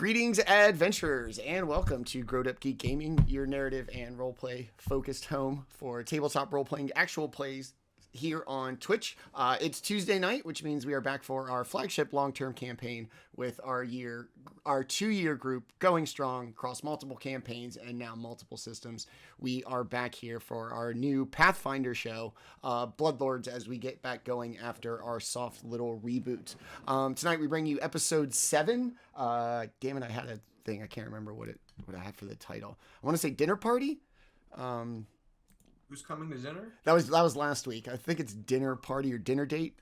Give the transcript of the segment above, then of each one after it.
Greetings, adventurers, and welcome to GrowedUpGeek Gaming, your narrative and roleplay focused home for tabletop role-playing actual plays here on Twitch. It's Tuesday night, which means we are back for our flagship long-term campaign with our 2-year group going strong across multiple campaigns and now multiple systems. We are back here for our new Pathfinder show, Bloodlords, as we get back going after our soft little reboot. Tonight we bring you episode 7. Damn it, I had a thing. I can't remember what I had for the title. I want to say Dinner Party. Who's coming to dinner? That was last week. I think it's Dinner Party or Dinner Date.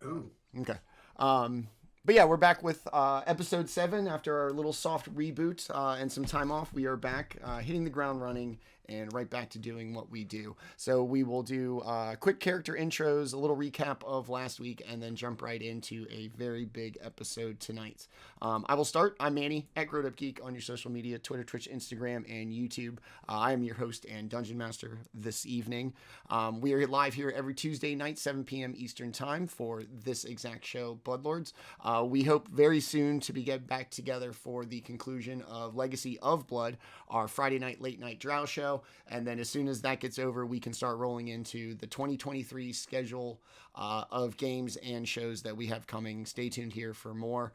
Ooh. Okay. But yeah, we're back with episode 7 after our little soft reboot and some time off. We are back hitting the ground running and right back to doing what we do. So we will do quick character intros, a little recap of last week, and then jump right into a very big episode tonight. I will start. I'm Manny at GrowedUpGeek on your social media, Twitter, Twitch, Instagram, and YouTube. I am your host and Dungeon Master this evening. We are live here every Tuesday night, 7 p.m. Eastern Time for this exact show, Bloodlords. We hope very soon to be getting back together for the conclusion of Legacy of Blood, our Friday night late night drow show. And then as soon as that gets over, we can start rolling into the 2023 schedule of games and shows that we have coming. Stay tuned here for more.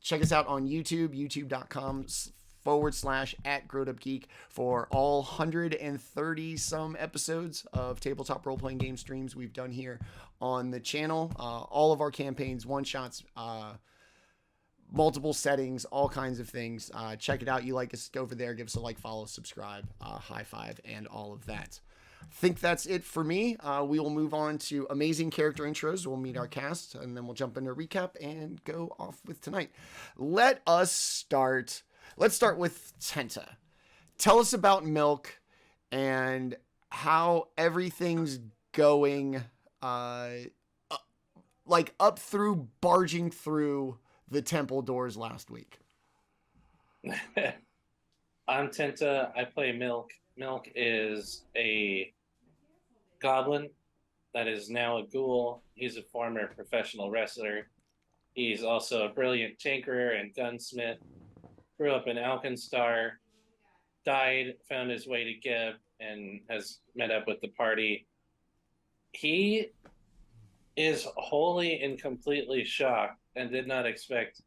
Check us out on YouTube, youtube.com/@GrowedUpGeek for all 130 some episodes of tabletop role-playing game streams we've done here on the channel. All of our campaigns, one-shots, multiple settings, all kinds of things. Check it out. You like us, go over there, give us a like, follow, subscribe, high five, and all of that. I think that's it for me. We will move on to amazing character intros. We'll meet our cast, and then we'll jump into a recap and go off with tonight. Let's start with Tenta. Tell us about Milk and how everything's going, like up through barging through the temple doors last week. I'm Tenta. I play Milk. Milk is a goblin that is now a ghoul. He's a former professional wrestler. He's also a brilliant tinkerer and gunsmith. Grew up in Alkenstar, died, found his way to Geb, and has met up with the party. He is wholly and completely shocked and did not expect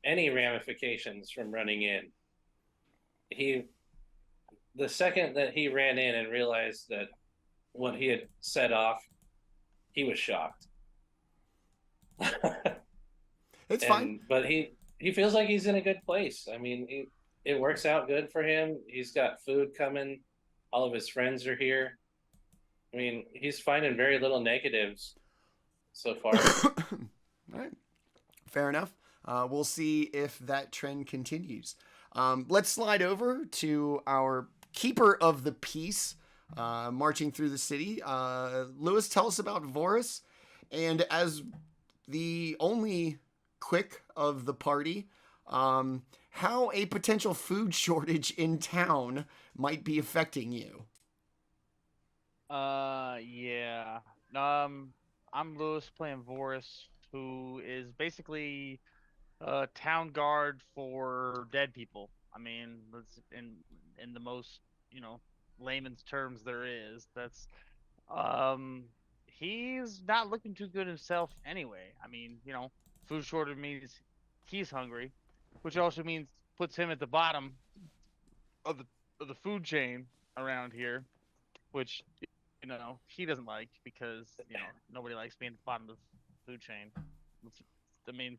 any ramifications from running in. The second that he ran in and realized that what he had set off, he was shocked. It's fine. But he feels like he's in a good place. I mean, it works out good for him. He's got food coming. All of his friends are here. I mean, he's finding very little negatives so far. All right. Fair enough. We'll see if that trend continues. Let's slide over to our keeper of the peace, marching through the city. Lewis, tell us about Vorys, and as the only quick of the party, how a potential food shortage in town might be affecting you. Yeah. I'm Lewis playing Vorys, who is basically a town guard for dead people. I mean, that's in the most, layman's terms there is. That's he's not looking too good himself anyway. I mean, food shortage means he's hungry, which also means puts him at the bottom of the food chain around here, which he doesn't like because nobody likes being at the bottom of the food chain. I mean,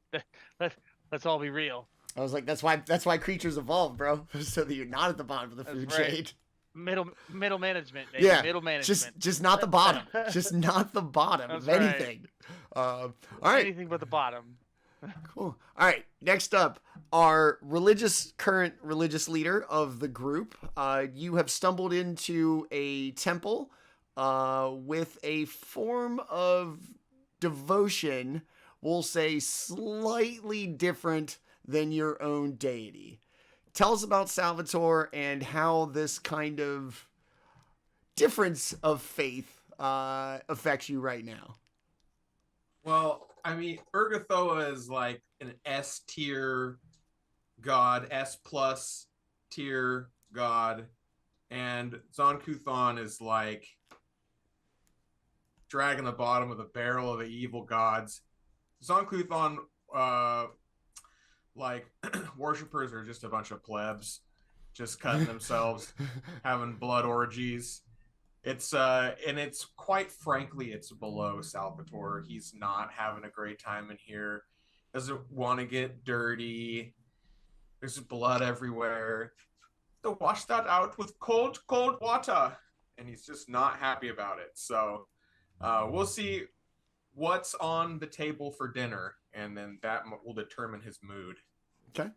let's all be real. I was like, that's why creatures evolve, bro, so that you're not at the bottom of the food chain. Middle management, baby. Yeah, middle management. Just not the bottom. Just not the bottom of anything. All right. Anything but the bottom. Cool. All right. Next up, our current religious leader of the group. You have stumbled into a temple with a form of devotion, we'll say slightly different than your own deity. Tell us about Salvatore and how this kind of difference of faith affects you right now. Well, I mean, Urgathoa is like an S tier god, S plus tier god, and Zonkuthon is like dragging the bottom of the barrel of the evil gods. Zonkuthon, like worshippers are just a bunch of plebs, just cutting themselves, having blood orgies. It's and it's quite frankly, it's below Salvatore. He's not having a great time in here. Doesn't want to get dirty. There's blood everywhere. To wash that out with cold water, and he's just not happy about it. So we'll see what's on the table for dinner, and then that will determine his mood. Okay.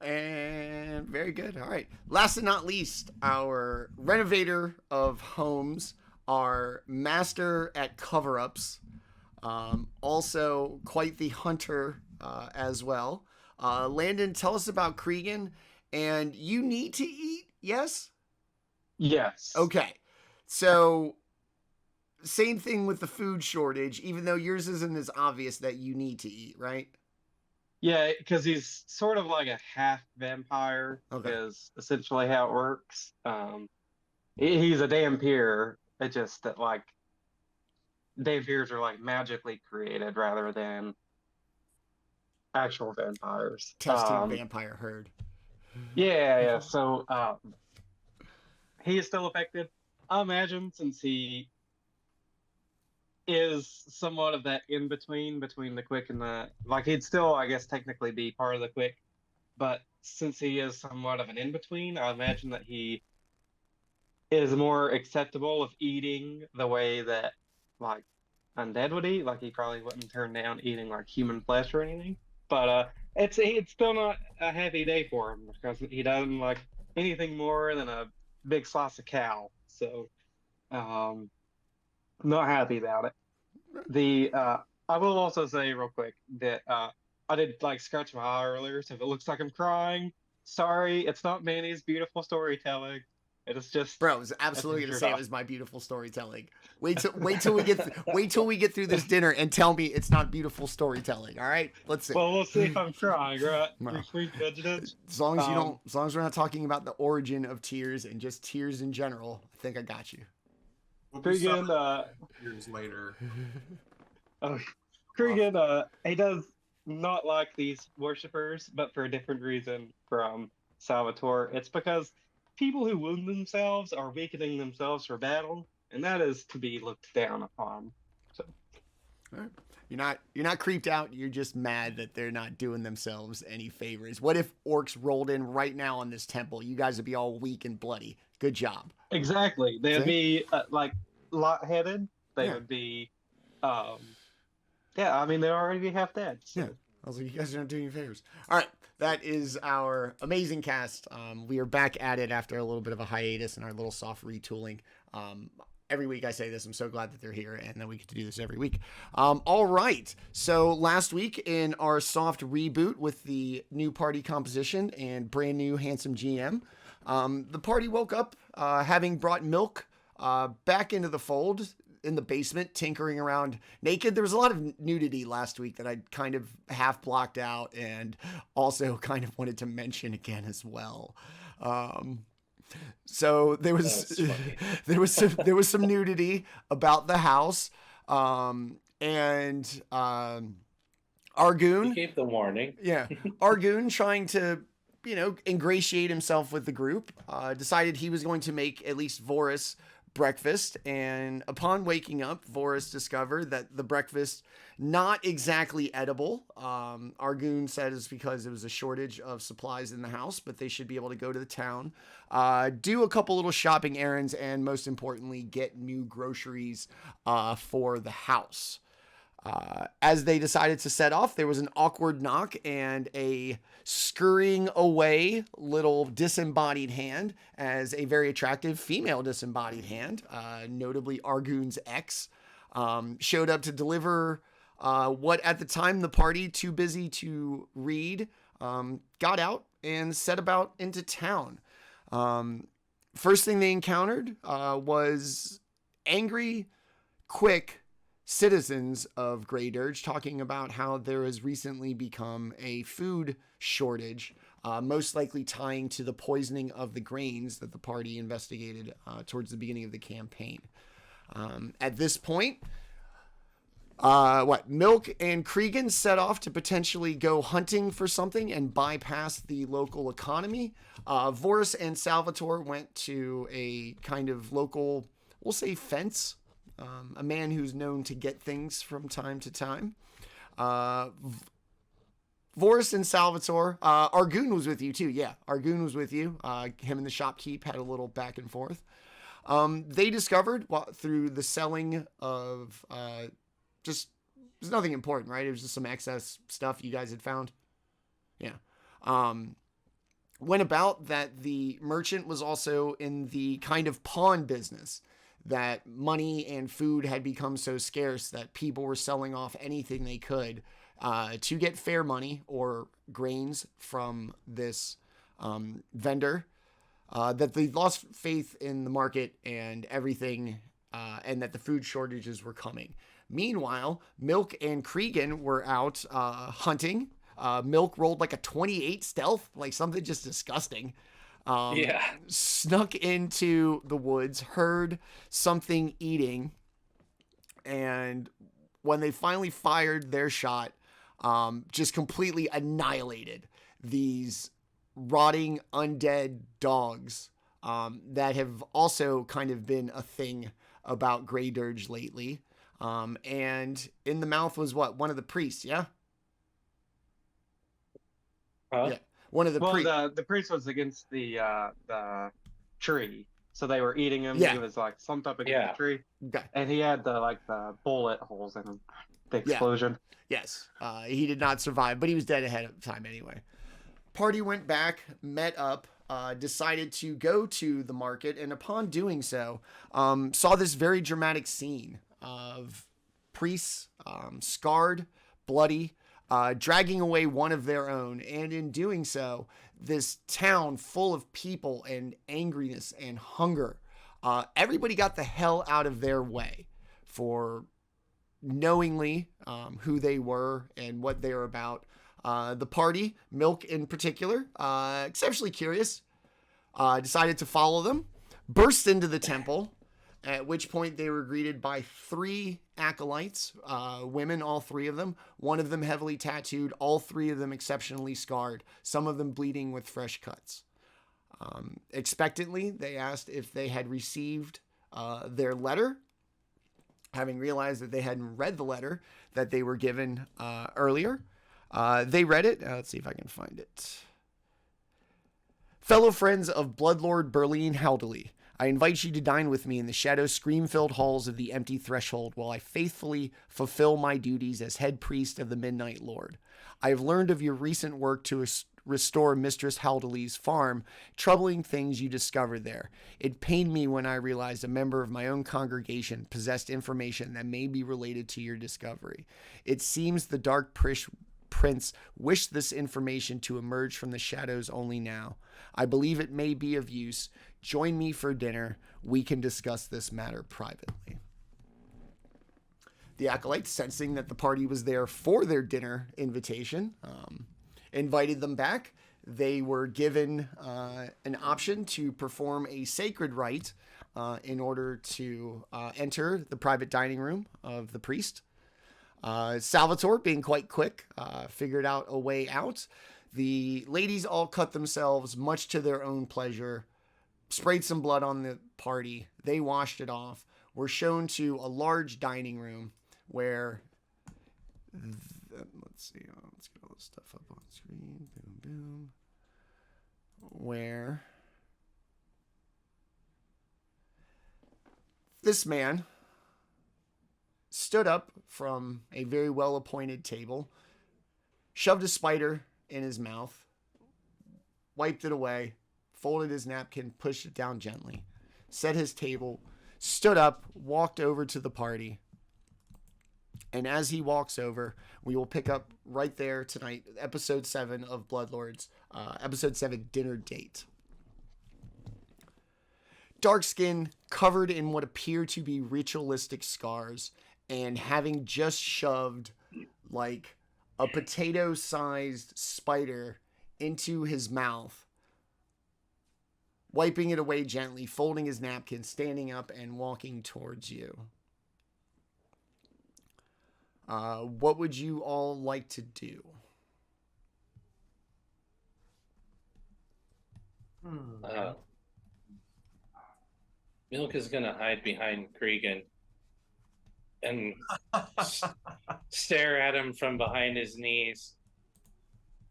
And very good. All right. Last and not least, our renovator of homes, our master at cover-ups, also quite the hunter as well. Landon, tell us about Kreegan. And you need to eat, yes? Yes. Okay. So same thing with the food shortage, even though yours isn't as obvious that you need to eat, right? Yeah, because he's sort of like a half vampire, Okay. is essentially how it works. He's a dampier. It's just that like dampiers are like magically created rather than actual vampires. Testing vampire herd. Yeah. So he is still affected. I imagine since he is somewhat of that in between the quick and the like, he'd still, I guess, technically be part of the quick, but since he is somewhat of an in between, I imagine that he is more acceptable of eating the way that like undead would eat. Like he probably wouldn't turn down eating like human flesh or anything. But it's still not a happy day for him because he doesn't like anything more than a big slice of cow. So not happy about it. I will also say real quick that I did like scratch my eye earlier, so if it looks like I'm crying, sorry, it's not Manny's beautiful storytelling. It is just Bro, I was absolutely gonna say it was my beautiful storytelling. Wait till we get through this dinner and tell me it's not beautiful storytelling. All right, let's see. Well, we'll see if I'm crying, right? No. As long as you don't, as long as we're not talking about the origin of tears and just tears in general, I think I got you. We'll be Kreegan, years later. Kreegan, he does not like these worshippers, but for a different reason from Salvatore. It's because people who wound themselves are weakening themselves for battle, and that is to be looked down upon. So, all right. You're not creeped out. You're just mad that they're not doing themselves any favors. What if orcs rolled in right now on this temple? You guys would be all weak and bloody. Good job. Exactly. They'd be like lot-headed. They Yeah. would be, yeah. I mean, they'd already be half dead. So. Yeah. I was like, you guys are not doing your favors. All right. That is our amazing cast. We are back at it after a little bit of a hiatus and our little soft retooling. Every week I say this. I'm so glad that they're here and that we get to do this every week. All right. So last week in our soft reboot with the new party composition and brand new handsome GM, the party woke up having brought Milk back into the fold in the basement, tinkering around naked. There was a lot of nudity last week that I kind of half blocked out and also kind of wanted to mention again as well. So there was there was some nudity about the house, and Argoon. You gave the warning. Yeah, Argoon trying to ingratiate himself with the group, decided he was going to make at least Vorys breakfast, and upon waking up, Vorys discovered that the breakfast not exactly edible. Argoon said it's because it was a shortage of supplies in the house, but they should be able to go to the town, do a couple little shopping errands, and most importantly, get new groceries for the house. As they decided to set off, there was an awkward knock and a scurrying away little disembodied hand, as a very attractive female disembodied hand, notably Argoon's ex, showed up to deliver what at the time the party, too busy to read, got out and set about into town. First thing they encountered was angry, quick, citizens of Grey Dirge, talking about how there has recently become a food shortage, most likely tying to the poisoning of the grains that the party investigated towards the beginning of the campaign. At this point, Milk and Kreegan set off to potentially go hunting for something and bypass the local economy. Vorys and Salvatore went to a kind of local, we'll say, fence. A man who's known to get things from time to time. Vorys and Salvatore. Argoon was with you too. Yeah, Argoon was with you. Him and the shopkeep had a little back and forth. They discovered through the selling of just, there's nothing important, right? It was just some excess stuff you guys had found. Yeah. Went about that the merchant was also in the kind of pawn business, that money and food had become so scarce that people were selling off anything they could to get fair money or grains from this vendor, that they lost faith in the market and everything, and that the food shortages were coming. Meanwhile, Milk and Kreegan were out hunting. Milk rolled like a 28 stealth, like something just disgusting. Snuck into the woods, heard something eating, and when they finally fired their shot, just completely annihilated these rotting undead dogs that have also kind of been a thing about Grey Dirge lately. And in the mouth was what? One of the priests, yeah? Yeah. One of the priests. The priest was against the tree, so they were eating him. Yeah. He was like slumped up against the tree, Okay. and he had the bullet holes in him. The explosion. Yes. He did not survive, but he was dead ahead of time anyway. Party went back, met up, decided to go to the market, and upon doing so, saw this very dramatic scene of priests, scarred, bloody, dragging away one of their own. And in doing so, this town full of people and angriness and hunger, everybody got the hell out of their way for knowingly who they were and what they were about. The party, Milk in particular, exceptionally curious, decided to follow them, burst into the temple, at which point they were greeted by 3 acolytes, women, all 3 of them, one of them heavily tattooed, all 3 of them exceptionally scarred, some of them bleeding with fresh cuts. Expectantly, they asked if they had received their letter, having realized that they hadn't read the letter that they were given earlier. They read it. Let's see if I can find it. Fellow friends of Bloodlord Berlin Haldely, I invite you to dine with me in the shadow scream-filled halls of the empty threshold while I faithfully fulfill my duties as head priest of the Midnight Lord. I have learned of your recent work to restore Mistress Haldely's farm, troubling things you discovered there. It pained me when I realized a member of my own congregation possessed information that may be related to your discovery. It seems the Dark Prince wished this information to emerge from the shadows only now. I believe it may be of use. Join me for dinner. We can discuss this matter privately. The acolytes, sensing that the party was there for their dinner invitation, invited them back. They were given an option to perform a sacred rite in order to enter the private dining room of the priest. Salvatore, being quite quick, figured out a way out. The ladies all cut themselves, much to their own pleasure, sprayed some blood on the party. They washed it off. Were shown to a large dining room where, let's see, let's get all this stuff up on screen. Boom, boom. Where this man stood up from a very well-appointed table, shoved a spider in his mouth, wiped it away, folded his napkin, pushed it down gently, set his table, stood up, walked over to the party. And as he walks over, we will pick up right there tonight, episode 7 of Bloodlords, episode 7, Dinner Date. Dark skin, covered in what appear to be ritualistic scars, and having just shoved like a potato-sized spider into his mouth, wiping it away gently, folding his napkin, standing up, and walking towards you. What would you all like to do? Milk is gonna hide behind Kreegan and stare at him from behind his knees.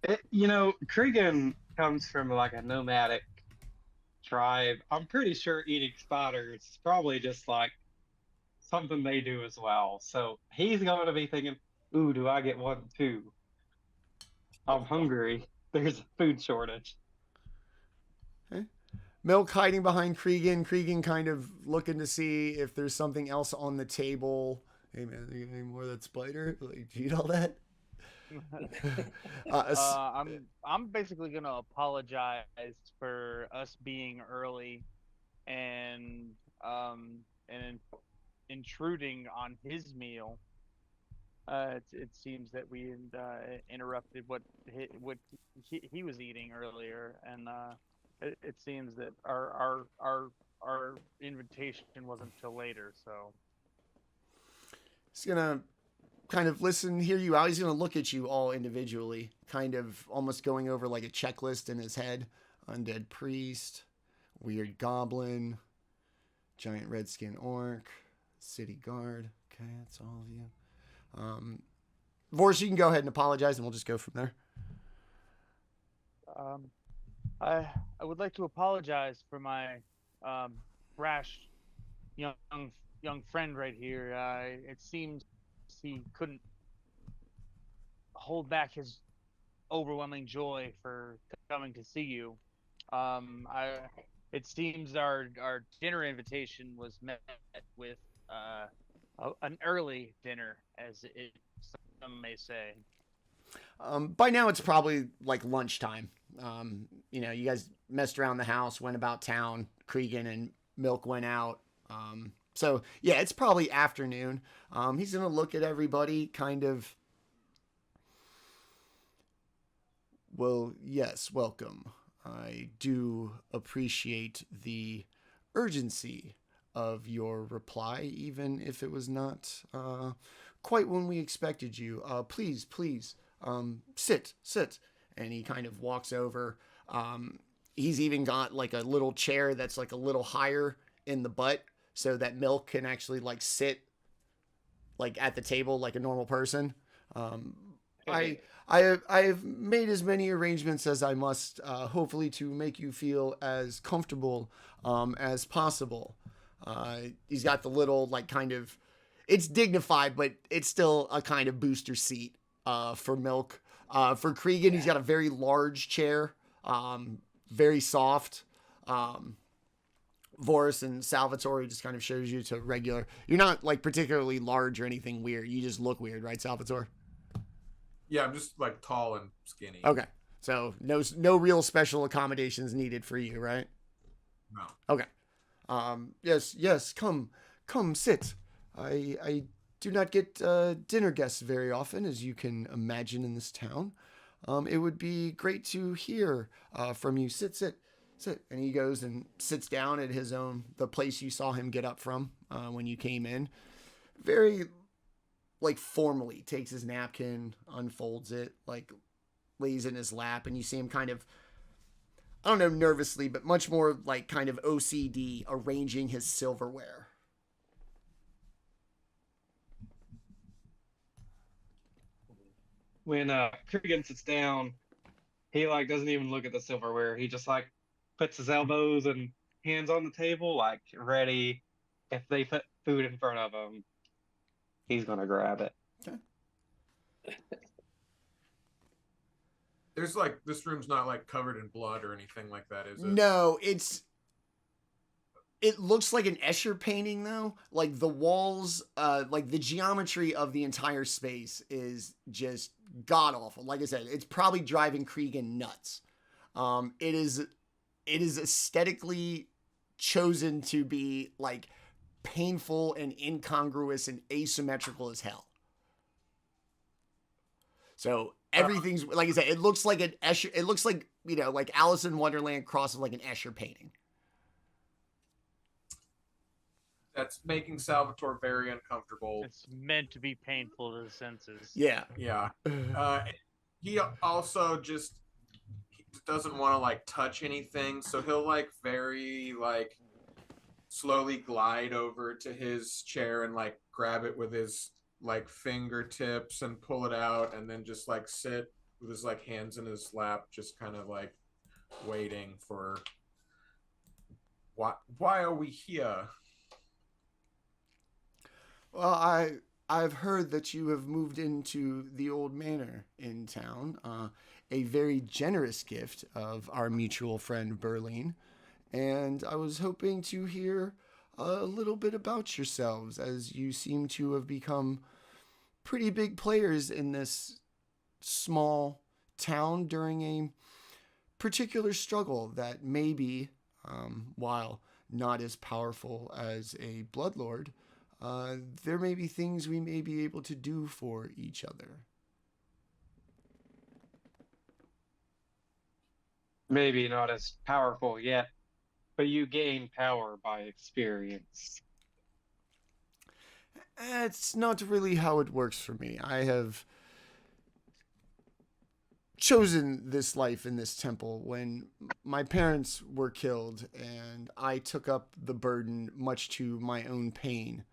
Kreegan comes from like a nomadic tribe. I'm pretty sure eating spiders is probably just like something they do as well. So he's going to be thinking, ooh, do I get one too? I'm hungry. There's a food shortage. Okay. Milk hiding behind Kreegan. Kreegan kind of looking to see if there's something else on the table. Hey man, you get any more of that spider? Like, do you eat all that? I'm basically gonna apologize for us being early and intruding on his meal. It seems that we interrupted what he was eating earlier, and it seems that our invitation wasn't till later. So he's gonna kind of hear you out. He's gonna look at you all individually, kind of almost going over like a checklist in his head. Undead priest, weird goblin, giant redskin orc, city guard. Okay, that's all of you. Vorys, you can go ahead and apologize, and we'll just go from there. I would like to apologize for my brash young friend right here. It seems he couldn't hold back his overwhelming joy for coming to see you. It seems our dinner invitation was met with an early dinner, as some may say. By now it's probably like lunchtime. You guys messed around the house, went about town. Kreegan and Milk went out. So yeah, it's probably afternoon. He's gonna look at everybody, kind of. Well, yes, welcome. I do appreciate the urgency of your reply, even if it was not quite when we expected you. Please, sit. And he kind of walks over. He's even got like a little chair that's like a little higher in the butt, so that Milk can actually like sit like at the table like a normal person. I have made as many arrangements as I must, hopefully to make you feel as comfortable as possible. He's got the little like kind of, it's dignified, but it's still a kind of booster seat for Milk. For Kreegan, he's got a very large chair, very soft. Vorys and Salvatore just kind of shows you to regular. You're not like particularly large or anything weird. You just look weird, right, Salvatore? Yeah, I'm just like tall and skinny. Okay. So no real special accommodations needed for you, right? No. Okay. Yes, come sit. I do not get dinner guests very often, as you can imagine, in this town. It would be great to hear from you. Sit. And he goes and sits down at the place you saw him get up from when you came in. Very, like, formally takes his napkin, unfolds it, like, lays in his lap, and you see him kind of, I don't know, nervously, but much more like kind of OCD, arranging his silverware. When Kreegan sits down, he like doesn't even look at the silverware. He just like puts his elbows and hands on the table, like ready. If they put food in front of him, he's gonna grab it. Okay. There's like, this room's not like covered in blood or anything like that, is it? No, it looks like an Escher painting, though. Like the walls, like the geometry of the entire space is just god awful. Like I said, it's probably driving Kreegan nuts. It is aesthetically chosen to be like painful and incongruous and asymmetrical as hell. So everything's, like I said, it looks like an Escher. It looks like, you know, like Alice in Wonderland crosses like an Escher painting. That's making Salvatore very uncomfortable. It's meant to be painful to the senses. Yeah. Yeah. He also just doesn't want to like touch anything, so he'll like very like slowly glide over to his chair and like grab it with his like fingertips and pull it out, and then just like sit with his like hands in his lap, just kind of like waiting for why are we here? Well, I've heard that you have moved into the old manor in town, a very generous gift of our mutual friend Berlin, and I was hoping to hear a little bit about yourselves, as you seem to have become pretty big players in this small town during a particular struggle that maybe, while not as powerful as a bloodlord, there may be things we may be able to do for each other. Maybe not as powerful yet, but you gain power by experience. It's not really how it works for me. I have chosen this life in this temple when my parents were killed, and I took up the burden, much to my own pain,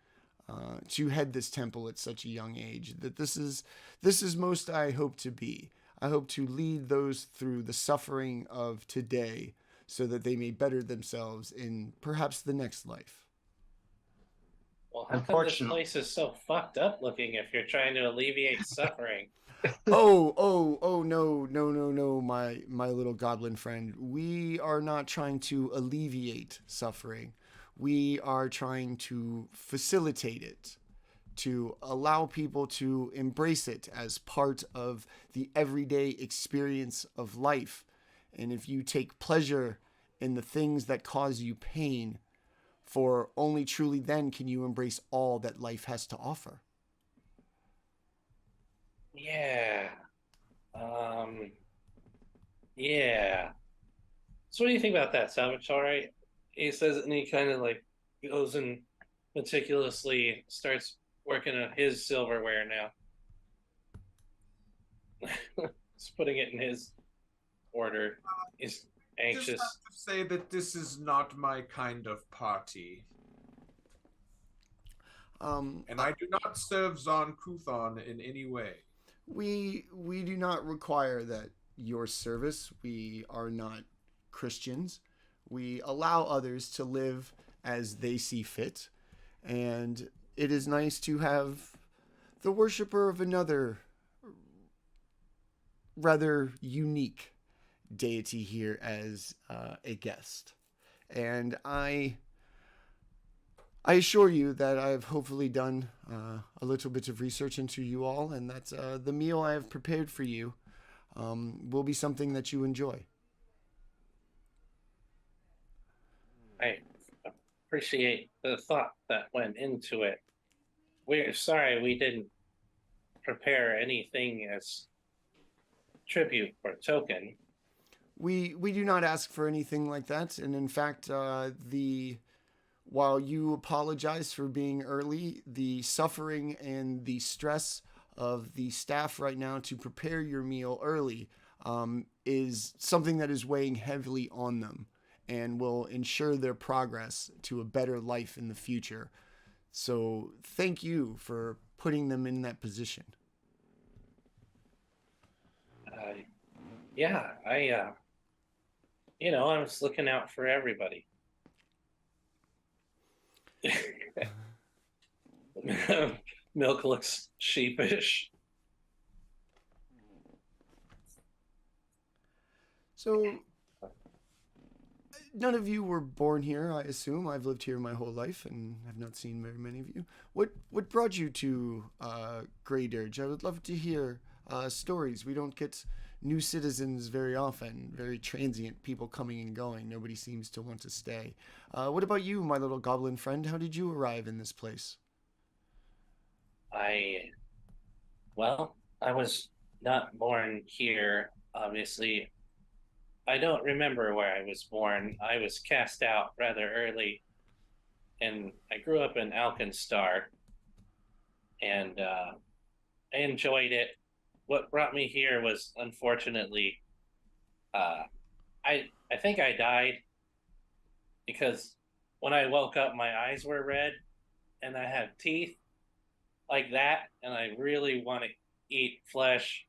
to head this temple at such a young age. That this is most I hope to be. I hope to lead those through the suffering of today, so that they may better themselves in perhaps the next life. Well, how come this place is so fucked up looking if you're trying to alleviate suffering? No, my little goblin friend. We are not trying to alleviate suffering. We are trying to facilitate it, to allow people to embrace it as part of the everyday experience of life. And if you take pleasure in the things that cause you pain, for only truly then can you embrace all that life has to offer. Yeah. Yeah. So what do you think about that, Salvatore? He says it, and he kind of like goes and meticulously starts working on his silverware now. He's putting it in his order. He's anxious. Just have to say that this is not my kind of party. And I do not serve Zon Kuthon in any way. We do not require that your service. We are not Christians. We allow others to live as they see fit. And it is nice to have the worshiper of another rather unique deity here as a guest. And I assure you that I've hopefully done a little bit of research into you all, and that the meal I have prepared for you will be something that you enjoy. I appreciate the thought that went into it. We're sorry we didn't prepare anything as tribute or token. We do not ask for anything like that, and in fact, while you apologize for being early, the suffering and the stress of the staff right now to prepare your meal early is something that is weighing heavily on them and will ensure their progress to a better life in the future. So thank you for putting them in that position. Yeah, I was looking out for everybody. Milk looks sheepish. So, none of you were born here, I assume. I've lived here my whole life and have not seen very many of you. What brought you to GrowedUpGeek? I would love to hear stories. We don't get new citizens very often, very transient people coming and going. Nobody seems to want to stay. What about you, my little goblin friend? How did you arrive in this place? Well, I was not born here, obviously. I don't remember where I was born. I was cast out rather early, and I grew up in Alkenstar, and I enjoyed it. What brought me here was, unfortunately, uh, I think I died because when I woke up, my eyes were red, and I have teeth like that, and I really want to eat flesh,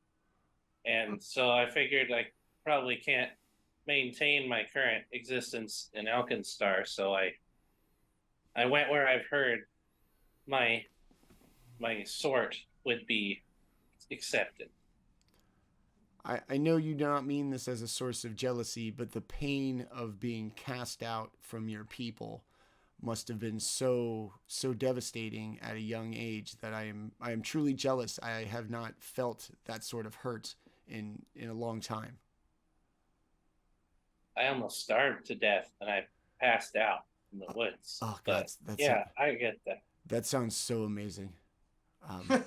and so I figured I probably can't maintain my current existence in Alkenstar, so I went where I've heard my sort would be accepted. I know you do not mean this as a source of jealousy, but the pain of being cast out from your people must have been so devastating at a young age that I am truly jealous. I have not felt that sort of hurt in a long time. I almost starved to death and I passed out in the woods. Oh God, I get that. That sounds so amazing. That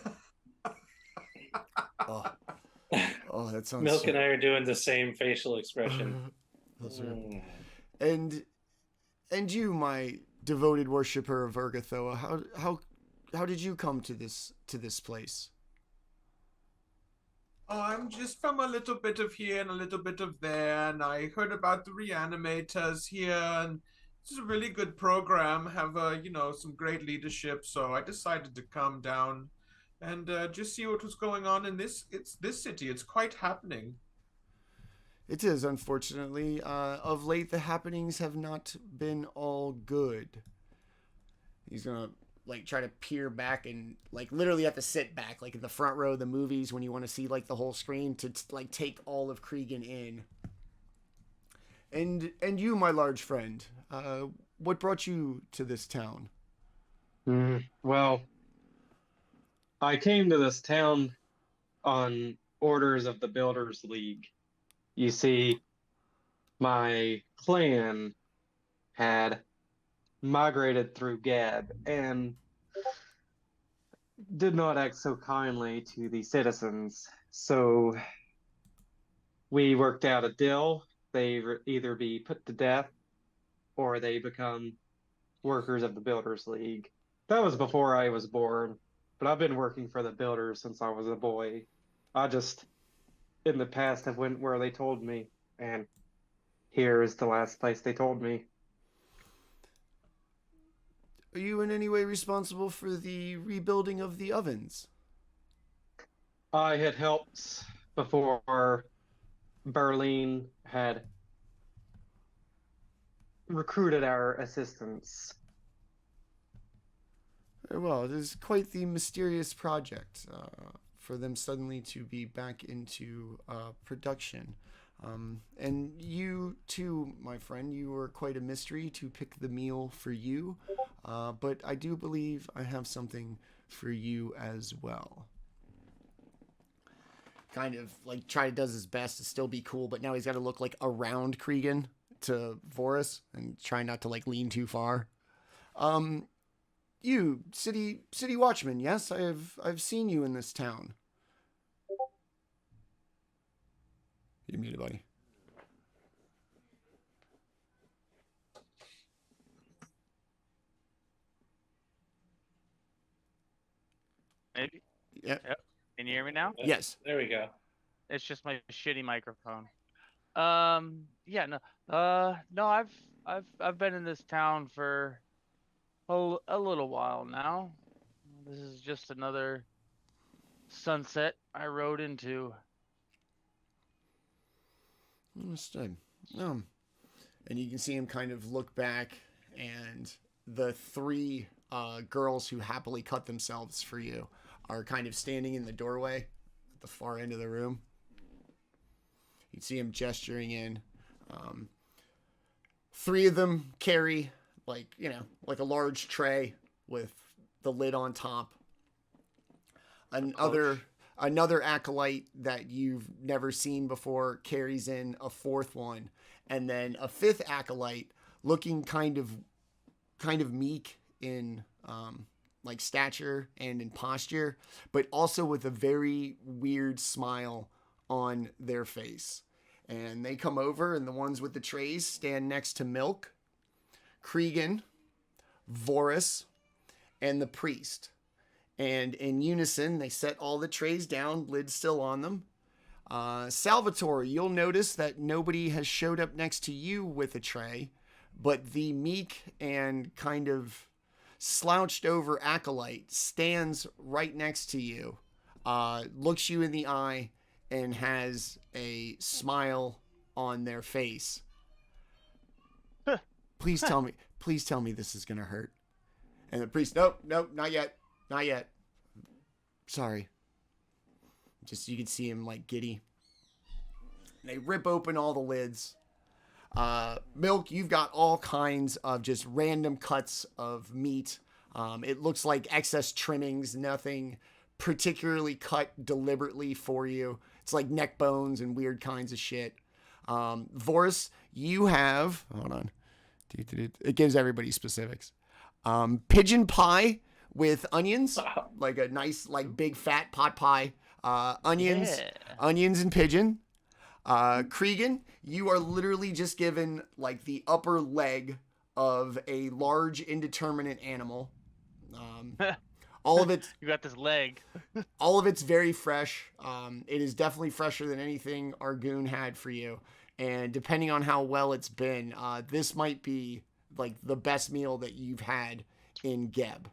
sounds. Milk and I are doing the same facial expression. That's right. And you, my devoted worshiper of Urgathoa, how did you come to this place? Oh, I'm just from a little bit of here and a little bit of there, and I heard about the reanimators here, and it's a really good program. Have some great leadership, so I decided to come down and just see what was going on in this city. It's quite happening. It is, unfortunately. Of late, the happenings have not been all good. He's gonna try to peer back and literally have to sit back in the front row of the movies when you want to see the whole screen to take all of Kreegan in. And you, my large friend, what brought you to this town? Well, I came to this town on orders of the Builders League. You see, my clan had migrated through Gab and did not act so kindly to the citizens. So we worked out a deal. They either be put to death or they become workers of the Builders League. That was before I was born, but I've been working for the Builders since I was a boy. I just, in the past, have went where they told me, and here is the last place they told me. Are you in any way responsible for the rebuilding of the ovens? I had helped before Berlin had recruited our assistants. Well, it is quite the mysterious project for them suddenly to be back into production. And you too, my friend, you were quite a mystery to pick the meal for you. But I do believe I have something for you as well. Kind of does his best to still be cool, but now he's got to look around Kreegan to Vorys and try not to lean too far. You, city watchman, yes, I've seen you in this town. You're muted, buddy. Maybe. Yep. Can you hear me now? Yes. There we go. It's just my shitty microphone. Yeah, no. No, I've been in this town for a little while now. This is just another sunset I rode into. Understood. And you can see him kind of look back, and the three girls who happily cut themselves for you are kind of standing in the doorway at the far end of the room. You see him gesturing in. Three of them carry a large tray with the lid on top. another acolyte that you've never seen before carries in a fourth one, and then a fifth acolyte looking kind of meek in like stature and in posture, but also with a very weird smile on their face. And they come over, and the ones with the trays stand next to Milk, Kreegan, Vorys, and the priest. And in unison, they set all the trays down, lids still on them. Salvatore, you'll notice that nobody has showed up next to you with a tray, but the meek and kind of slouched over acolyte stands right next to you, looks you in the eye, and has a smile on their face. Please tell me this is gonna hurt. And the priest, nope, not yet. Sorry. Just, you can see him like giddy. They rip open all the lids. Milk, you've got all kinds of just random cuts of meat. It looks like excess trimmings, nothing particularly cut deliberately for you. It's like neck bones and weird kinds of shit. Vorys, you have, hold on. It gives everybody specifics. Pigeon pie with onions, like a nice, like big fat pot pie. Onions and pigeon. Kreegan, you are literally just given like the upper leg of a large indeterminate animal. All of it. You got this leg. All of it's very fresh. It is definitely fresher than anything Argoon had for you. And depending on how well it's been, this might be like the best meal that you've had in Geb.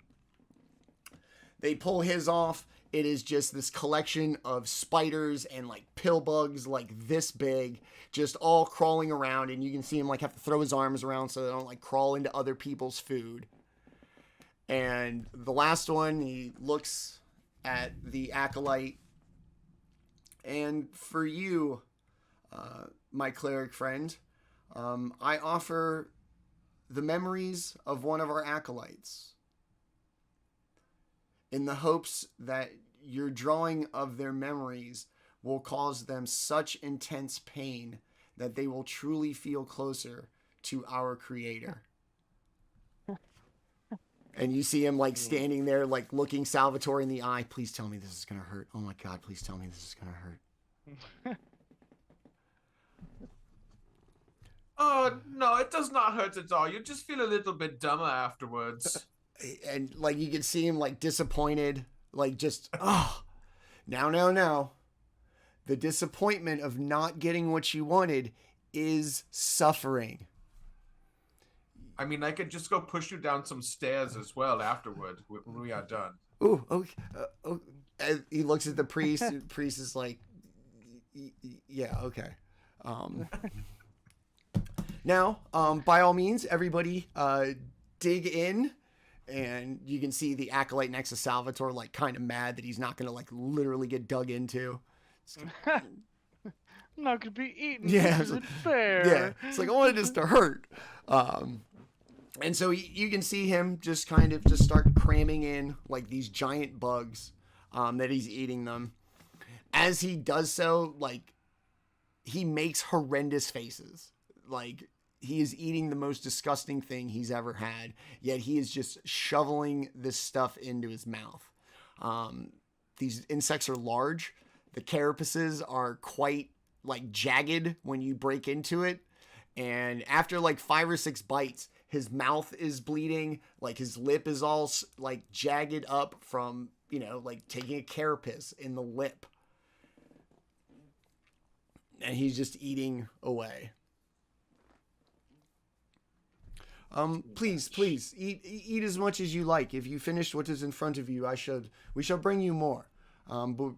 They pull his off. It is just this collection of spiders and like pill bugs like this big, just all crawling around. And you can see him like have to throw his arms around so they don't like crawl into other people's food. And the last one, he looks at the acolyte. And for you, my cleric friend, I offer the memories of one of our acolytes, in the hopes that your drawing of their memories will cause them such intense pain that they will truly feel closer to our Creator. And you see him like standing there, like looking Salvatore in the eye. Please tell me this is going to hurt. Oh my God, please tell me this is going to hurt. Oh, no, it does not hurt at all. You just feel a little bit dumber afterwards. And like you can see him like disappointed, like just, oh, now. The disappointment of not getting what you wanted is suffering. I mean, I could just go push you down some stairs as well afterward when we are done. Ooh, okay. And he looks at the priest. The priest is like, yeah, okay. Now, by all means, everybody dig in. And you can see the acolyte next to Salvatore, like, kind of mad that he's not going to, like, literally get dug into. I'm not going to be eaten. Yeah. Is it fair? Yeah. It's like, I wanted this to hurt. And so you can see him just kind of just start cramming in, like, these giant bugs that he's eating them. As he does so, like, he makes horrendous faces. Like, he is eating the most disgusting thing he's ever had, yet he is just shoveling this stuff into his mouth. These insects are large. The carapaces are quite like jagged when you break into it. And after like 5 or 6 bites, his mouth is bleeding. Like his lip is all like jagged up from, you know, like taking a carapace in the lip. And he's just eating away. Please eat as much as you like. If you finished what is in front of you, we shall bring you more. But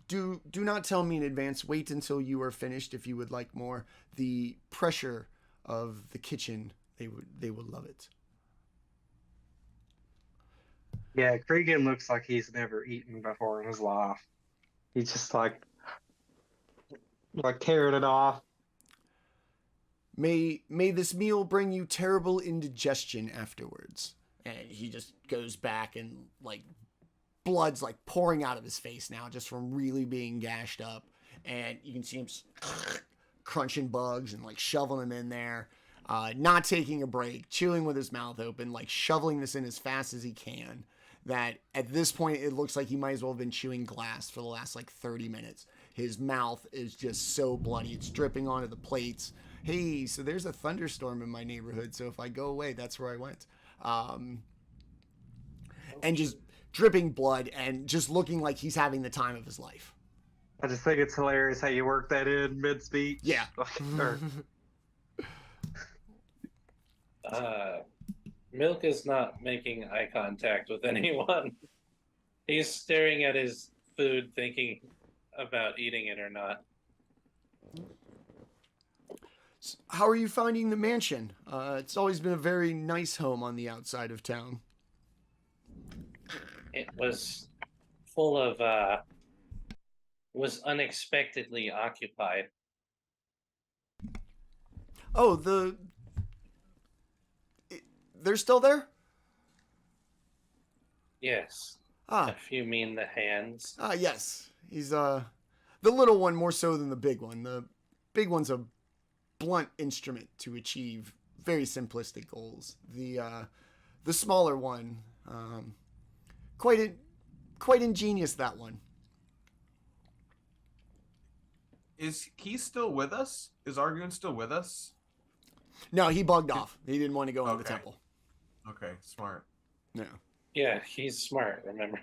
do not tell me in advance. Wait until you are finished if you would like more. The pressure of the kitchen, they would love it. Yeah, Kreegan looks like he's never eaten before in his life. He's just like carried it off. May this meal bring you terrible indigestion afterwards. And he just goes back and like blood's like pouring out of his face now just from really being gashed up. And you can see him crunching bugs and like shoveling them in there, not taking a break, chewing with his mouth open, like shoveling this in as fast as he can. That at this point, it looks like he might as well have been chewing glass for the last like 30 minutes. His mouth is just so bloody. It's dripping onto the plates. Hey, so there's a thunderstorm in my neighborhood. So if I go away, that's where I went. And just dripping blood and just looking like he's having the time of his life. I just think it's hilarious how you work that in mid-speech. Yeah. Milk is not making eye contact with anyone. He's staring at his food, thinking about eating it or not. How are you finding the mansion? It's always been a very nice home on the outside of town. It was full of, was unexpectedly occupied. Oh, they're still there? Yes. Ah. If you mean the hands. Ah, yes. He's, the little one more so than the big one. The big one's a blunt instrument to achieve very simplistic goals. The smaller one, quite ingenious, that one. Is he still with us? Is Argun still with us? No, he bugged off. He didn't want to go in the Okay. temple. Okay, smart. No. Yeah, he's smart, remember?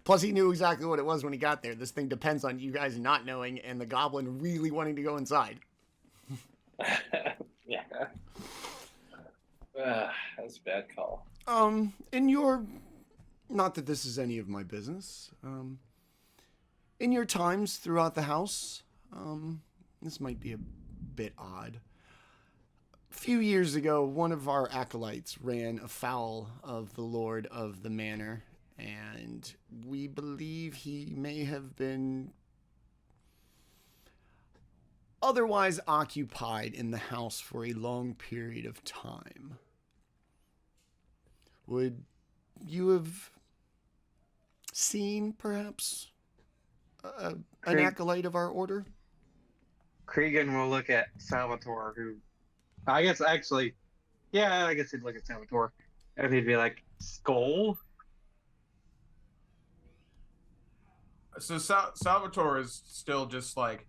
Plus, he knew exactly what it was when he got there. This thing depends on you guys not knowing and the goblin really wanting to go inside. Yeah. That's a bad call. In your... Not that this is any of my business. In your times throughout the house, this might be a bit odd. A few years ago, one of our acolytes ran afoul of the lord of the manor, and we believe he may have been otherwise occupied in the house for a long period of time. Would you have seen, perhaps, an acolyte of our order? Kreegan will look at Salvatore, who I guess actually, yeah, I guess he'd look at Salvatore, and he'd be like, "Skull." So Salvatore is still just like,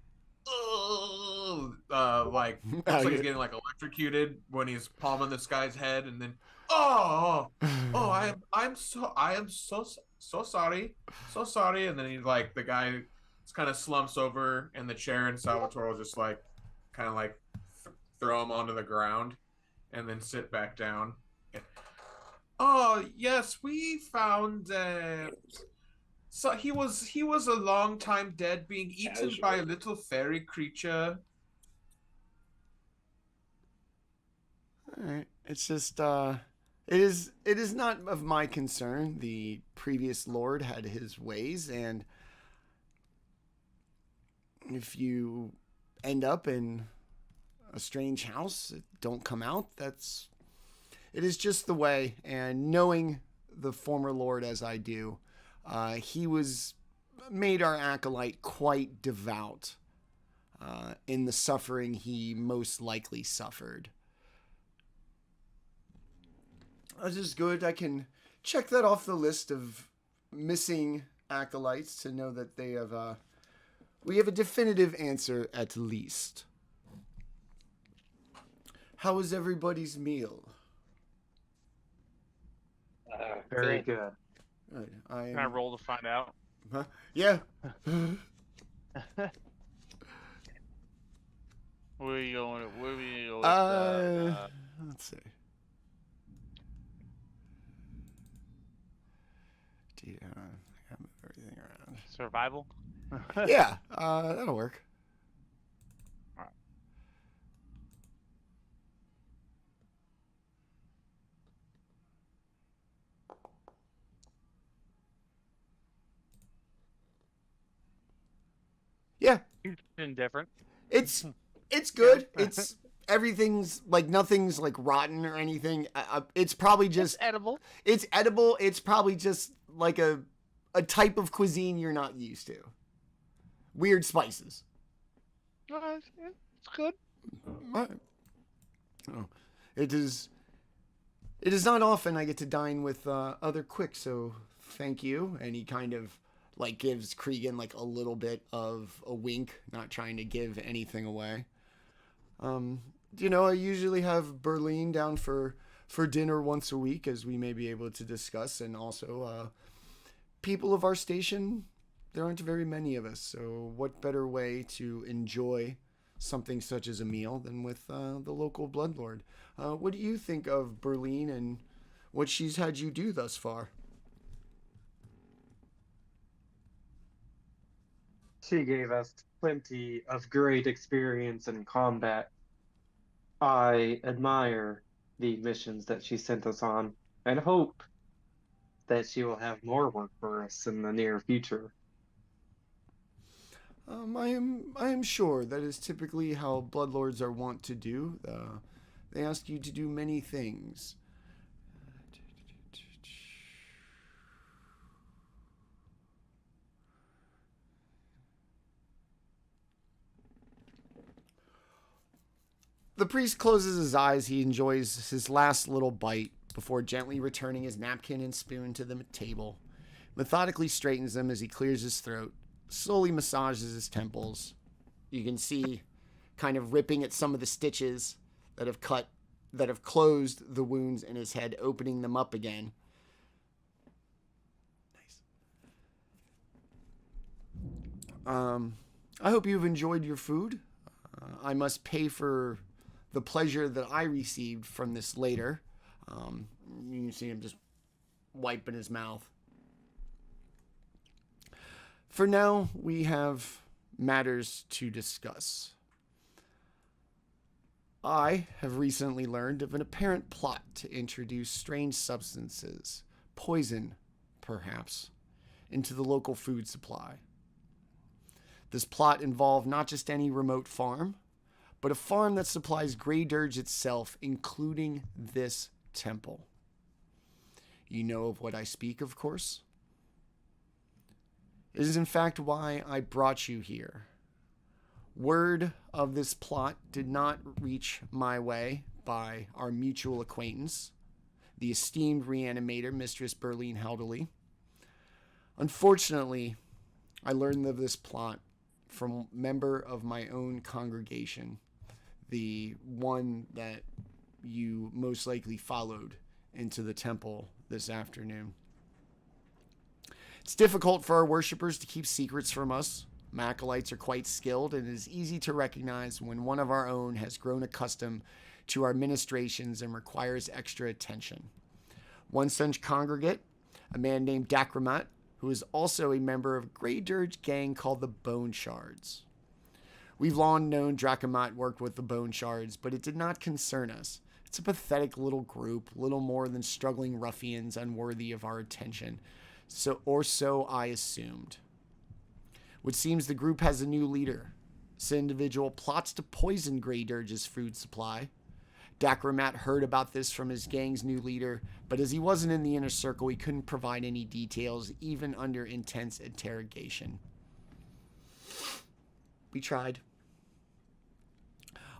like looks like he's getting like electrocuted when he's palming this guy's head, and then I am so sorry, and then he like the guy kind of slumps over in the chair, and Salvatore will just like kind of like throw him onto the ground, and then sit back down. Oh yes, we found. So he was a long time dead, being eaten by a little fairy creature. Alright. It's just it is not of my concern. The previous lord had his ways, and if you end up in a strange house, don't come out, it is just the way. And knowing the former lord as I do, he made our acolyte quite devout in the suffering he most likely suffered. This is good. I can check that off the list of missing acolytes to know that they have. We have a definitive answer at least. How was everybody's meal? Very good. Good. Can I roll to find out? Huh? Yeah. Where are you going? Where are you going? Let's see. I gotta move everything around. Survival? Yeah, that'll work. Alright. Yeah, Indifferent. it's good. everything's like nothing's like rotten or anything. It's probably just It's edible. It's edible. It's probably just like a type of cuisine you're not used to. Weird spices. It's good. Oh. It is not often I get to dine with other quicks, so thank you. And he kind of like gives Kreegan like a little bit of a wink, not trying to give anything away. You know, I usually have Berlin down for dinner once a week, as we may be able to discuss, and also people of our station, there aren't very many of us, so what better way to enjoy something such as a meal than with the local bloodlord. What do you think of Berlin and what she's had you do thus far? She gave us plenty of great experience in combat. I admire the missions that she sent us on and hope that she will have more work for us in the near future. I am sure that is typically how bloodlords are wont to do. They ask you to do many things. The priest closes his eyes. He enjoys his last little bite before gently returning his napkin and spoon to the table. Methodically straightens them as he clears his throat. Slowly massages his temples. You can see kind of ripping at some of the stitches that have closed the wounds in his head, opening them up again. Nice. I hope you've enjoyed your food. I must pay for the pleasure that I received from this later. You can see him just wiping his mouth. For now, we have matters to discuss. I have recently learned of an apparent plot to introduce strange substances, poison, perhaps, into the local food supply. This plot involved not just any remote farm, but a farm that supplies Grey Dirge itself, including this temple. You know of what I speak, of course. It is in fact why I brought you here. Word of this plot did not reach my way by our mutual acquaintance, the esteemed reanimator, Mistress Berlin Helderly. Unfortunately, I learned of this plot from a member of my own congregation, the one that you most likely followed into the temple this afternoon. It's difficult for our worshippers to keep secrets from us. My acolytes are quite skilled, and it is easy to recognize when one of our own has grown accustomed to our ministrations and requires extra attention. One such congregate, a man named Dakramat, who is also a member of a Grey Dirge gang called the Bone Shards. We've long known Dracomat worked with the Bone Shards, but it did not concern us. It's a pathetic little group, little more than struggling ruffians unworthy of our attention. So I assumed. Which seems the group has a new leader. This individual plots to poison Grey Dirge's food supply. Dakramat heard about this from his gang's new leader, but as he wasn't in the inner circle, he couldn't provide any details, even under intense interrogation. We tried.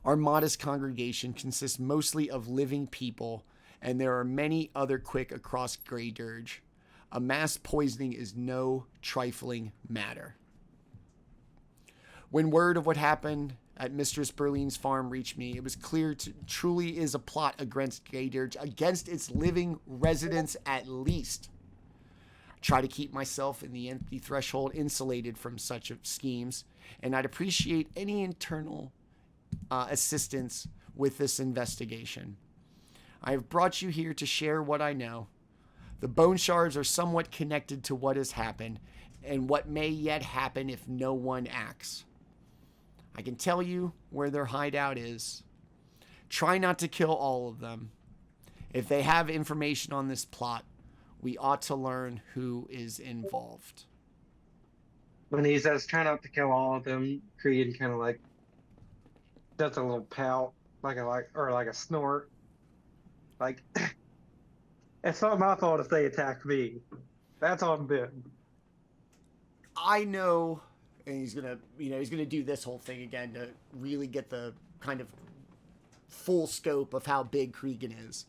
Our modest congregation consists mostly of living people, and there are many other quick across Grey Dirge. A mass poisoning is no trifling matter. When word of what happened at Mistress Berlin's farm reached me, it was clear it truly is a plot against Grey Dirge, against its living residents at least. I try to keep myself in the empty threshold insulated from such schemes, and I'd appreciate any internal assistance with this investigation. I have brought you here to share what I know. The Bone Shards are somewhat connected to what has happened, and what may yet happen if no one acts. I can tell you where their hideout is. Try not to kill all of them. If they have information on this plot, we ought to learn who is involved. When he says try not to kill all of them, Kreegan kind of like does a little pout like a snort. Like it's not my fault if they attack me. That's on them. I know, and he's gonna do this whole thing again to really get the kind of full scope of how big Kreegan is.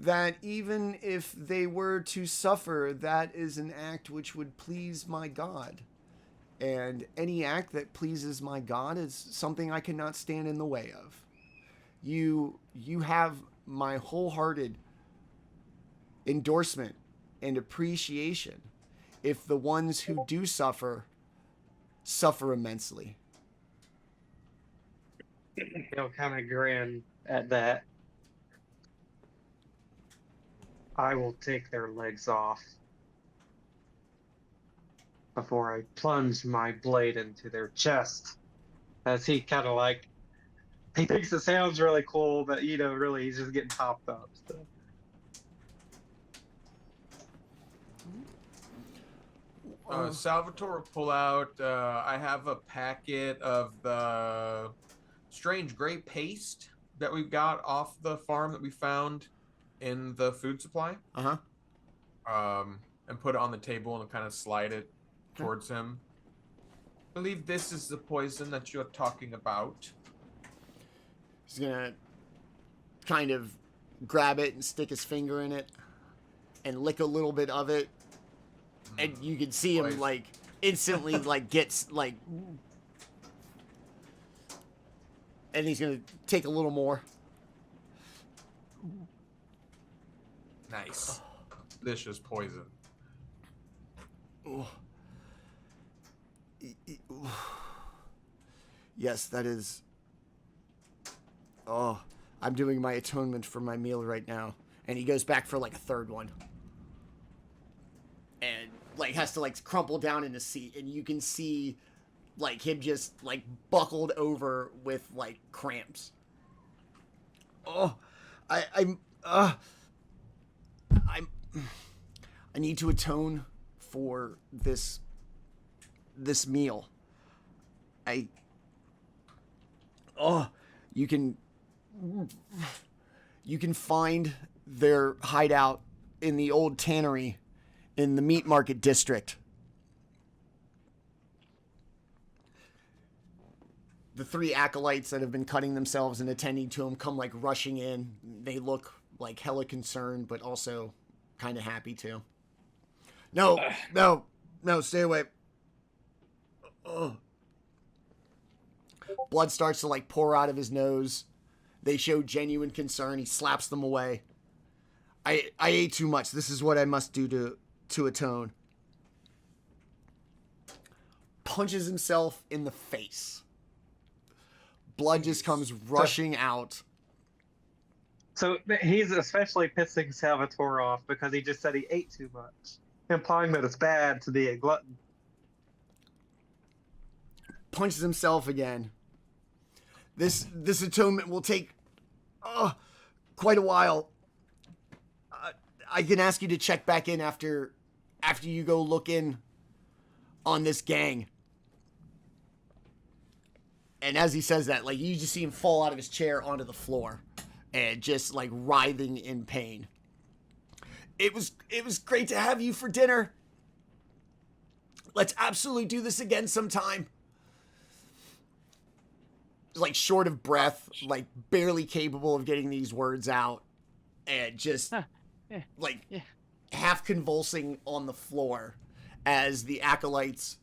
That even if they were to suffer, that is an act which would please my God. And any act that pleases my God is something I cannot stand in the way of. You have my wholehearted endorsement and appreciation if the ones who do suffer immensely. He'll kind of grin at that. I will take their legs off before I plunge my blade into their chest. As he kind of like, he thinks it sounds really cool, but really he's just getting topped up. So. Salvatore will pull out. I have a packet of the strange gray paste that we got off the farm that we found in the food supply. And put it on the table and kind of slide it towards him. I believe this is the poison that you're talking about. He's gonna kind of grab it and stick his finger in it and lick a little bit of it. And you can see him like instantly like gets like, and he's gonna take a little more. Nice. Delicious poison. Ooh. Yes, that is. Oh, I'm doing my atonement for my meal right now. And he goes back for like a third one. And like has to like crumple down in the seat, and you can see like him just like buckled over with like cramps. Oh, I need to atone for this meal. You can find their hideout in the old tannery in the meat market district. The 3 acolytes that have been cutting themselves and attending to him come like rushing in. They look like hella concerned, but also kind of happy too. No, stay away. Ugh. Blood starts to like pour out of his nose. They show genuine concern. He slaps them away. I ate too much. This is what I must do to atone. Punches himself in the face. Blood just comes rushing out. So he's especially pissing Salvatore off because he just said he ate too much, implying that it's bad to be a glutton. Punches himself again. This atonement will take quite a while. I can ask you to check back in after you go look in on this gang. And as he says that, like you just see him fall out of his chair onto the floor and just like writhing in pain. It was great to have you for dinner. Let's absolutely do this again sometime. Like short of breath, like barely capable of getting these words out, and just half convulsing on the floor as the acolytes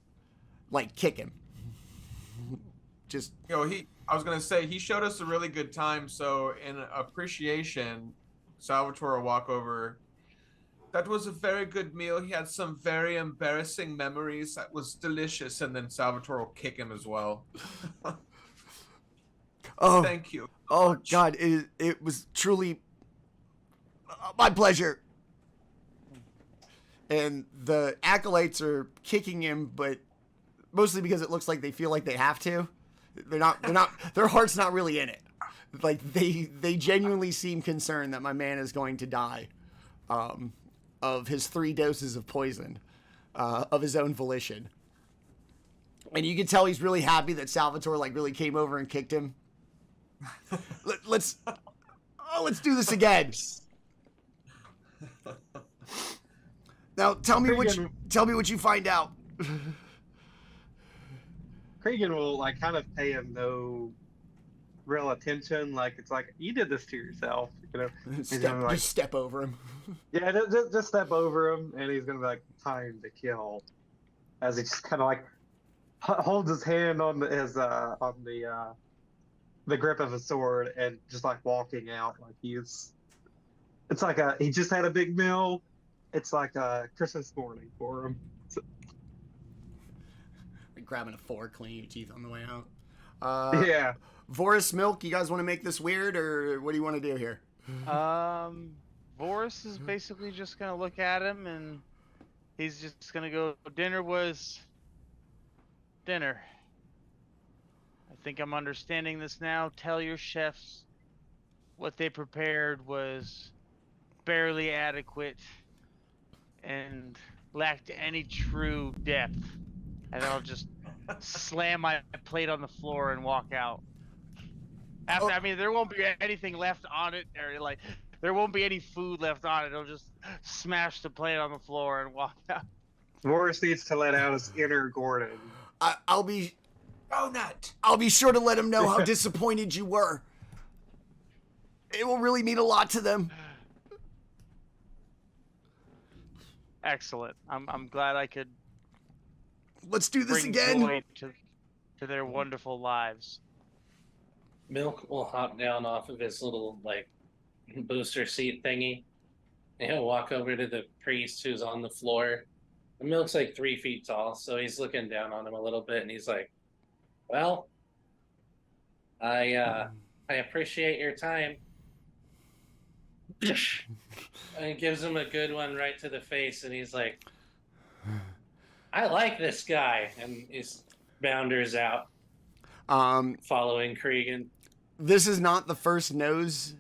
like kick him. Just I was gonna say he showed us a really good time, so in appreciation, Salvatore will walk over. That was a very good meal. He had some very embarrassing memories. That was delicious, and then Salvatore will kick him as well. Oh, thank you. Oh God, it was truly my pleasure. And the acolytes are kicking him, but mostly because it looks like they feel like they have to. They're not. Their heart's not really in it. Like they genuinely seem concerned that my man is going to die, of his 3 doses of poison, of his own volition. And you can tell he's really happy that Salvatore like really came over and kicked him. Let's do this again. Now tell me what you find out. Kreegan will like kind of pay him no real attention. Like it's like you did this to yourself, you know. He's gonna like, just step over him. yeah, just step over him, and he's gonna be like, time to kill, as he just kind of like holds his hand on the grip of his sword and just like walking out like it's like he just had a big meal. It's like a Christmas morning for him. Grabbing a fork, cleaning your teeth on the way out. Yeah. Vorys, Milk, you guys want to make this weird, or what do you want to do here? Vorys is basically just gonna look at him, and he's just gonna go, dinner was dinner. I think I'm understanding this now. Tell your chefs what they prepared was barely adequate and lacked any true depth. And then I'll just slam my plate on the floor and walk out. After, I mean, there won't be anything left on it, or like, there won't be any food left on it. I'll just smash the plate on the floor and walk out. Morris needs to let out his inner Gordon. I'll be Donut. I'll be sure to let them know how disappointed you were. It will really mean a lot to them. Excellent. I'm glad I could Let's do this bring again. joy to their wonderful lives. Milk will hop down off of his little like booster seat thingy, and he'll walk over to the priest who's on the floor. And Milk's like 3 feet tall, so he's looking down on him a little bit, and he's like, "Well, I appreciate your time." And gives him a good one right to the face, and he's like, "I like this guy," and he's bounders out, following Kreegan. This is not the first nose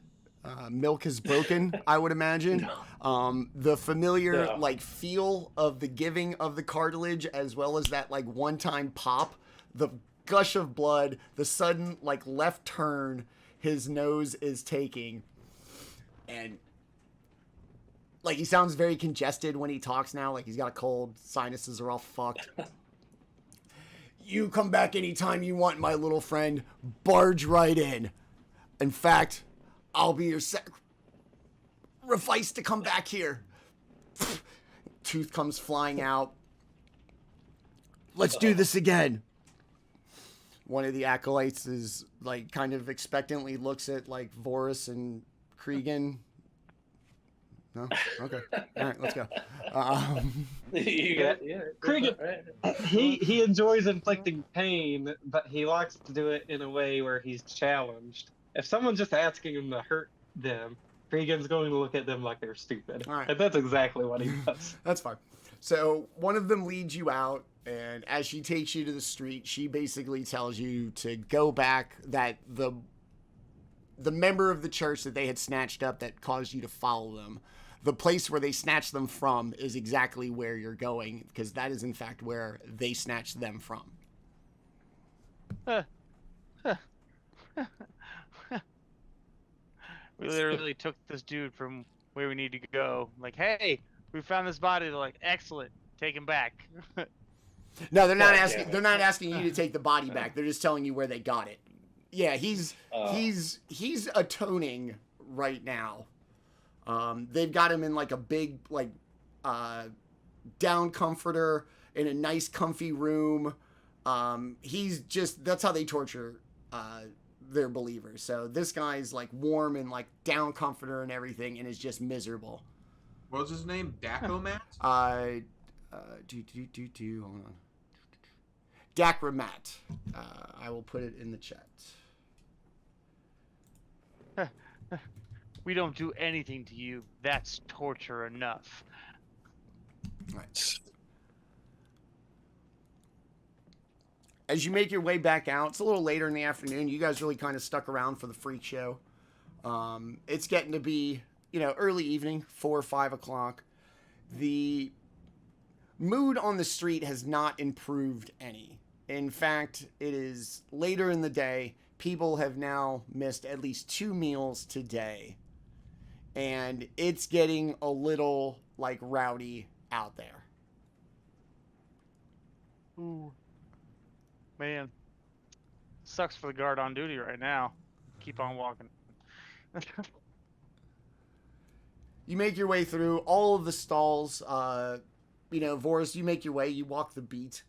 Milk has broken, I would imagine. No. The familiar No. like feel of the giving of the cartilage, as well as that like one-time pop, the gush of blood, the sudden like left turn his nose is taking, and like he sounds very congested when he talks now, like he's got a cold, sinuses are all fucked. You come back anytime you want, my little friend. Barge right in. In fact, I'll be your sacrifice to come back here. Tooth comes flying out. Let's do this again. One of the acolytes is like kind of expectantly looks at like Vorys and Kreegan. No? Okay. All right, let's go. You got, yeah. Kreegan, Right. he enjoys inflicting pain, but he likes to do it in a way where he's challenged. If someone's just asking him to hurt them, Kreegan's going to look at them like they're stupid. All right. And that's exactly what he does. That's fine. So one of them leads you out, and as she takes you to the street, she basically tells you to go back, that the member of the church that they had snatched up that caused you to follow them, the place where they snatched them from is exactly where you're going, because that is in fact where they snatched them from. We literally took this dude from where we need to go. Like, hey, we found this body. They're like, excellent, take him back. No, they're not God asking. damn it. They're not asking you to take the body back. They're just telling you where they got it. Yeah, he's atoning right now. They've got him in like a big like down comforter in a nice comfy room. He's just, that's how they torture their believers. So this guy's like warm and like down comforter and everything, and is just miserable. What was his name? Dacomat? Hold on. Dakramat. I will put it in the chat. We don't do anything to you. That's torture enough. All right. As you make your way back out, it's a little later in the afternoon. You guys really kind of stuck around for the freak show. It's getting to be, early evening, 4 or 5 o'clock. The mood on the street has not improved any. In fact, it is later in the day. people have now missed at least 2 meals today. And it's getting a little, like, rowdy out there. Ooh. Man. Sucks for the guard on duty right now. Keep on walking. You make your way through all of the stalls. Vorys, you make your way. You walk the beat.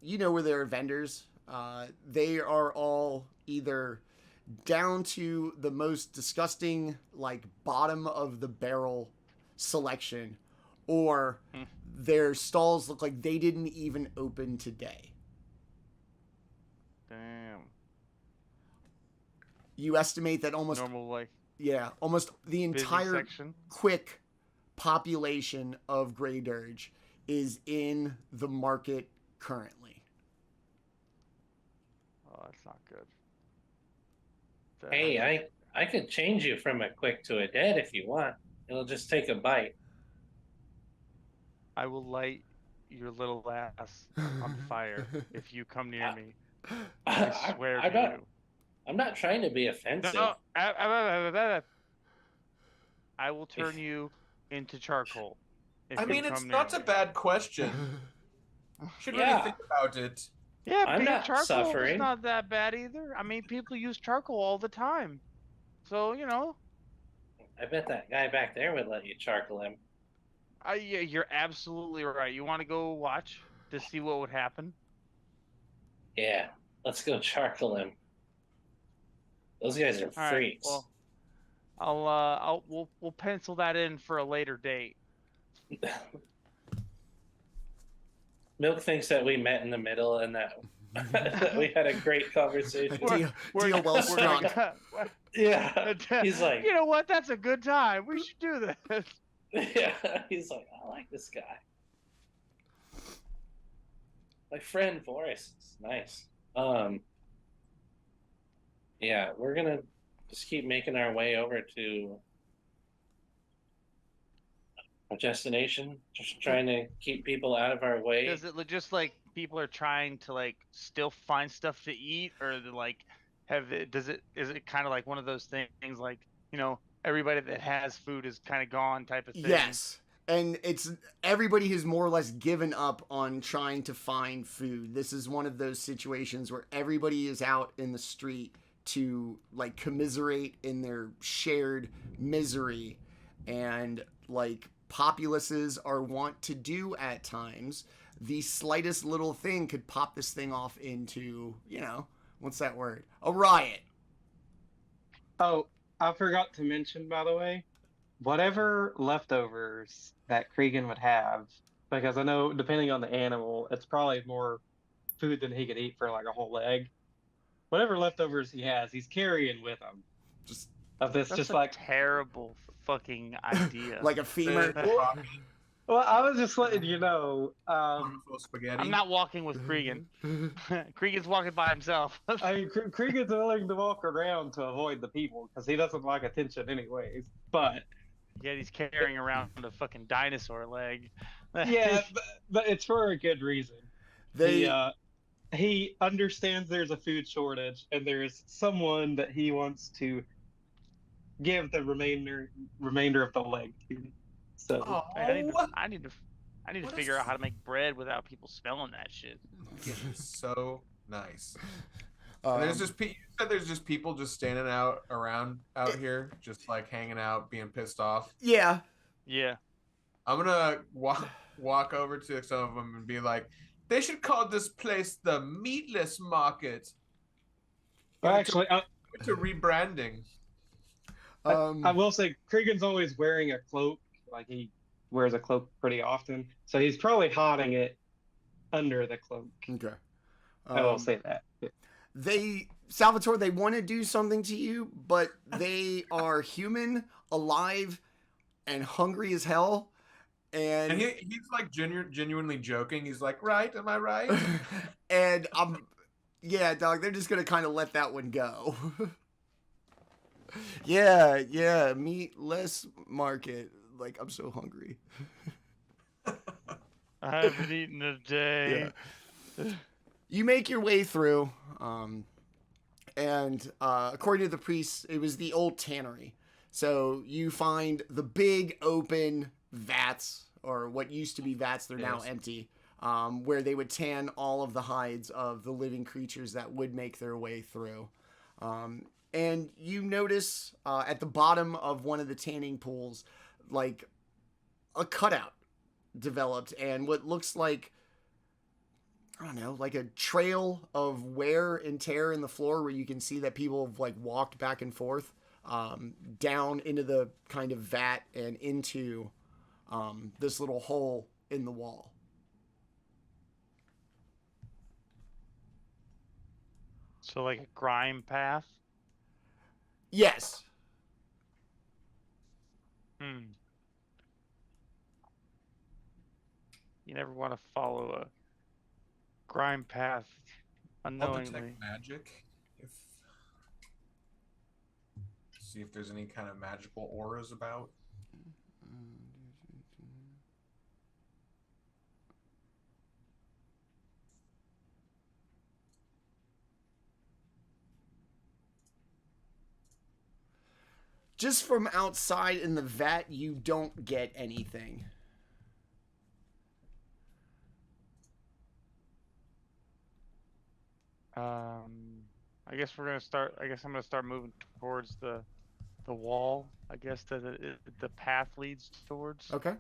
You know where there are vendors. They are all either down to the most disgusting, like, bottom of the barrel selection, or their stalls look like they didn't even open today. Damn. You estimate that almost the entire quick population of Grey Dirge is in the market currently. Oh, that's not good. Hey, I could change you from a quick to a dead if you want. It'll just take a bite. I will light your little ass on fire if you come near me. I swear to you. I'm not trying to be offensive. No, I will turn you into charcoal. I mean, it's not a bad question. Should really think about it. Yeah, I'm not charcoal suffering. is not that bad either. I mean, people use charcoal all the time. So, you know. I bet that guy back there would let you charcoal him. Yeah, you're absolutely right. You want to go watch to see what would happen? Yeah, let's go charcoal him. Those guys are freaks. Well, we'll pencil that in for a later date. Milk thinks that we met in the middle and that, that we had a great conversation. Deal well struck. Yeah, he's like, you know what? That's a good time. We should do this. Yeah, he's like, I like this guy. My friend Vorys is nice. Yeah, we're gonna just keep making our way over to our destination, just trying to keep people out of our way. Is it just like people are trying to like still find stuff to eat, or like is it kind of like one of those things like, you know, everybody that has food is kind of gone type of thing? Yes. And it's everybody has more or less given up on trying to find food. This is one of those situations where everybody is out in the street to like commiserate in their shared misery, and like populaces are wont to do at times. The slightest little thing could pop this thing off into, you know, what's that word? A riot. Oh, I forgot to mention, by the way, whatever leftovers that Kreegan would have, because I know depending on the animal, it's probably more food than he could eat for like a whole leg. Whatever leftovers he has, he's carrying with him. That's just like terrible fucking idea. Like a femur. Well, I was just letting you know. Spaghetti. I'm not walking with Kreegan. Kreegan's walking by himself. I mean, Kreegan's willing to walk around to avoid the people because he doesn't like attention anyways. But yeah, he's carrying around a fucking dinosaur leg. Yeah, but it's for a good reason. He understands there's a food shortage, and there's someone that he wants to give the remainder of the leg to. So I need to figure out how to make bread without people smelling that shit. So nice. There's just you said there's just people just standing around out here, just like hanging out, being pissed off. Yeah. I'm gonna walk over to some of them and be like, they should call this place the Meatless Market. Actually, to rebranding. I will say Kreegan's always wearing a cloak. Like he wears a cloak pretty often, so he's probably hiding it under the cloak. Okay. I will say that. Salvatore, they want to do something to you, but they are human, alive, and hungry as hell. And he's like genuinely joking. He's like, right? Am I right? And yeah, dog, they're just going to kind of let that one go. Yeah, meatless market. Like, I'm so hungry. I haven't eaten a day. Yeah. You make your way through, And according to the priests, it was the old tannery. So you find the big open vats, or what used to be vats, they're now empty, where they would tan all of the hides of the living creatures that would make their way through. And you notice at the bottom of one of the tanning pools, like a cutout developed, and what looks like, I don't know, like a trail of wear and tear in the floor where you can see that people have like walked back and forth down into the kind of vat and into this little hole in the wall. So like a grime path. Yes. You never want to follow a grime path I'll unknowingly. detect magic. See if there's any kind of magical auras about. Just from outside in the vat, you don't get anything. I guess we're gonna start. I guess I'm gonna start moving towards the wall. I guess that the path leads towards. Okay.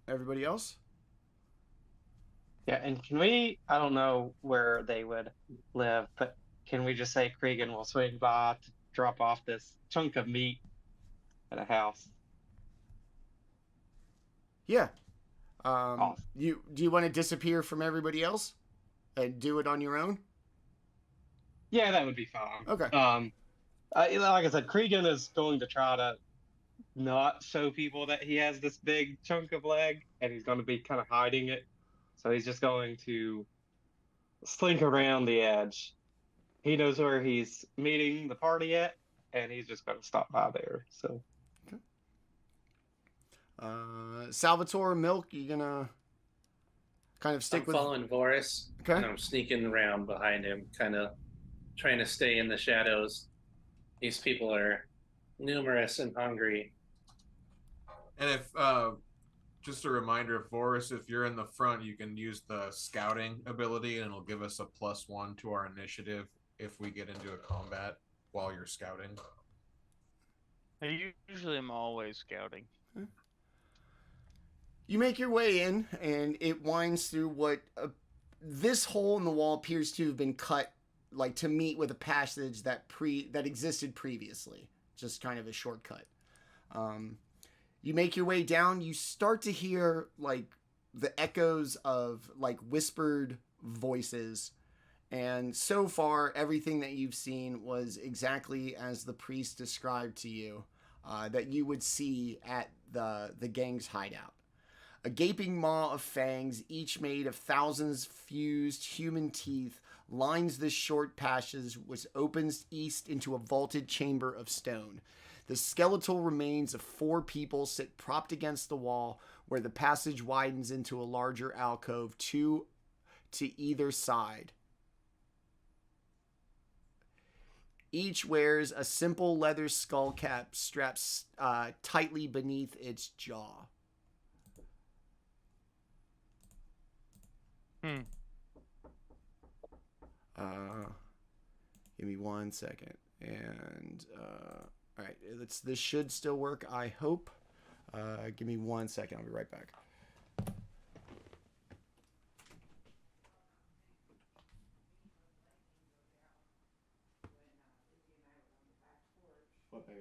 Everybody else? Yeah, and can we, I don't know where they would live, but can we just say Kreegan will swing by to drop off this chunk of meat at a house? Yeah. Awesome. Do you want to disappear from everybody else and do it on your own? Yeah, that would be fine. Okay. Like I said, Kreegan is going to try to not show people that he has this big chunk of leg, and he's going to be kind of hiding it. So he's just going to slink around the edge. He knows where he's meeting the party at, and he's just going to stop by there. So, okay. Salvatore, Milk, you gonna kind of stick I'm with? following Vorys, Okay. and I'm sneaking around behind him, kind of trying to stay in the shadows. These people are numerous and hungry. And if just a reminder, of Vorys, if you're in the front, you can use the scouting ability, and it'll give us a +1 to our initiative if we get into a combat while you're scouting. I usually am always scouting. You make your way in, and it winds through what this hole in the wall appears to have been cut, like to meet with a passage that existed previously. Just kind of a shortcut. You make your way down. You start to hear like the echoes of like whispered voices. And so far, everything that you've seen was exactly as the priest described to you, that you would see at the gang's hideout. A gaping maw of fangs, each made of thousands fused human teeth, lines this short passage, which opens east into a vaulted chamber of stone. The skeletal remains of 4 people sit propped against the wall, where the passage widens into a larger alcove, 2 to either side. Each wears a simple leather skull cap strapped tightly beneath its jaw. Give me 1 second. And all right, this should still work, I hope. Give me 1 second. I'll be right back. What, baby?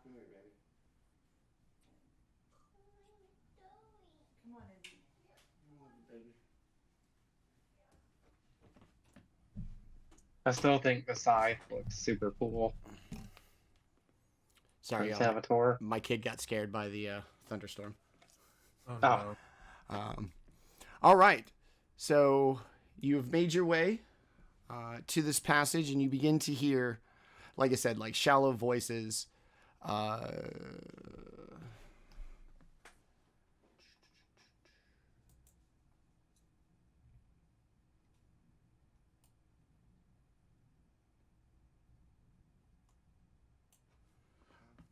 Come here, baby. Come on, Izzy. Baby. I still think the scythe looks super cool. Sorry, from Salvatore. my kid got scared by the thunderstorm. Oh, no. All right, so you've made your way to this passage, and you begin to hear, like I said, like shallow voices.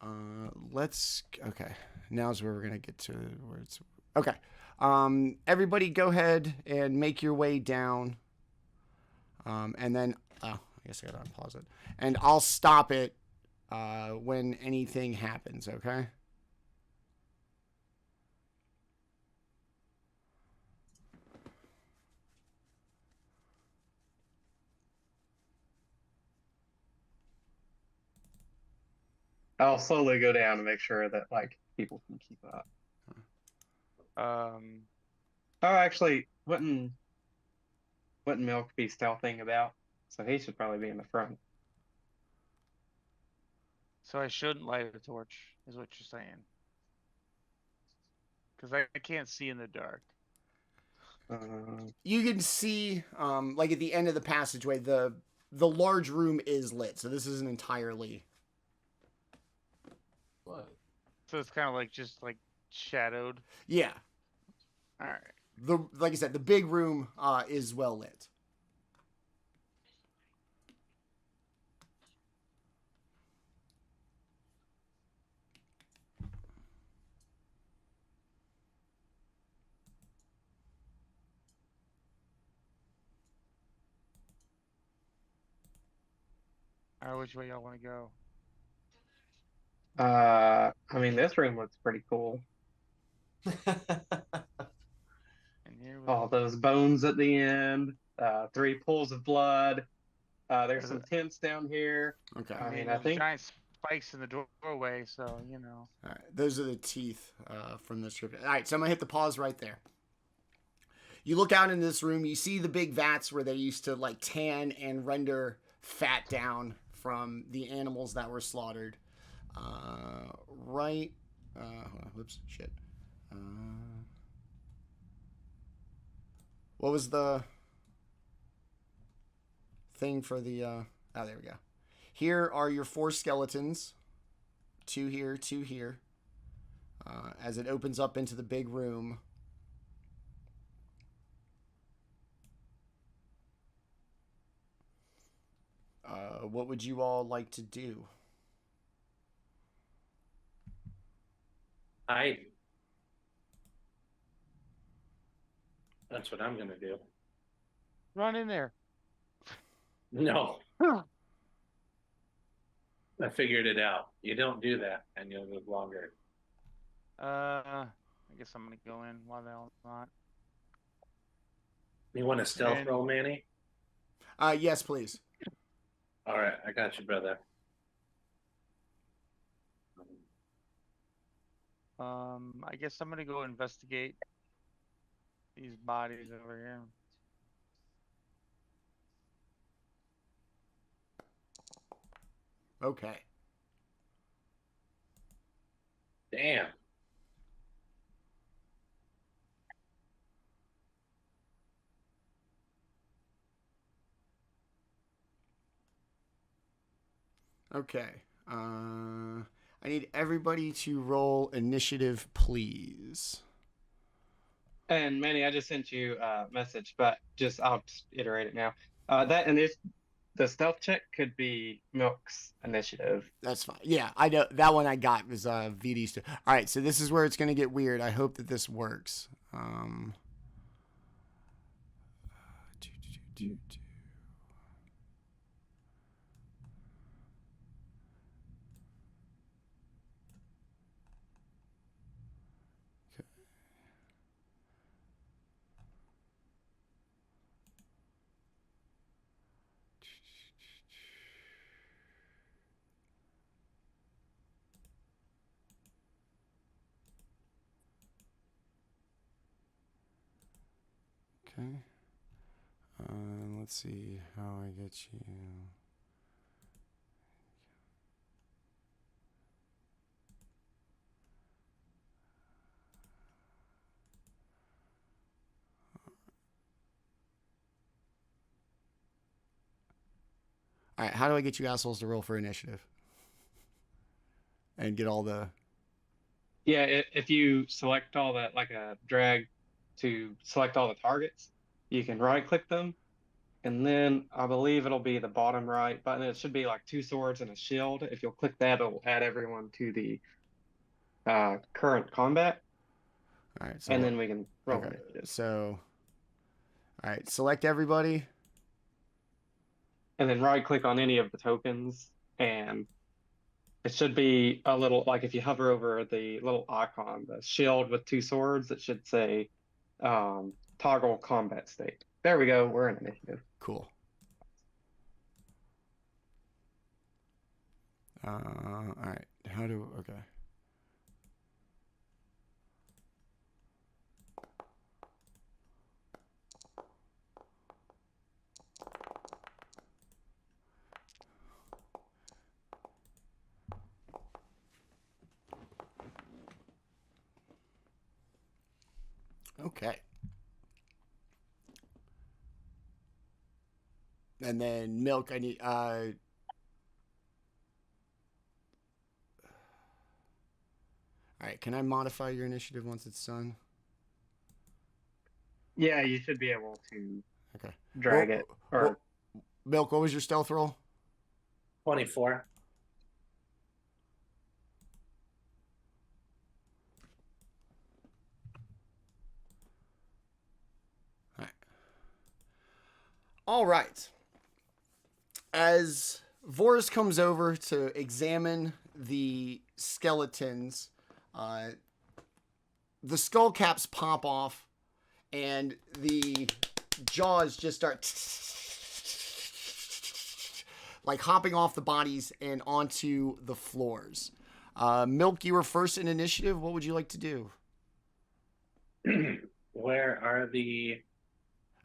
Okay. Now's where we're gonna get to where it's okay. Everybody go ahead and make your way down. And then I guess I gotta unpause it. And I'll stop it when anything happens, okay? I'll slowly go down to make sure that like people can keep up. Oh, actually, wouldn't Milk be stealthing about? So he should probably be in the front. So I shouldn't light a torch, is what you're saying? Because I can't see in the dark. You can see, like at the end of the passageway, the large room is lit. So this isn't entirely. What? So it's kind of like just like shadowed. Yeah. All right. Like I said, the big room is well lit. All right, which way y'all want to go? I mean, this room looks pretty cool. And here we All those bones at the end, 3 pools of blood. There's some tents down here. Okay. I mean, I there's think giant spikes in the doorway, so you know. All right, those are the teeth from this trip. All right, so I'm gonna hit the pause right there. You look out into this room. You see the big vats where they used to like tan and render fat down from the animals that were slaughtered. Right. Hold on, whoops, shit. What was the thing for the? Oh, there we go. Here are your 4 skeletons. 2 here, 2 here. As it opens up into the big room. What would you all like to do? That's what I'm gonna do. Run in there. No. I figured it out. You don't do that, and you'll live longer. I guess I'm gonna go in while they're not. You want a stealth And- roll, Manny? Yes, please. All right, I got you, brother. I guess I'm gonna go investigate these bodies over here. Okay. Damn. Okay. I need everybody to roll initiative, please. And Manny, I just sent you a message, but I'll just iterate it now. The stealth check could be Milk's initiative. That's fine. Yeah, I know that one I got was VD's too. All right, so this is where it's going to get weird. I hope that this works. Okay. Let's see how I get you. All right, how do I get you assholes to roll for initiative? And get all the... Yeah, if you select all that, like a drag to select all the targets, you can right click them And then I believe it'll be the bottom right button. It should be like 2 swords and a shield. If you'll click that, it'll add everyone to the current combat, All right. So and then we can roll okay. initiative. So all right. Select everybody. And then right click on any of the tokens, and it should be a little, like if you hover over the little icon, the shield with 2 swords, it should say toggle combat state. There we go. We're in initiative. Cool. All right. Okay. Okay. And then Milk, I need all right, can I modify your initiative once it's done? Yeah, you should be able to Okay. drag it. Or Milk, what was your stealth roll? 24. All right. As Vorys comes over to examine the skeletons, the skull caps pop off, and the jaws just start like hopping off the bodies and onto the floors. Milk, you were first in initiative. What would you like to do? Where are the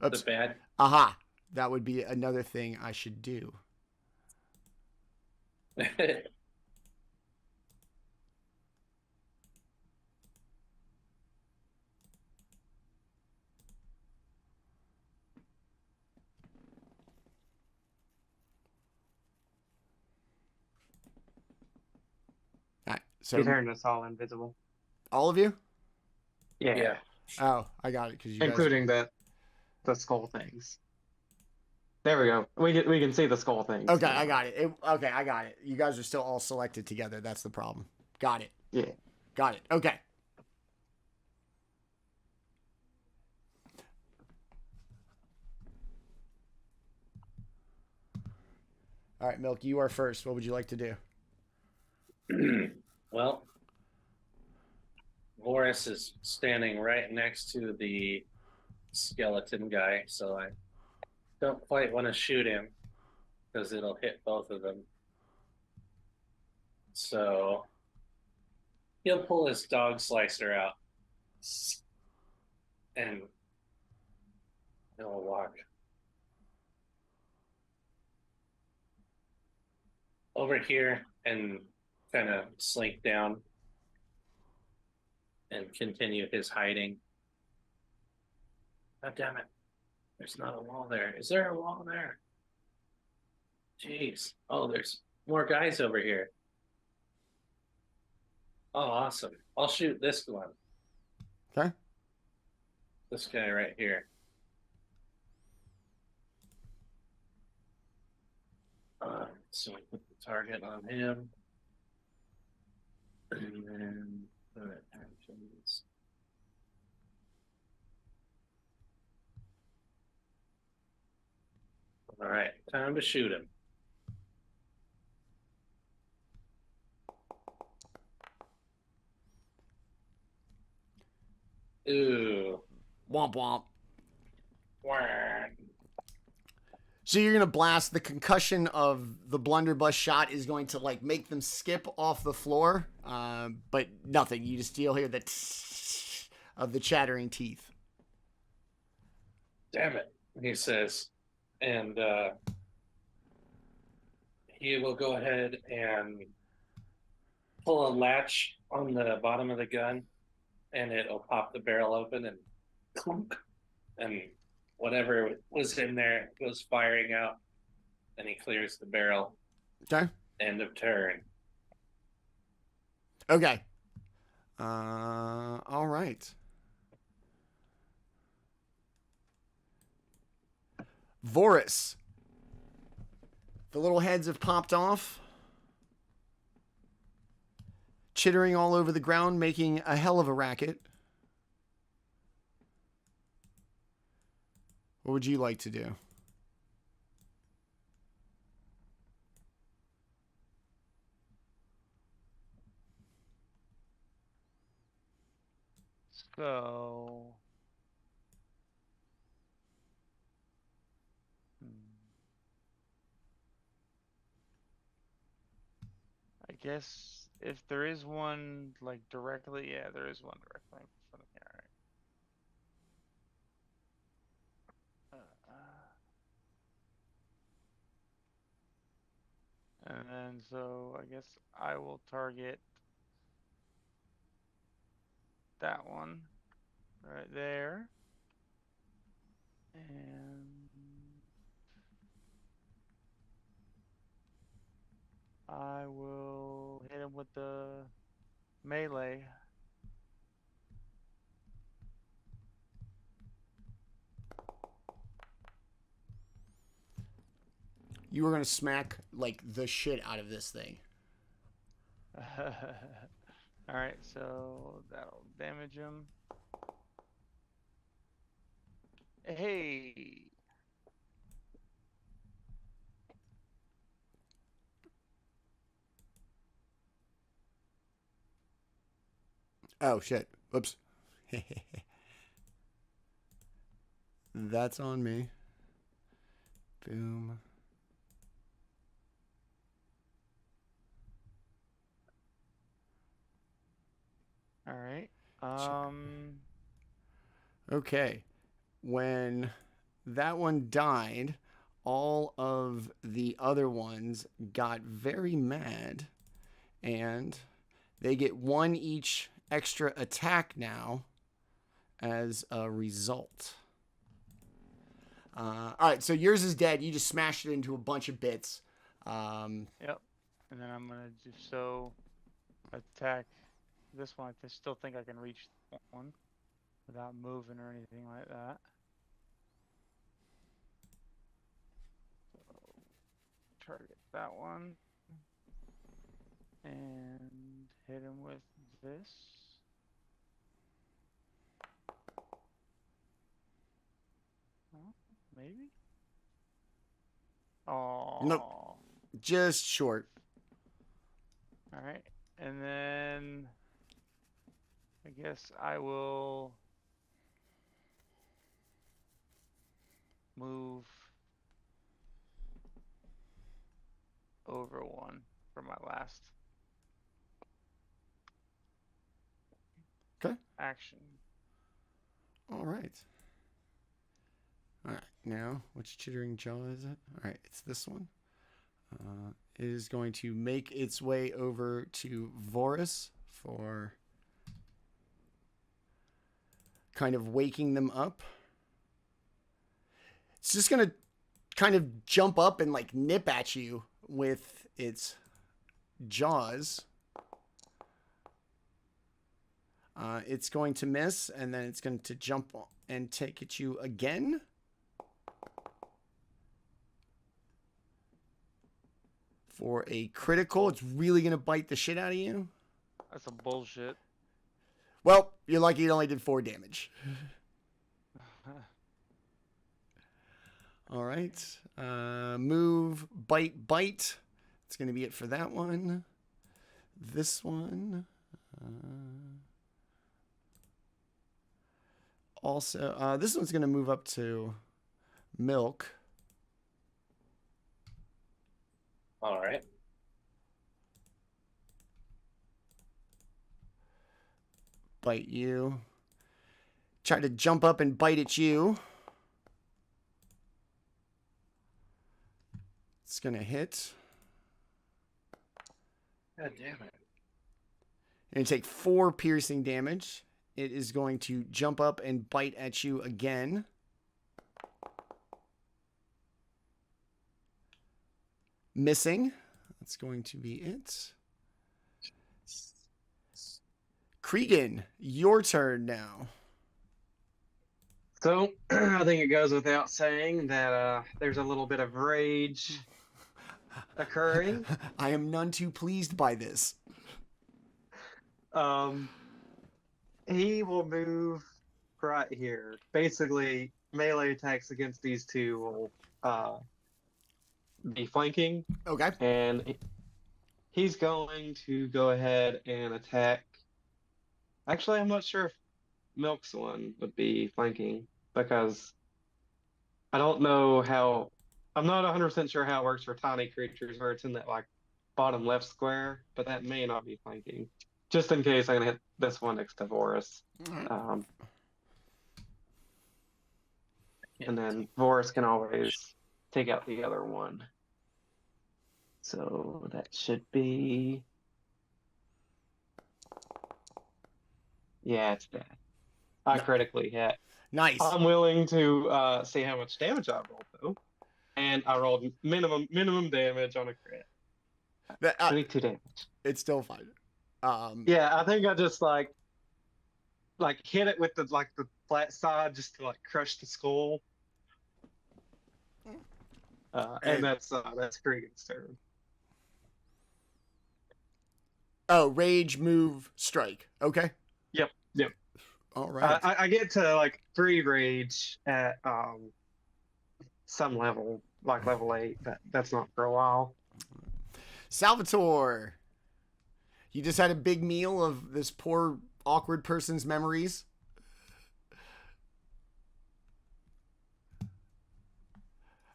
Oops. bad? Aha. That would be another thing I should do. All right. So you turned us all invisible. all of you? Yeah. Yeah. Oh, I got it. Because you guys... Including the skull things. There we go. We can see the skull things. Okay, I got it. Okay, I got it. You guys are still all selected together. That's the problem. Got it. Yeah. Got it. Okay. All right, Milk, you are first. What would you like to do? Well, Vorys is standing right next to the skeleton guy, so I don't quite want to shoot him because it'll hit both of them. So he'll pull his dog slicer out and he'll walk over here and kind of slink down and continue his hiding. God damn it. There's not a wall there. Is there a wall there? Jeez. Oh, there's more guys over here. Oh, awesome. I'll shoot this one. Okay. This guy right here. So I put the target on him. And then put actions. All right, time to shoot him. Ooh. Womp womp. Wah. So you're gonna blast. The concussion of the blunderbuss shot is going to like make them skip off the floor, but nothing. You just still hear the of the chattering teeth. Damn it, he says, and he will go ahead and pull a latch on the bottom of the gun, and it'll pop the barrel open and clunk, and whatever was in there goes firing out, and he clears the barrel. Okay. End of turn. Okay. All right. Vorys. The little heads have popped off. Chittering all over the ground, making a hell of a racket. What would you like to do? So, I guess if there is one like directly, yeah, there is one directly in front of me. All right. And then so I guess I will target that one right there. And I will hit him with the melee. You were going to smack, like, the shit out of this thing. Alright, so that'll damage him. Hey! Oh, shit. Whoops. That's on me. Boom. Alright. Okay. When that one died, all of the other ones got very mad, and they get one each extra attack now as a result. All right, so yours is dead. You just smashed it into a bunch of bits. Yep. And then I'm gonna just so attack this one. I still think I can reach that one without moving or anything like that. So target that one and hit him with this. Oh, maybe. Oh. Nope. Just short. All right, and then I guess I will move over one for my last action. All right. All right. Now, which chittering jaw is it? All right, it's this one. It is going to make its way over to Vorys for kind of waking them up. It's just going to kind of jump up and like nip at you with its jaws. It's going to miss, and then it's going to jump and take at you again. For a critical, it's really going to bite the shit out of you. That's some bullshit. Well, you're lucky it only did 4 damage. All right. Move, bite, bite. It's going to be it for that one. This one. Also, this one's going to move up to Milk. All right. Bite you. Try to jump up and bite at you. It's going to hit. God damn it. And you take 4 piercing damage. It is going to jump up and bite at you again. Missing. That's going to be it. Kreegan, your turn now. So I think it goes without saying that there's a little bit of rage occurring. I am none too pleased by this. He will move right here. Basically, melee attacks against these two will be flanking, Okay. and he's going to go ahead and attack. Actually, I'm not sure if Milk's one would be flanking because I don't know how. I'm not 100% sure how it works for tiny creatures where it's in that like bottom left square, but that may not be flanking. Just in case, I'm gonna hit this one next to Vorys. Um, and then Vorys can always take out the other one. So that should be. Yeah, it's bad. I critically hit. Nice. I'm willing to see how much damage I rolled though, and I rolled minimum damage on a crit. 22 damage. It's still fine. Yeah, I think I just like hit it with the flat side just to like crush the skull. And that's Kreegan's turn. Oh, rage, move, strike. Okay. Yep. All right. I get to like 3 rage at some level, like level 8, but that's not for a while. Salvatore, you just had a big meal of this poor, awkward person's memories.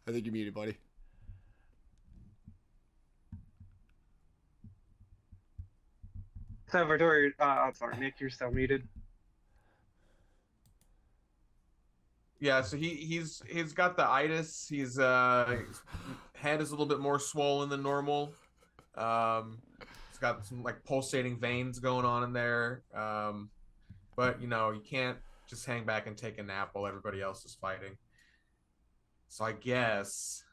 I think you're muted, buddy. Salvatore, I'm sorry, Nick, you're still muted. Yeah, so he's got the itis. He's head is a little bit more swollen than normal. He's got some like pulsating veins going on in there. But you can't just hang back and take a nap while everybody else is fighting. So I guess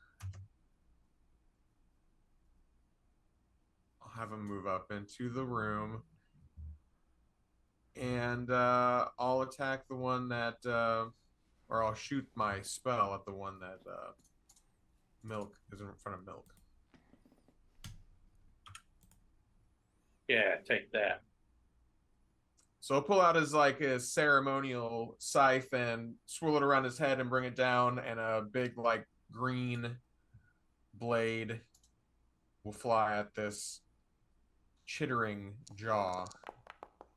I'll have him move up into the room, and I'll attack the one that, or I'll shoot my spell at the one that Milk is in front of Milk. Yeah, take that. So I'll pull out his ceremonial scythe and swirl it around his head and bring it down, and a big like green blade will fly at this chittering jaw.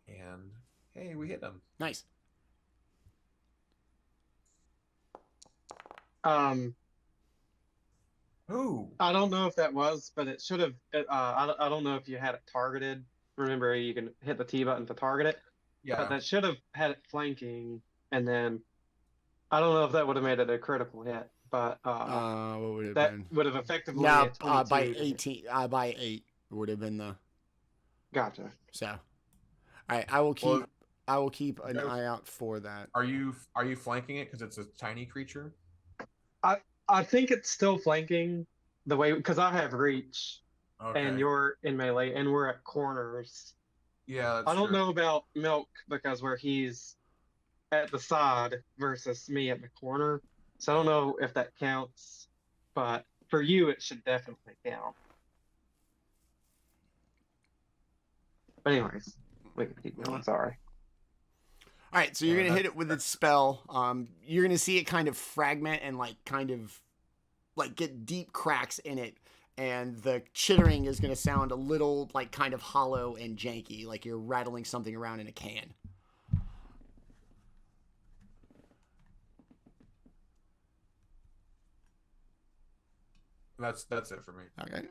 And hey, we hit him. Nice. Ooh. I don't know if that was, but it should have. I don't know if you had it targeted. Remember, you can hit the T button to target it. Yeah. But that should have had it flanking, and then I don't know if that would have made it a critical hit. But what would it that have been? would have effectively No, hit 22 by to hit. 18. By 8 would have been the. Gotcha. So, all right, I will keep. Well, I will keep an eye out for that. Are you flanking it because it's a tiny creature? I think it's still flanking the way because I have reach, Okay. and you're in melee, and we're at corners. Yeah, that's I don't true. know about Milk because where he's at the side versus me at the corner. So I don't know if that counts, but for you, it should definitely count. But anyways, we can keep going. Sorry. All right, so you're Yeah, gonna hit it with its spell. You're gonna see it kind of fragment and kind of get deep cracks in it, and the chittering is gonna sound a little kind of hollow and janky, like you're rattling something around in a can. That's it for me. Okay.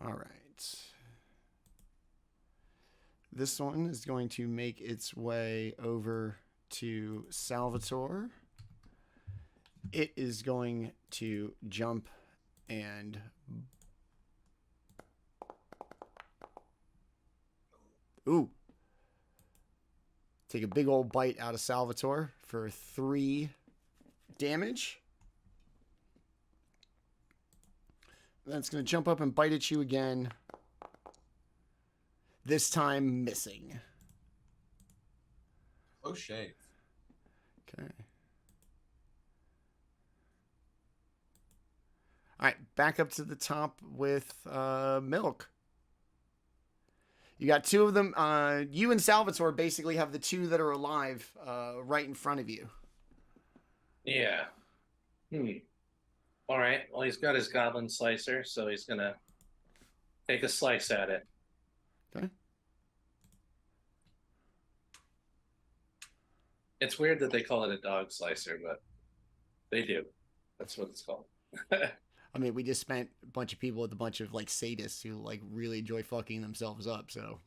All right. This one is going to make its way over to Salvatore. It is going to jump and take a big old bite out of Salvatore for 3 damage. Then it's going to jump up and bite at you again. This time missing. Oh, shave. Okay. All right, back up to the top with Milk. You got two of them. You and Salvatore basically have the two that are alive right in front of you. Yeah. All right. Well, he's got his goblin slicer, so he's gonna take a slice at it. Okay. It's weird that they call it a dog slicer, but they do. That's what it's called. I mean, we just spent a bunch of people with a bunch of like sadists who like really enjoy fucking themselves up. So.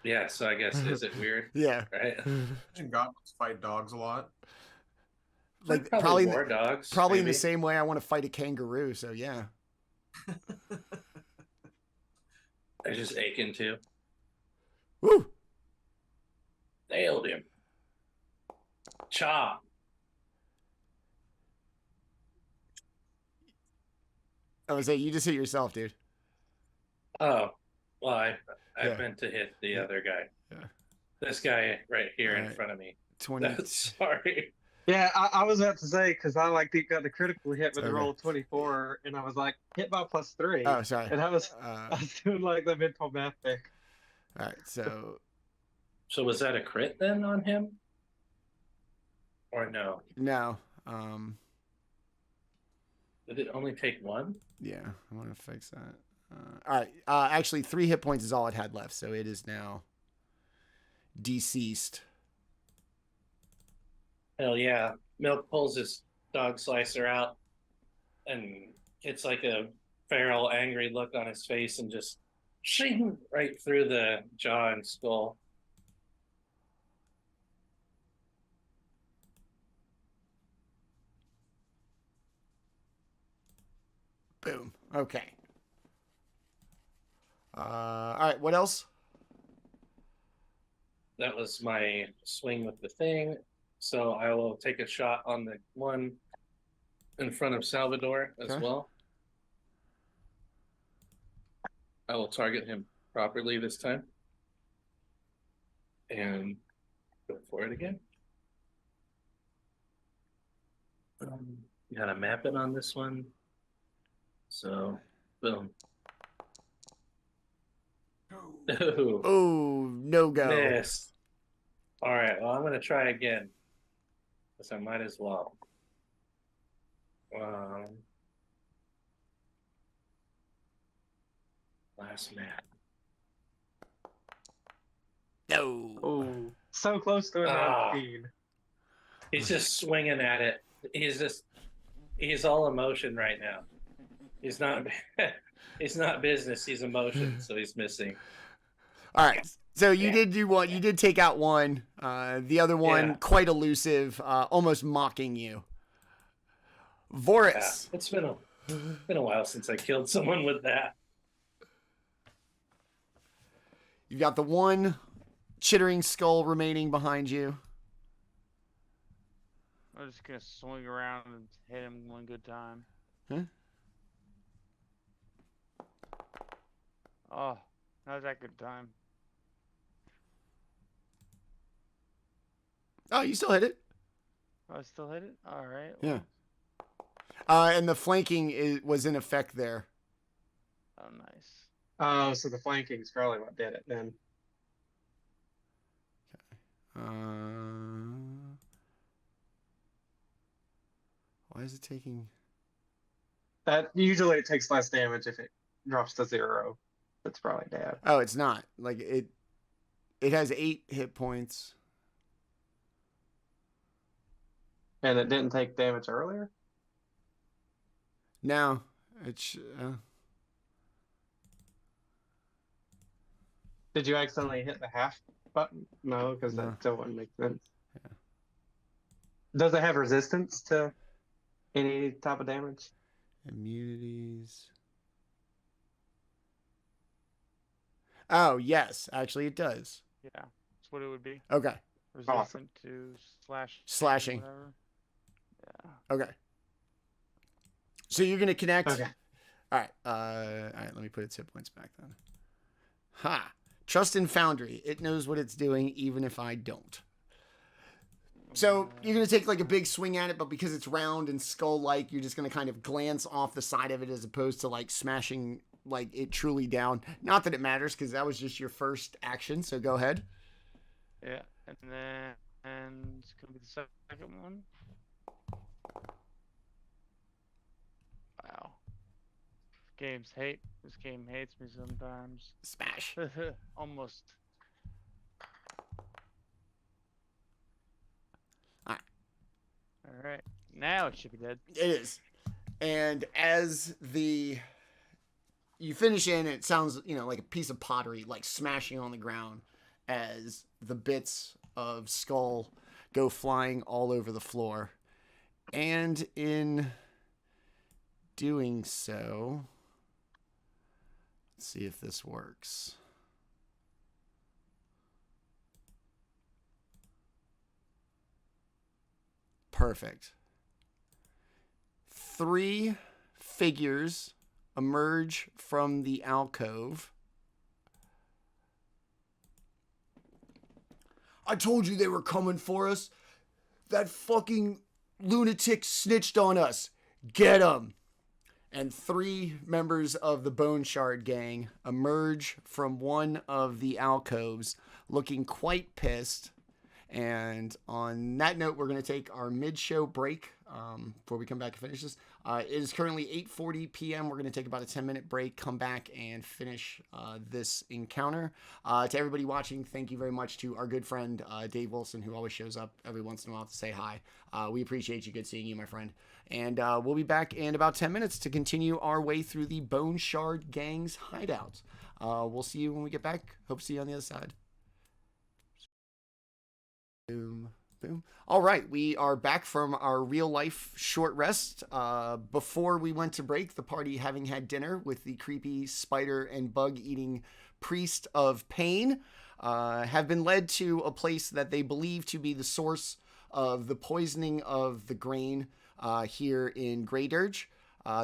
Yeah. So I guess is it weird? Yeah. Right. Imagine goblins fight dogs a lot. Like Probably more dogs. Probably in maybe. the same way I want to fight a kangaroo. So yeah. They're just aching too. Woo! Nailed him. Chop. I was saying, you just hit yourself, dude. Oh, well, I Yeah. meant to hit the other guy. Yeah. This guy right here in Alright. front of me. 20. Sorry. Yeah, I was about to say because I like got the critical hit with the Okay. roll 24, and I was like hit by +3, Oh, sorry. and I was All doing like the mental math thing. right. So So was that a crit then on him? Or no? now, Did it only take one? yeah, I want to fix that. All right. Actually, 3 hit points is all it had left, so it is now deceased. Hell yeah. Milk pulls his dog slicer out and it's like a feral, angry look on his face and just shing right through the jaw and skull. Boom. Okay. All right. What else? That was my swing with the thing. So I will take a shot on the one in front of Salvatore as Okay. well. I will target him properly this time. And go for it again. Gotta map it on this one. So, boom. Ooh, Oh, no go. missed. All right, well, I'm gonna try again. Because I might as well. Last map. No. Oh, so close to a Ah. 19. He's just swinging at it. He's all emotion right now. He's not he's not business, he's emotion, so he's missing. All right. So you Yeah. did do one. You did take out one. The other one, Yeah. quite elusive, almost mocking you. Yeah, Vorys. it's been a while since I killed someone with that. You've got the one chittering skull remaining behind you. I'm just gonna swing around and hit him one good time. Huh? Oh, not that good time. Oh, you still hit it. Oh, I still hit it? Alright. Yeah. And the flanking was in effect there. Oh, nice. Oh, so the flanking is probably what did it then. Why is it taking? That usually it takes less damage if it drops to 0. That's probably bad. Oh, it's not. Like it. It has 8 hit points. And it didn't take damage earlier? Now it's. Did you accidentally hit the half button? No, because No. that still wouldn't make sense. Yeah. Does it have resistance to any type of damage? Immunities. Oh, yes. Actually, it does. Yeah, that's what it would be. Okay. Resistant to Slashing. whatever. Yeah. Okay. So you're going to connect. Okay. All right. All right. Let me put its hit points back then. Ha. Trust in Foundry. It knows what it's doing, even if I don't. So you're going to take like a big swing at it, but because it's round and skull-like, you're just going to kind of glance off the side of it as opposed to like smashing like it truly down. Not that it matters because that was just your first action. So go ahead. Yeah, and then it's gonna be the second one. Wow. This game hates me sometimes. Smash. Almost. All right. Now it should be dead. It is. And as you finish in, it sounds, like a piece of pottery, like smashing on the ground as the bits of skull go flying all over the floor. And in doing so, let's see if this works. Perfect. 3 figures emerge from the alcove. I told you they were coming for us. That fucking lunatic snitched on us. Get him. And 3 members of the Bone Shard gang emerge from one of the alcoves looking quite pissed. And on that note, we're going to take our mid-show break before we come back and finish this. It is currently 8:40 p.m. We're going to take about a 10-minute break, come back, and finish this encounter. To everybody watching, thank you very much to our good friend Dave Wilson, who always shows up every once in a while to say hi. We appreciate you. Good seeing you, my friend. And we'll be back in about 10 minutes to continue our way through the Bone Shard Gang's hideout. We'll see you when we get back. Hope to see you on the other side. Boom, boom. All right, we are back from our real life short rest. Before we went to break, the party, having had dinner with the creepy spider and bug eating priest of pain, have been led to a place that they believe to be the source of the poisoning of the grain here in GrowedUpGeek.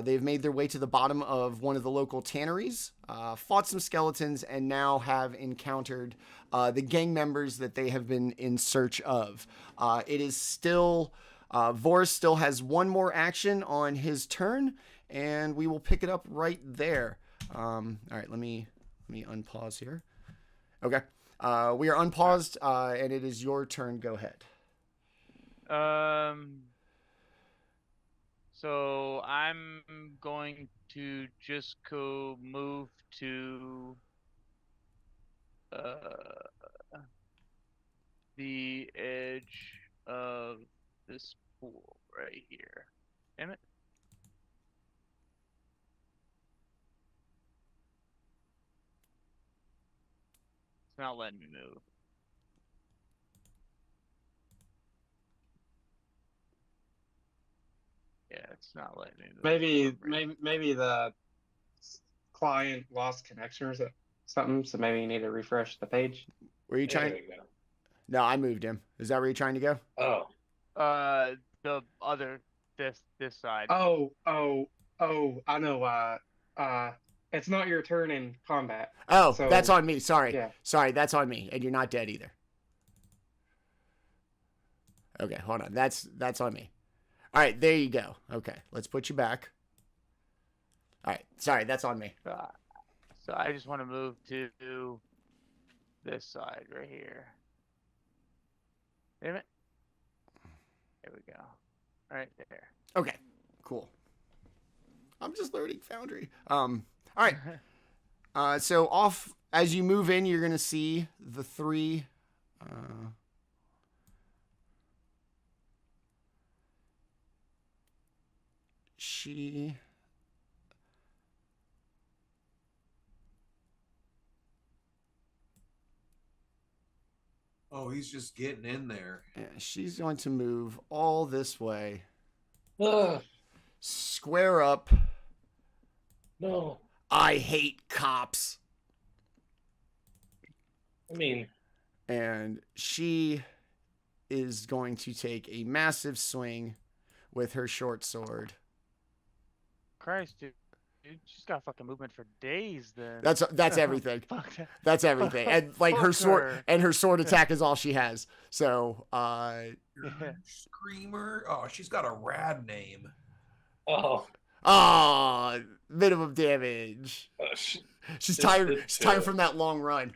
They've made their way to the bottom of one of the local tanneries, fought some skeletons, and now have encountered the gang members that they have been in search of. It is still, Vorys still has one more action on his turn, and we will pick it up right there. All right, let me unpause here. Okay, we are unpaused, and it is your turn. Go ahead. So I'm going to just go move to the edge of this pool right here. Damn it. It's not letting me move. Yeah, it's not letting me move. Maybe the client lost connection or something, so maybe you need to refresh the page. Were you trying? No, I moved him. Is that where you're trying to go? Oh, The other this side. Oh, I know. It's not your turn in combat. Oh, So- that's on me. Sorry. Yeah. Sorry, that's on me. And you're not dead either. Okay, hold on. That's on me. All right, there you go. Okay, let's put you back. All right, sorry, that's on me. So I just want to move to this side right here. Damn it. There we go. Right there. Okay, cool. I'm just learning Foundry. All right. So off as you move in, you're gonna see the 3. She. Oh, he's just getting in there. Yeah, she's going to move all this way. ugh, Square up. no. I hate cops. I mean, And she is going to take a massive swing with her short sword. Christ, dude. Dude, she's got fucking movement for days. Then That's everything. Fuck that. That's everything. And like her Fuck sword her. and her sword attack is all she has. So Yeah. Screamer. Oh, she's got a rad name. Oh, minimum damage. She's It's- tired. it's, She's tired uh, from that long run.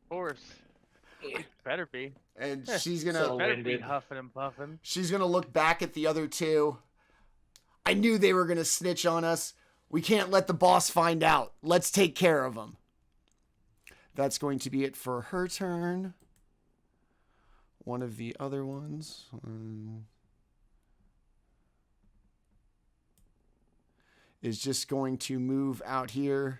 Of course. Better be. And Yeah, she's gonna so- Better be winded. huffing and puffing. she's gonna look back at the other two. I knew they were gonna snitch on us. We can't let the boss find out. Let's take care of them. That's going to be it for her turn. One of the other ones. Is just going to move out here.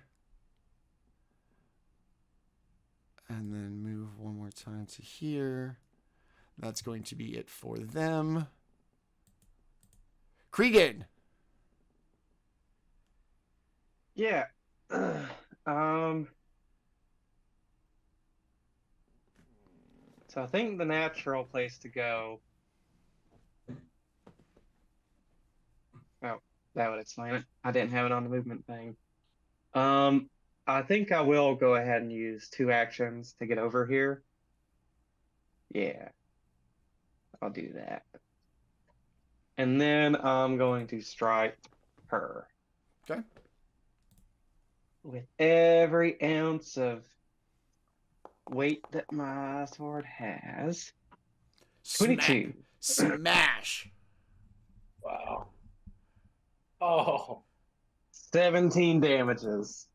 And then move one more time to here. That's going to be it for them. Kreegan. Yeah. So I think the natural place to go. Oh, that would explain it. I didn't have it on the movement thing. I think I will go ahead and use 2 actions to get over here. Yeah. I'll do that. And then I'm going to strike her. Okay. With every ounce of weight that my sword has. 22. Smash. wow. Oh, 17 damages.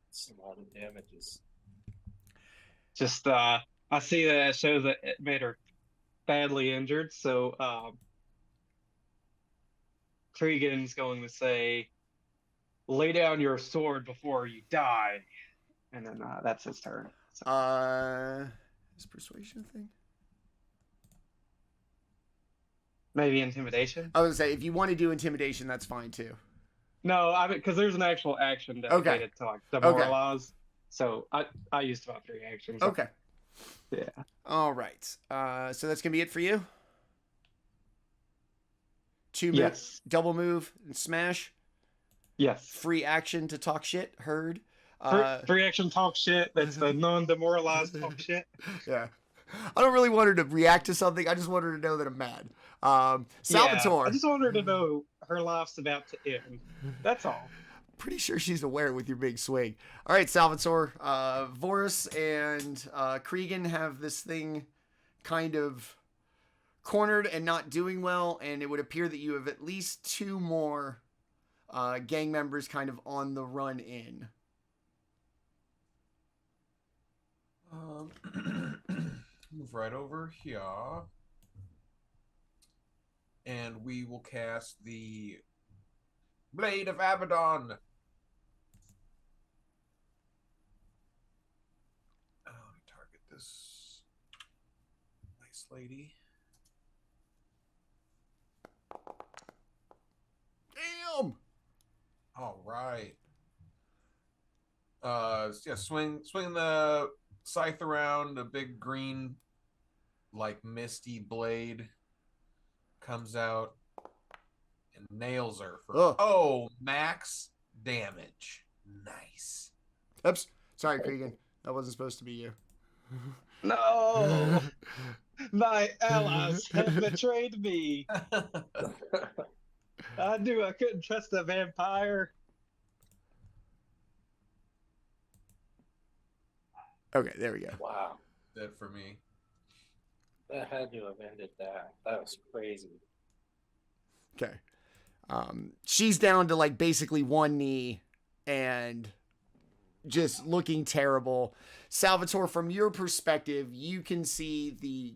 that's a lot of damages. Just I see that it shows that it made her badly injured, so Kreegan's going to say, lay down your sword before you die. And then that's his turn. So Is persuasion a thing? maybe intimidation? I was gonna say if you want to do intimidation, that's fine too. No, I mean, because there's an actual action dedicated to like demoralize. So I used about 3 actions. Okay. Yeah. All right. So that's gonna be it for you. 2 move, Yes. double move, and smash. Yes. Free action to talk shit. Heard. Free action talk shit. That's the non-demoralized talk shit. Yeah. I don't really want her to react to something. I just want her to know that I'm mad. Salvatore. Yeah, I just want her to know her life's about to end. That's all. Pretty sure she's aware with your big swing. All right, Salvatore. Vorys and Kreegan have this thing kind of cornered and not doing well, and it would appear that you have at least 2 more gang members kind of on the run in. Move right over here. And we will cast the Blade of Abaddon. Let me target this nice lady. Damn! All right. Yeah, swing the scythe around. A big green, like misty blade comes out and nails her for max damage. Nice. Oops. Sorry, Kreegan. That wasn't supposed to be you. No! My allies have betrayed me. I knew I couldn't trust a vampire. Okay, there we go. Wow. Dead for me. That had to have ended that. That was crazy. Okay. She's down to like basically 1 knee and just looking terrible. Salvatore, from your perspective, you can see the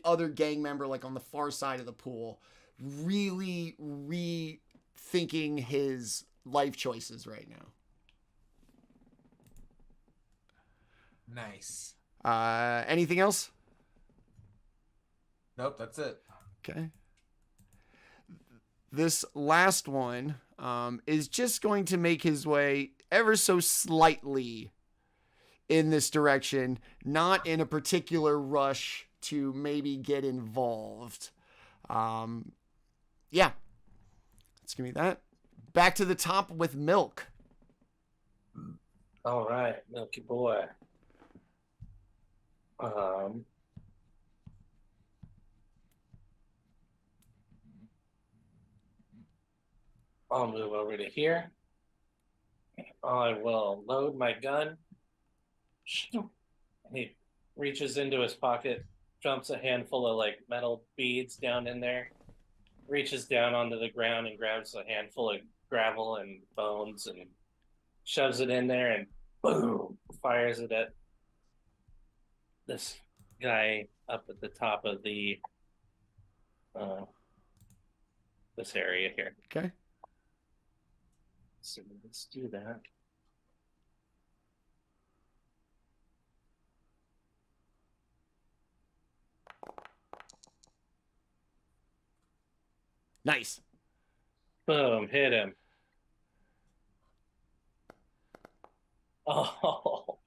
other gang member like on the far side of the pool really rethinking his life choices right now. Nice. Anything else? Nope, that's it. Okay. This last one is just going to make his way ever so slightly in this direction, not in a particular rush to maybe get involved. Yeah. Let's give me that. Back to the top with Milk. All right, Milky Boy. I'll move over to here. I will load my gun. And he reaches into his pocket, dumps a handful of like metal beads down in there, reaches down onto the ground and grabs a handful of gravel and bones and shoves it in there and boom, fires it at this guy up at the top of the this area here. Okay. So let's do that. Nice. Boom, hit him. Oh,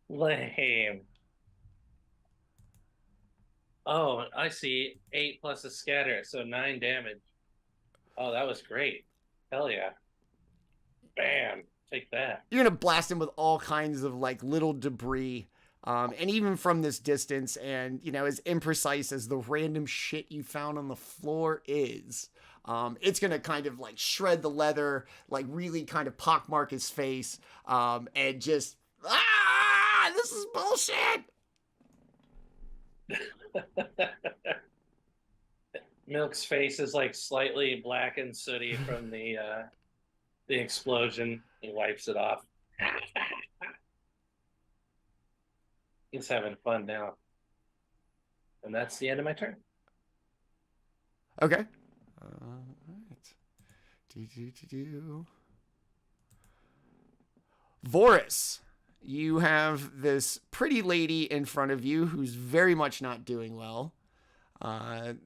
lame. Oh, I see. 8 plus a scatter, so 9 damage. Oh, that was great. Hell yeah. Bam. Take that. You're going to blast him with all kinds of like little debris. And even from this distance, and you know, as imprecise as the random shit you found on the floor is, it's gonna kind of like shred the leather, like really kind of pockmark his face, and just this is bullshit. Milk's face is like slightly black and sooty from the explosion. He wipes it off. He's having fun now. And that's the end of my turn. Okay. All right. Vorys, you have this pretty lady in front of you who's very much not doing well. The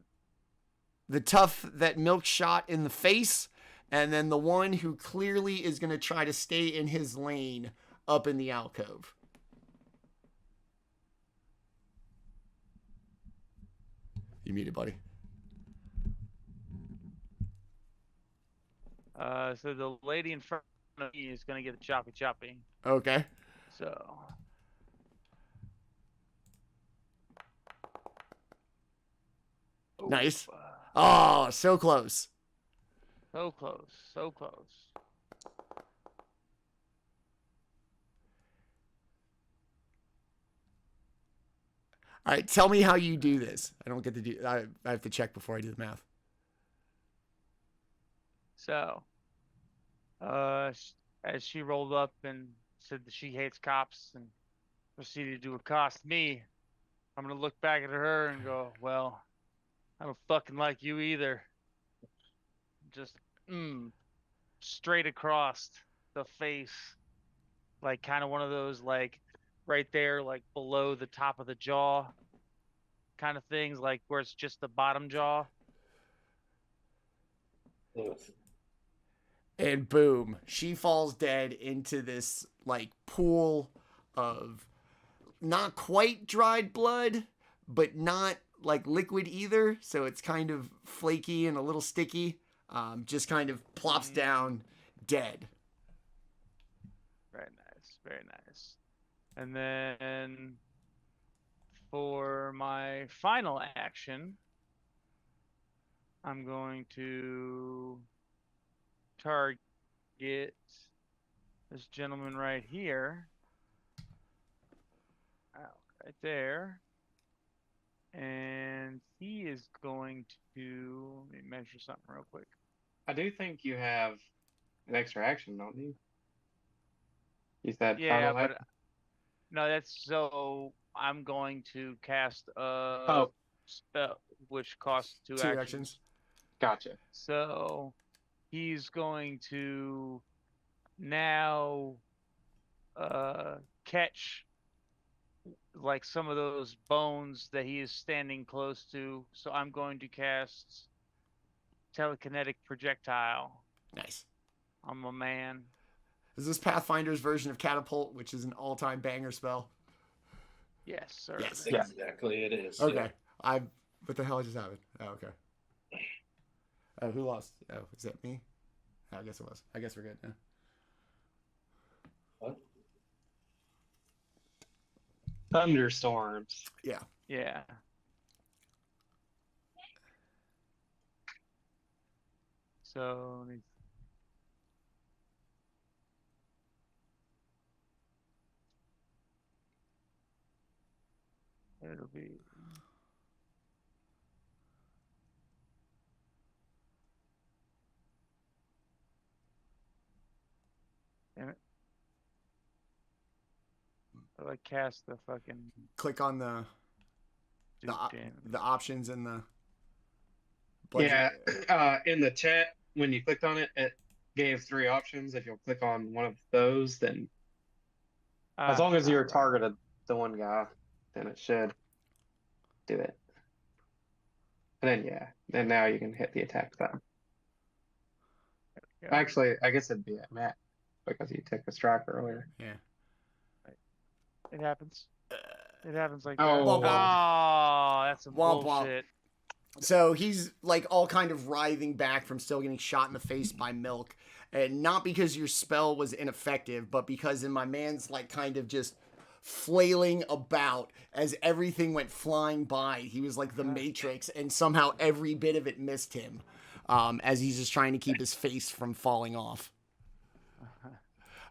tough that Milk shot in the face, and then the one who clearly is going to try to stay in his lane up in the alcove. You muted, buddy. So the lady in front of me is gonna get a choppy. Okay. So. Nice. Oof. Oh, so close. So close. So close. All right, tell me how you do this. I don't get to do. I have to check before I do the math. So, as she rolled up and said that she hates cops and proceeded to accost me, I'm gonna look back at her and go, "Well, I don't fucking like you either." Just straight across the face, like kind of one of those like right there, like below the top of the jaw, kind of things, like where it's just the bottom jaw. And boom, she falls dead into this like pool of not quite dried blood, but not like liquid either. So it's kind of flaky and a little sticky. Just kind of plops down dead. Very nice, very nice. And then for my final action, I'm going to target this gentleman right here. Right there. And he is going to, let me measure something real quick. I do think you have an extra action, don't you? You said Yeah, final but no, that's so I'm going to cast a Oh. spell which costs two actions. Gotcha. So he's going to now catch like some of those bones that he is standing close to. So I'm going to cast telekinetic projectile. Nice. I'm a man. Is this Pathfinder's version of catapult, which is an all-time banger spell? Yes, sir. Yes. Exactly, it is. Okay. What the hell just happened? Oh, okay. Oh, who lost? Oh, is that me? Oh, I guess it was. I guess we're good now. What? Thunderstorms. Yeah. Yeah. So it'll be. Damn it. So I cast the fucking Click on the damage. the options in the budget. Yeah, in the chat, when you clicked on it, it gave 3 options. If you'll click on one of those, then as long as you're right. targeted the one guy, then it should do it. And then yeah, then now you can hit the attack button. Yeah. Actually, I guess it'd be at Matt because you took a strike earlier. Yeah. It happens. It happens like Oh. that. Oh, that's some Womp womp. bullshit. So he's like all kind of writhing back from still getting shot in the face by Milk. And not because your spell was ineffective, but because in my man's like kind of just flailing about as everything went flying by. He was like the Matrix, and somehow every bit of it missed him as he's just trying to keep his face from falling off.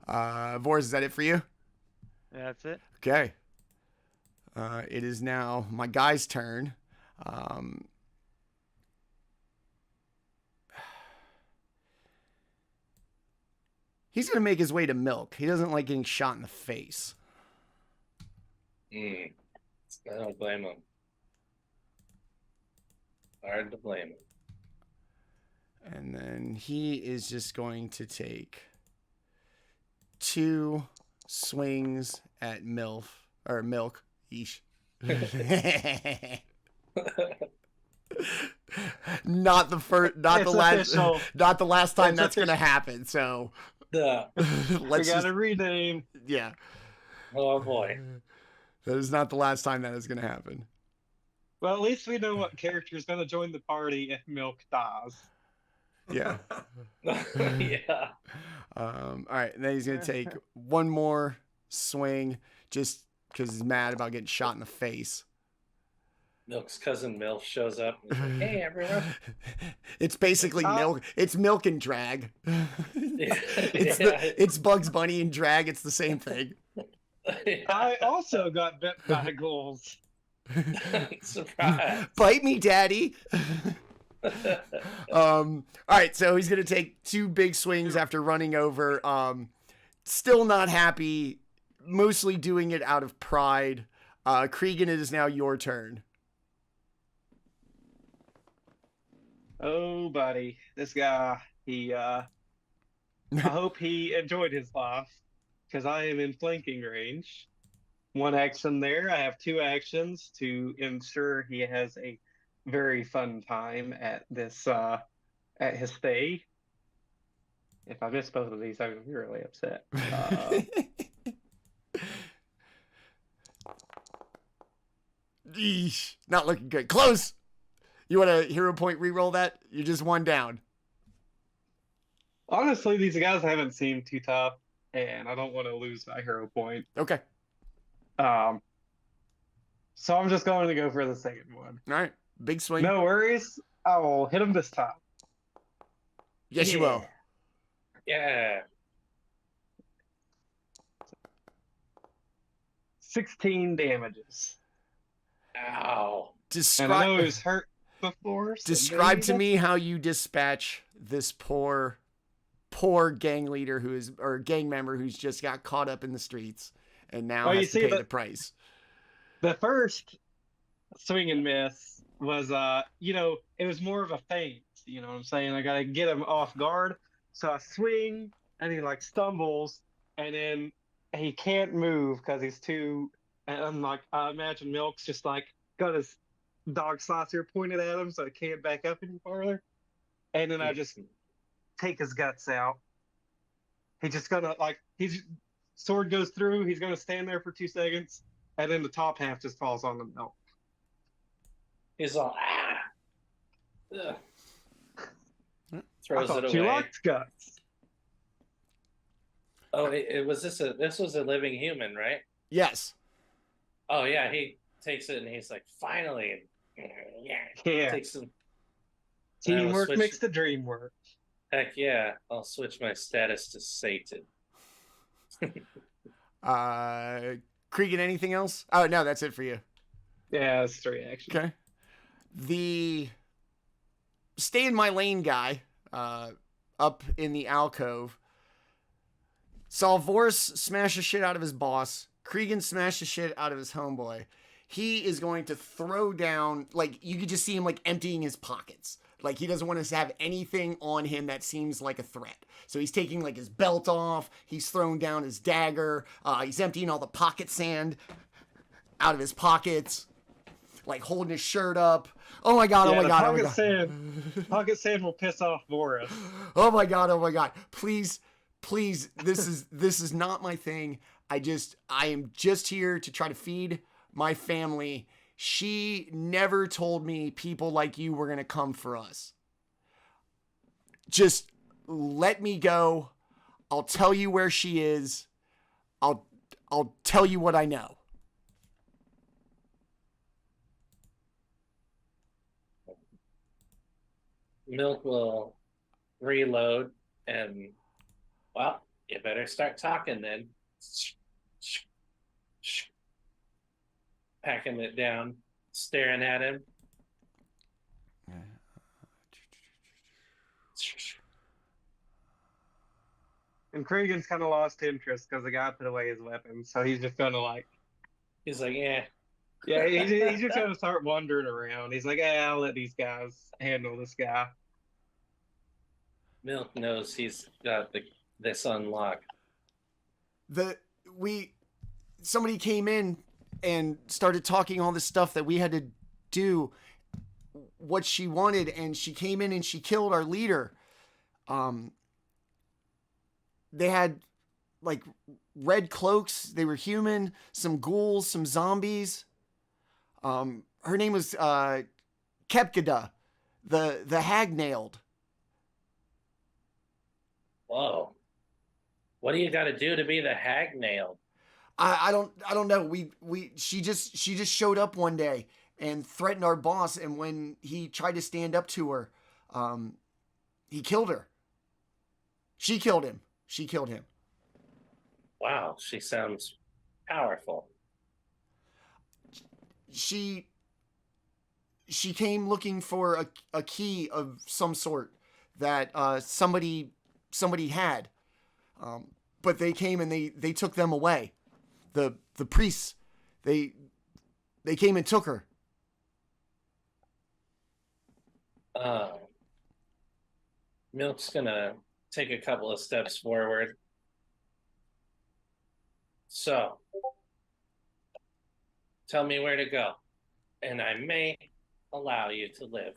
Vorys, is that it for you? That's it. Okay. It is now my guy's turn. He's going to make his way to Milk. He doesn't like getting shot in the face. I don't blame him. Hard to blame him. And then he is just going to take 2 swings at Milk. Yeesh. Not the first, not It's the last, official. not the last time It's that's going to official. happen. So Duh. We let's got just, a rename. yeah, Oh boy. that is not the last time that is going to happen. Well, at least we know what character is going to join the party if Milk dies. Yeah. Yeah. All right. And then he's going to take one more swing just because he's mad about getting shot in the face. Milk's cousin Milf shows up and is like, hey everyone. It's basically milk. It's Milk and drag. It's Bugs Bunny and drag. It's the same thing. I also got bit by ghouls. Surprise. Bite me, daddy. All right, so he's gonna take 2 big swings after running over. Still not happy. Mostly doing it out of pride. Kreegan, it is now your turn. Oh, buddy, this guy, I hope he enjoyed his life, because I am in flanking range. 1 action there. I have 2 actions to ensure he has a very fun time at this, at his stay. If I miss both of these, I'm be really upset. Yeesh, not looking good. Close. You want a hero point reroll that? You're just 1 down. Honestly, these guys haven't seemed too tough, and I don't want to lose my hero point. Okay. So I'm just going to go for the second one. All right. Big swing. No worries. I will hit him this time. Yes, you will. Yeah. 16 damages. Ow. And I know he Describe, was hurt before. So describe to maybe me how you dispatch this poor gang leader or gang member who's just got caught up in the streets and now Well, you has to see pay the price. The first swing and miss was, it was more of a feint. You know what I'm saying? I got to get him off guard. So I swing and he like stumbles and then he can't move because he's too. And I'm like, I imagine Milk's just like got his dog slicer pointed at him so he can't back up any farther. And then I just take his guts out. He just gonna his sword goes through. He's gonna stand there for 2 seconds, and then the top half just falls on the Milk. He's all, ah. Ugh. I throws thought it you away. liked guts. Oh, it was this was a living human, right? Yes. Oh yeah, he takes it and he's like, finally, yeah. Yeah. Takes some. Teamwork switch- makes the dream work. Heck yeah, I'll switch my status to Satan. Kreegan, anything else? Oh no, that's it for you. Yeah, that's 3 actually. Okay. The stay in my lane guy, up in the alcove, saw Vorys smash the shit out of his boss. Kreegan smash the shit out of his homeboy. He is going to throw down, like, you could just see him, like, emptying his pockets. Like, he doesn't want us to have anything on him that seems like a threat. So he's taking, like, his belt off. He's throwing down his dagger. He's emptying all the pocket sand out of his pockets. Like, holding his shirt up. Oh my god, oh my god, oh my god. Pocket sand will piss off Vorys. Oh my god, oh my god. Please, this is not my thing. I am just here to try to feed my family. She never told me people like you were going to come for us. Just let me go. I'll tell you where she is. I'll tell you what I know. Milk will reload and, well, you better start talking then. Packing it down, staring at him. And Kreegan's kind of lost interest because the guy put away his weapon, so he's just gonna like. He's like, yeah. Yeah, he's just gonna start wandering around. He's like, "Yeah, I'll let these guys handle this guy." Milk knows he's got this unlocked. Somebody came in and started talking all this stuff that we had to do what she wanted, and she came in and she killed our leader. They had like red cloaks. They were human, some ghouls, some zombies. Her name was Kepkada, the hag-nailed. Whoa. What do you got to do to be the hag nailed? I don't know. She just showed up one day and threatened our boss, and when he tried to stand up to her, he killed her. She killed him. Wow, she sounds powerful. She came looking for a key of some sort that somebody had, but they came and they took them away. The priests, they came and took her. Milk's gonna take a couple of steps forward. So, tell me where to go, and I may allow you to live.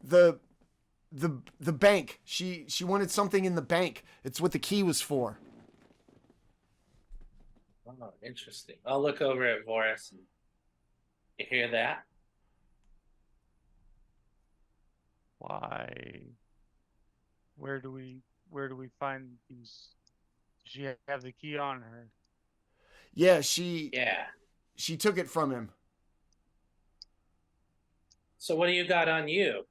The bank. She wanted something in the bank. It's what the key was for. Oh, interesting. I'll look over at Vorys. And you hear that? Why? Where do we find these? Does she have the key on her? Yeah, she took it from him. So what do you got on you?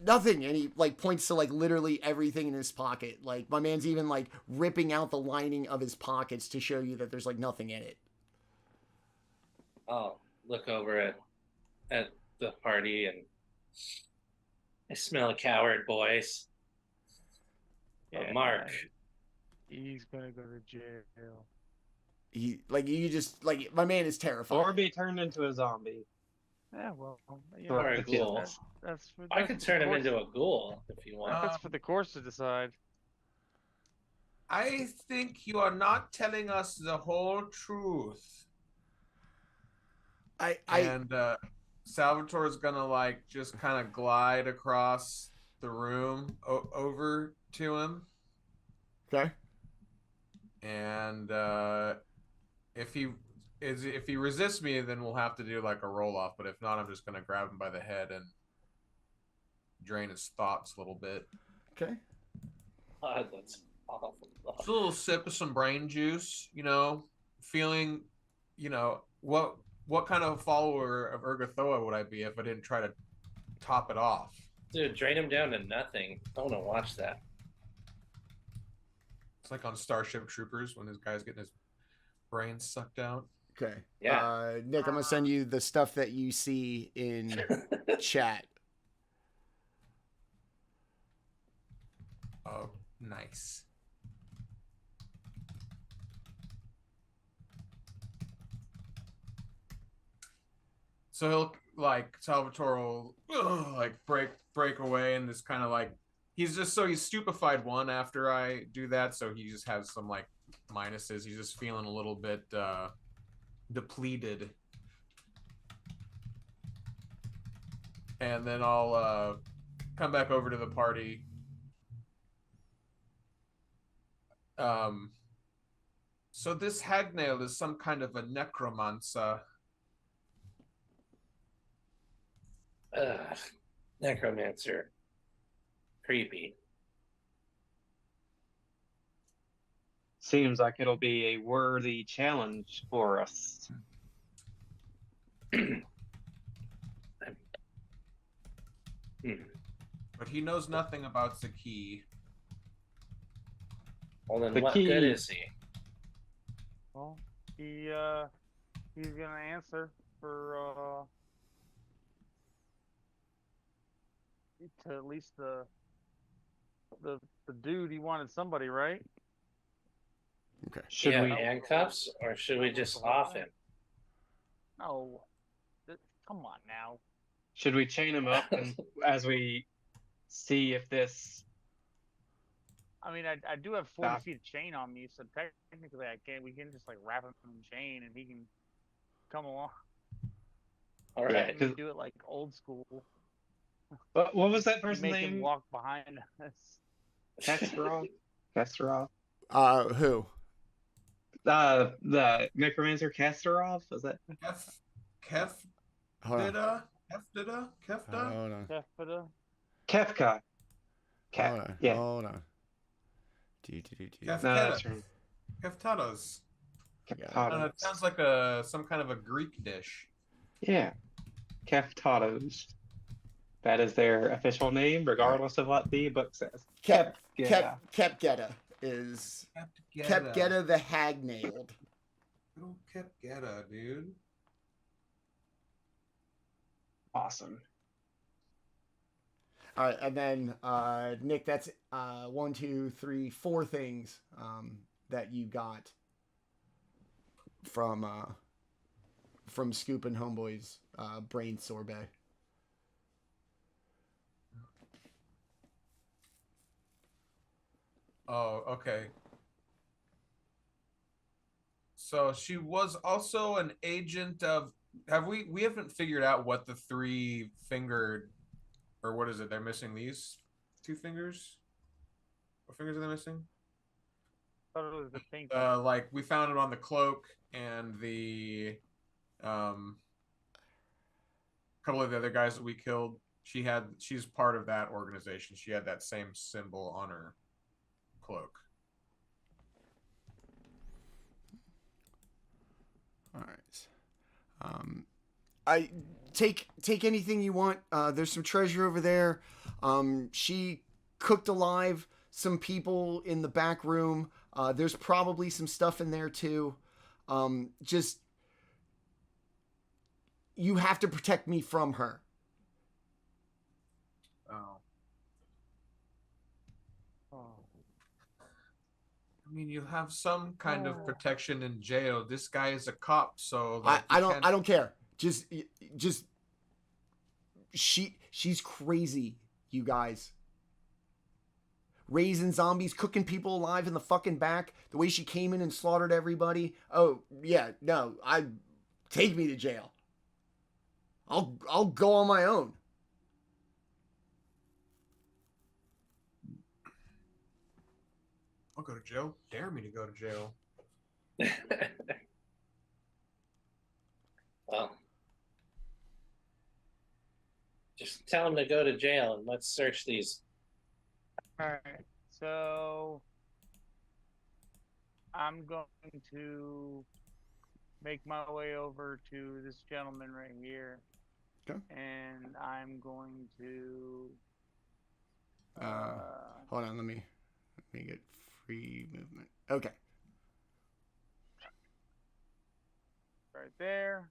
Nothing. And he like points to like literally everything in his pocket. Like my man's even like ripping out the lining of his pockets to show you that there's like nothing in it. I'll look over at the party and I smell a coward, boys. Yeah, Mark. He's gonna go to jail. He like you just like my man is terrified. Or be turned into a zombie. Yeah, well, you Or know, a ghoul. that's for. I that's could for turn the him course- into a ghoul if you want. That's for the course to decide. I think you are not telling us the whole truth. And Salvatore's gonna like just kind of glide across the room over to him, Okay. and if he resists me, then we'll have to do like a roll off. But if not, I'm just gonna grab him by the head and drain his thoughts a little bit. Okay. God, that's awful. Just a little sip of some brain juice, feeling, what kind of follower of Urgathoa would I be if I didn't try to top it off? Dude, drain him down to nothing. I want to watch that. It's like on Starship Troopers when this guy's getting his brain sucked out. Okay. Yeah. Nick, I'm gonna send you the stuff that you see in chat. Oh, nice. So he'll Salvatore will break away, and this kind of he's stupefied one after I do that, so he just has some minuses. He's just feeling a little bit depleted. And then I'll come back over to the party. So this hagnail is some kind of a necromancer. Necromancer. Creepy. Seems like it'll be a worthy challenge for us. But he knows nothing about the key. Well, then The what key- good is he? Well, he's gonna answer for to at least the dude. He wanted somebody, right? Okay. Should yeah, we? handcuffs, or should we just off him? No. Come on now. Should we chain him up and as we see if this? I mean, I do have 40 Stop. feet of chain on me, so technically we can just wrap him in chain and he can come along. All Yeah, right. We do it like old school. What was that person's Make him name? walk behind us. Kasparov. Kasparov. Who? The necromancer Kasparov. Was that? Hold on. Kefdida? Hold on. Kefta. Kefka. Hold on. Yeah. Hold on. Kef- No, that's right. Keftadas. Keftados. It sounds like some kind of a Greek dish. Yeah. Keftados. That is their official name, regardless of what the book says. Kepgeta is Kepgeta the hag-nailed. Good old Kepgeta, dude. Awesome. All right, and then Nick, that's 1, 2, 3, 4 things that you got from Scoop and Homeboy's brain sorbet. Oh, okay. So she was also an agent of. We haven't figured out what the 3-fingered, or what is it? They're missing these 2 fingers. What fingers are they missing? I thought it was the pink. We found it on the cloak and the couple of the other guys that we killed. She's part of that organization. She had that same symbol on her cloak. All right. I take anything you want. There's some treasure over there. She cooked alive some people in the back room. There's probably some stuff in there too. Just you have to protect me from her. Oh. Oh. I mean, you have some kind of protection in jail. This guy is a cop, so I don't care. Just she's crazy, you guys. Raising zombies, cooking people alive in the fucking back. The way she came in and slaughtered everybody. Oh yeah, no, take me to jail. I'll go on my own. I'll go to jail. Dare me to go to jail. Well, Just tell him to go to jail and let's search these. All right. So I'm going to make my way over to this gentleman right here. Okay. And I'm going to. Hold on, let me get free movement. Okay. Right there.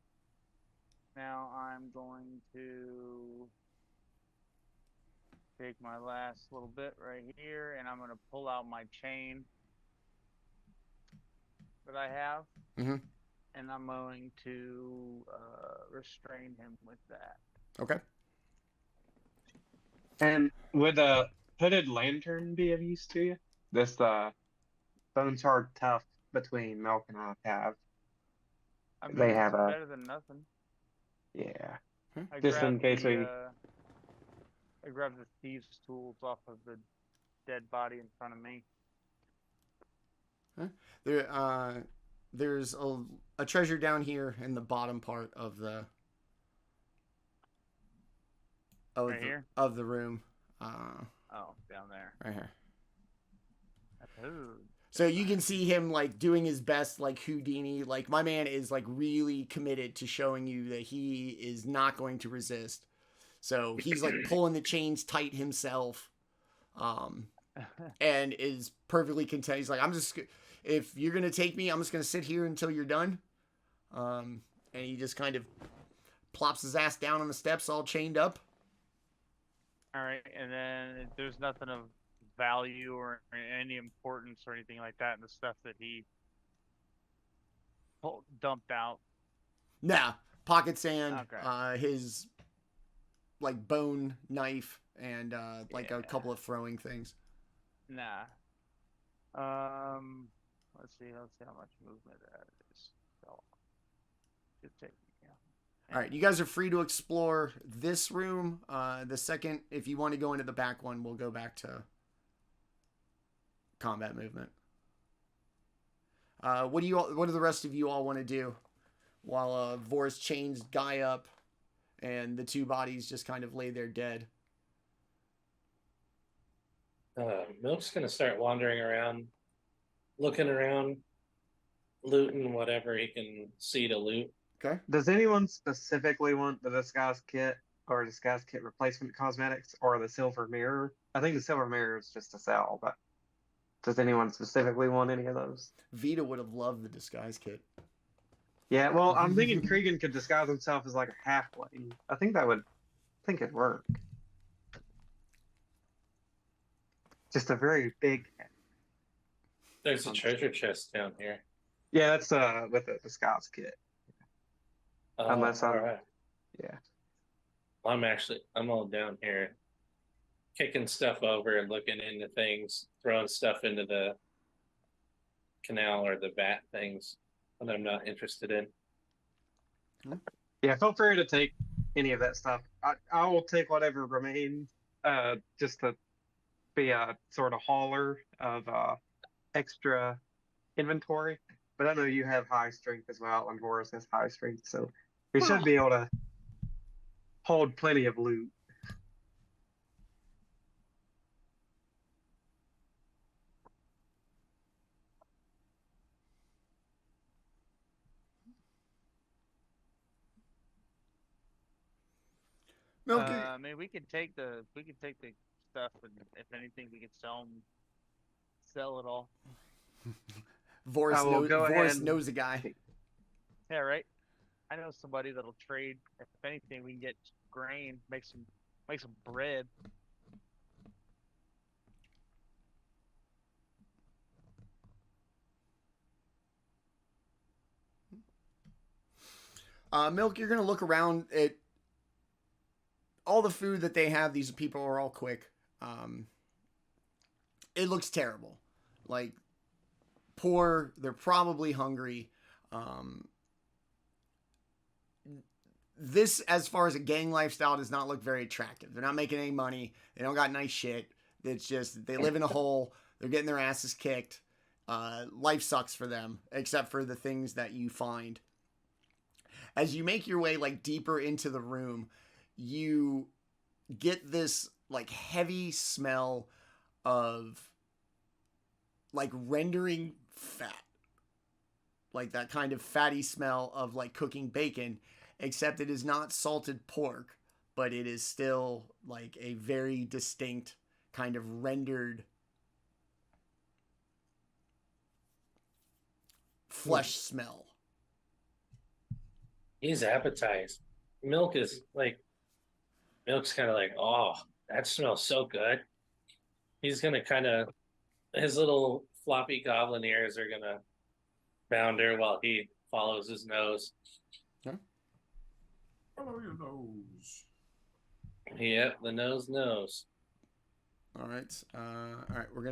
Now I'm going to take my last little bit right here, and I'm going to pull out my chain that I have, Mm-hmm. and I'm going to restrain him with that. Okay. And would a hooded lantern be of use to you? This bone shard tough between Milk and I have. I mean, They it's have a better than nothing. yeah. I Just in grabbed case I grabbed the thieves' tools off of the dead body in front of me. There's a treasure down here in the bottom part of the Here? of the room. Oh, down there. Right here. Ooh. So you can see him like doing his best, like Houdini. Like my man is like really committed to showing you that he is not going to resist. So he's like pulling the chains tight himself, and is perfectly content. He's like, if you're gonna take me, I'm just gonna sit here until you're done. And he just kind of plops his ass down on the steps, all chained up. All right, and then there's nothing of value or any importance or anything like that in the stuff that he dumped out. Nah, pocket sand, Okay. his like bone knife, and like a Yeah. couple of throwing things. Nah. Let's see how much movement that is. So, should take me. Yeah. All right, you guys are free to explore this room. The second, if you want to go into the back one, we'll go back to combat movement. What do the rest of you all want to do while Vorys chains Guy up and the two bodies just kind of lay there dead? Milk's gonna start wandering around, looking around, looting whatever he can see to loot. Okay. Does anyone specifically want the disguise kit or disguise kit replacement cosmetics or the silver mirror? I think the silver mirror is just to sell, but does anyone specifically want any of those? Vita would have loved the disguise kit. Yeah, well, I'm thinking Kreegan could disguise himself as like a halfling. I think it'd work. Just a very big. There's a treasure chest down here. Yeah, that's with a disguise kit. Unless I'm. All right. Yeah. I'm all down here, kicking stuff over and looking into things, throwing stuff into the canal or the vat things that I'm not interested in. Yeah, feel free to take any of that stuff. I will take whatever remains, just to be a sort of hauler of extra inventory. But I know you have high strength as well, and Vorys has high strength, so we should be able to hold plenty of loot. Milky. I mean, we could take the stuff, and if anything, we could sell it all. Vorys knows a guy. Yeah, right. I know somebody that'll trade. If anything, we can get grain, make some bread. Milk, you're gonna look around at all the food that they have. These people are all quick. It looks terrible. Like poor. They're probably hungry. This, as far as a gang lifestyle, does not look very attractive. They're not making any money. They don't got nice shit. It's just they live in a hole. They're getting their asses kicked. Life sucks for them, except for the things that you find. As you make your way like deeper into the room, you get this like heavy smell of like rendering fat, like that kind of fatty smell of like cooking bacon, except it is not salted pork, but it is still like a very distinct kind of rendered flesh smell. He's appetized. Milk's kind of like, oh, that smells so good. He's gonna kind of, his little floppy goblin ears are gonna bounder while he follows his nose. Follow your nose. Yep, the nose knows. All right. We're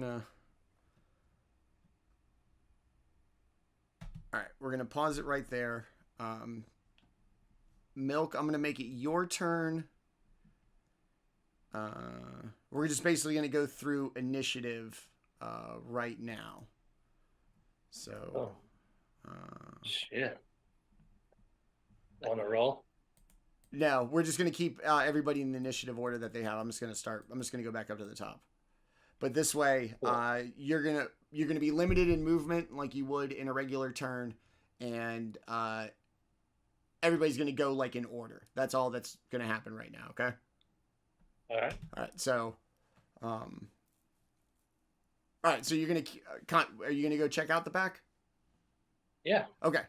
gonna pause it right there. Milk, I'm gonna make it your turn. We're just basically gonna go through initiative right now. So, Shit. Want to roll? No, we're just gonna keep everybody in the initiative order that they have. I'm just gonna go back up to the top. But this way, Cool. you're gonna be limited in movement like you would in a regular turn, and everybody's gonna go like in order. That's all that's gonna happen right now. Okay. All right. All right. So, all right. So you're are you gonna go check out the back? Yeah. Okay.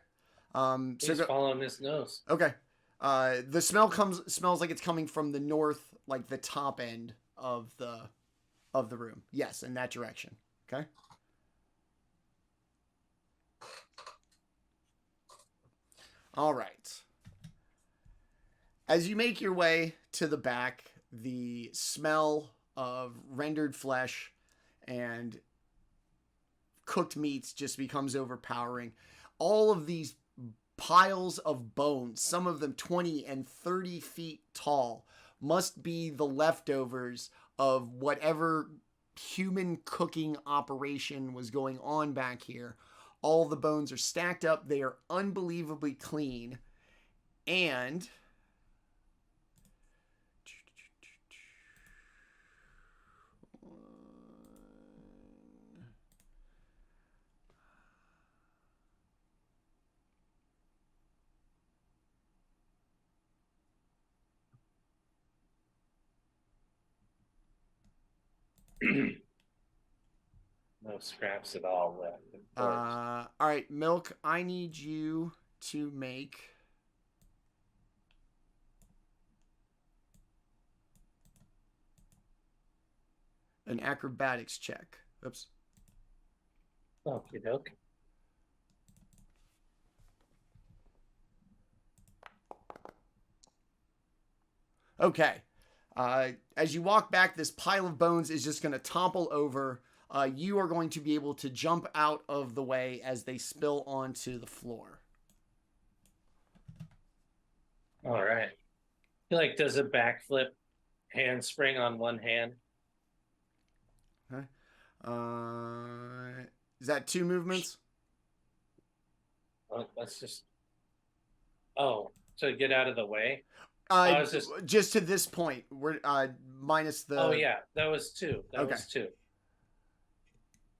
He's following his nose. Okay. The smells like it's coming from the north, like the top end of the room. Yes, in that direction. Okay. All right. As you make your way to the back, the smell of rendered flesh and cooked meats just becomes overpowering. All of these piles of bones, some of them 20 and 30 feet tall, must be the leftovers of whatever human cooking operation was going on back here. All the bones are stacked up. They are unbelievably clean. And No scraps at all left. all right, Milk, I need you to make an acrobatics check. Oops. Okie doke. Okay. As you walk back, this pile of bones is just going to topple over. You are going to be able to jump out of the way as they spill onto the floor. All right. He like does a backflip handspring on one hand. Okay. Is that 2 movements? Let's just. Oh, to get out of the way. Just to this point. We're minus the. Oh yeah, that was 2. That was 2.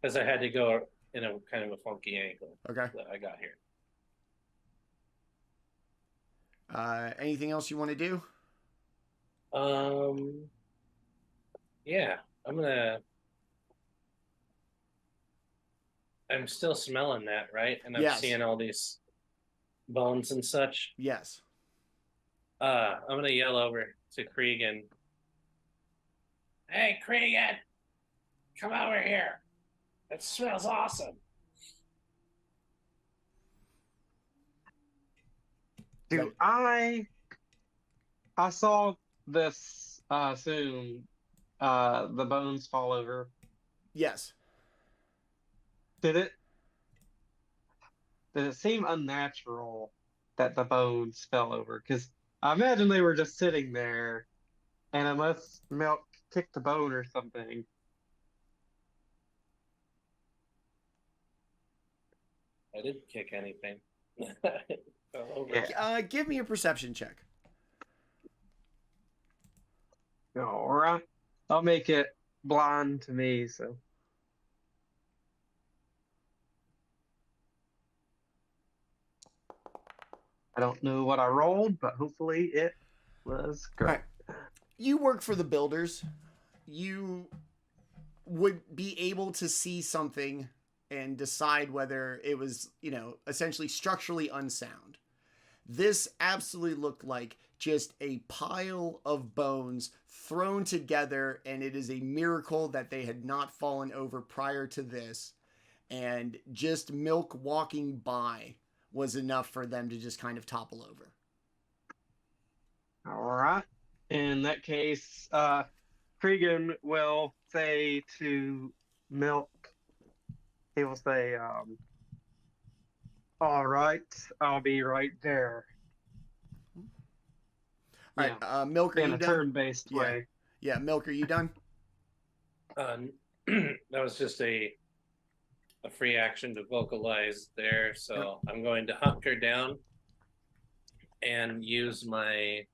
Because I had to go in a kind of a funky angle. Okay. That I got here. Anything else you want to do? Yeah, I'm still smelling that, right? And I'm Yes. seeing all these bones and such. Yes. I'm gonna yell over to Kreegan. Hey, Kreegan! Come over here. It smells awesome. Dude, I saw this soon. The bones fall over. Yes. Did it seem unnatural that the bones fell over? Because I imagine they were just sitting there, and unless Milk kicked the bone or something. I didn't kick anything. Fell over. Yeah. Give me a perception check. All right. I'll make it blind to me, so. I don't know what I rolled, but hopefully it was All great. right. You work for the builders. You would be able to see something and decide whether it was, essentially structurally unsound. This absolutely looked like just a pile of bones thrown together, and it is a miracle that they had not fallen over prior to this. And just Milk walking by was enough for them to just kind of topple over. All right. In that case, Kreegan will say to Milk, he will say, all right, I'll be right there. All right, Milk, are In you a done? turn-based Yeah. way. Yeah, Milk, are you done? That was just a free action to vocalize there, so I'm going to hunker down and use my.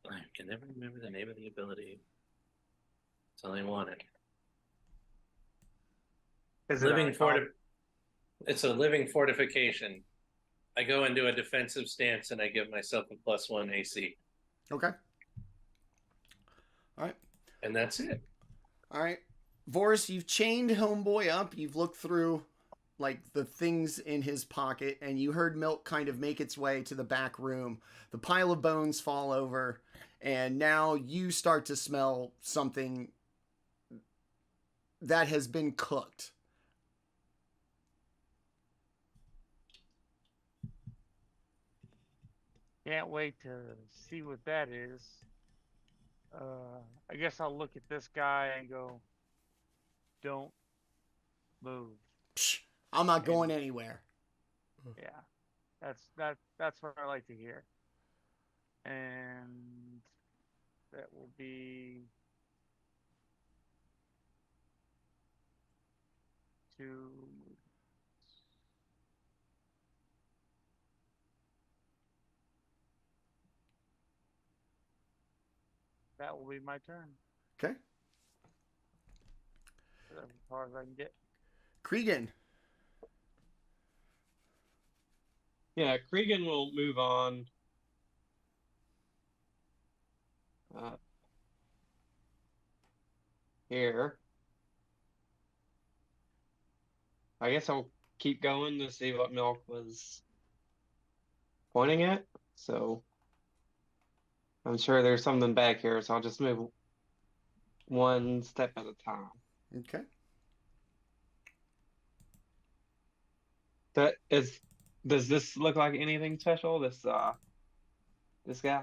I can never remember the name of the ability. That's all I wanted. Is It's a living fortification. I go into a defensive stance and I give myself a +1 AC. Okay. All right. And that's it. All right. Vorys, you've chained Homeboy up. You've looked through, like, the things in his pocket, and you heard Milk kind of make its way to the back room. The pile of bones fall over, and now you start to smell something that has been cooked. Can't wait to see what that is. I guess I'll look at this guy and go, don't move. Psh, I'm not going anywhere. Yeah, that's what I like to hear. And that will be 2. That will be my turn. Okay. As far as I can get. Kreegan. Yeah, Kreegan will move on. Here. I guess I'll keep going to see what Milk was pointing at. So I'm sure there's something back here, so I'll just move one step at a time. Okay. Does this look like anything special? This guy?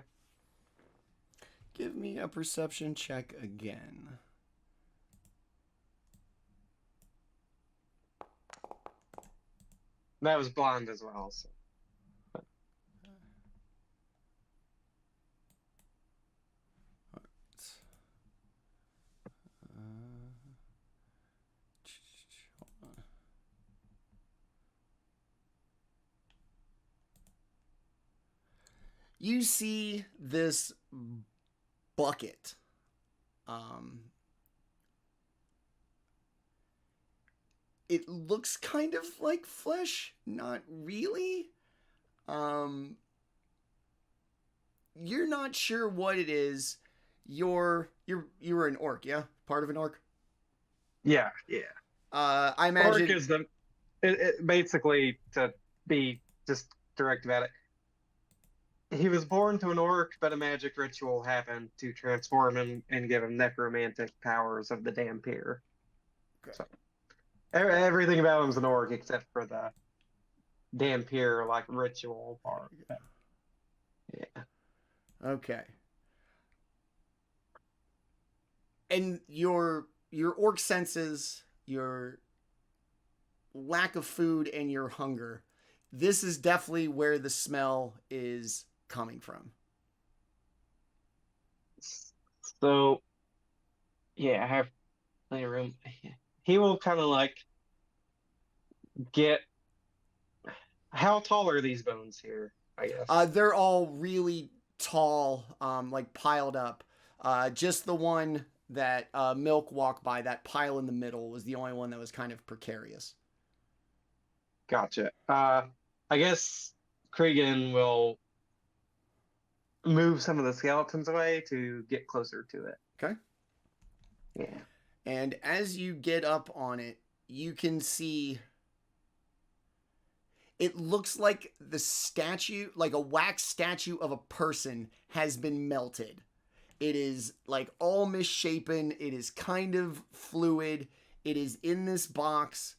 Give me a perception check again. That was blind as well. So. You see this bucket. It looks kind of like flesh, not really. You're not sure what it is. You were an orc, yeah? Part of an orc? Yeah. I imagine Orc is basically, to be just direct about it. He was born to an orc, but a magic ritual happened to transform him and give him necromantic powers of the Dampier. Okay. So, everything about him's an orc except for the Dampier like ritual part. Yeah. Okay. And your orc senses, your lack of food, and your hunger. This is definitely where the smell is coming from. So, yeah, I have plenty of room. He will kind of like get. How tall are these bones here? I guess. They're all really tall, like piled up. Just the one that Milk walked by, that pile in the middle, was the only one that was kind of precarious. Gotcha. I guess Kreegan will move some of the skeletons away to get closer to it. Okay. Yeah. And as you get up on it, you can see it looks like the statue, like a wax statue of a person, has been melted. It is like all misshapen. It is kind of fluid. It is in this box,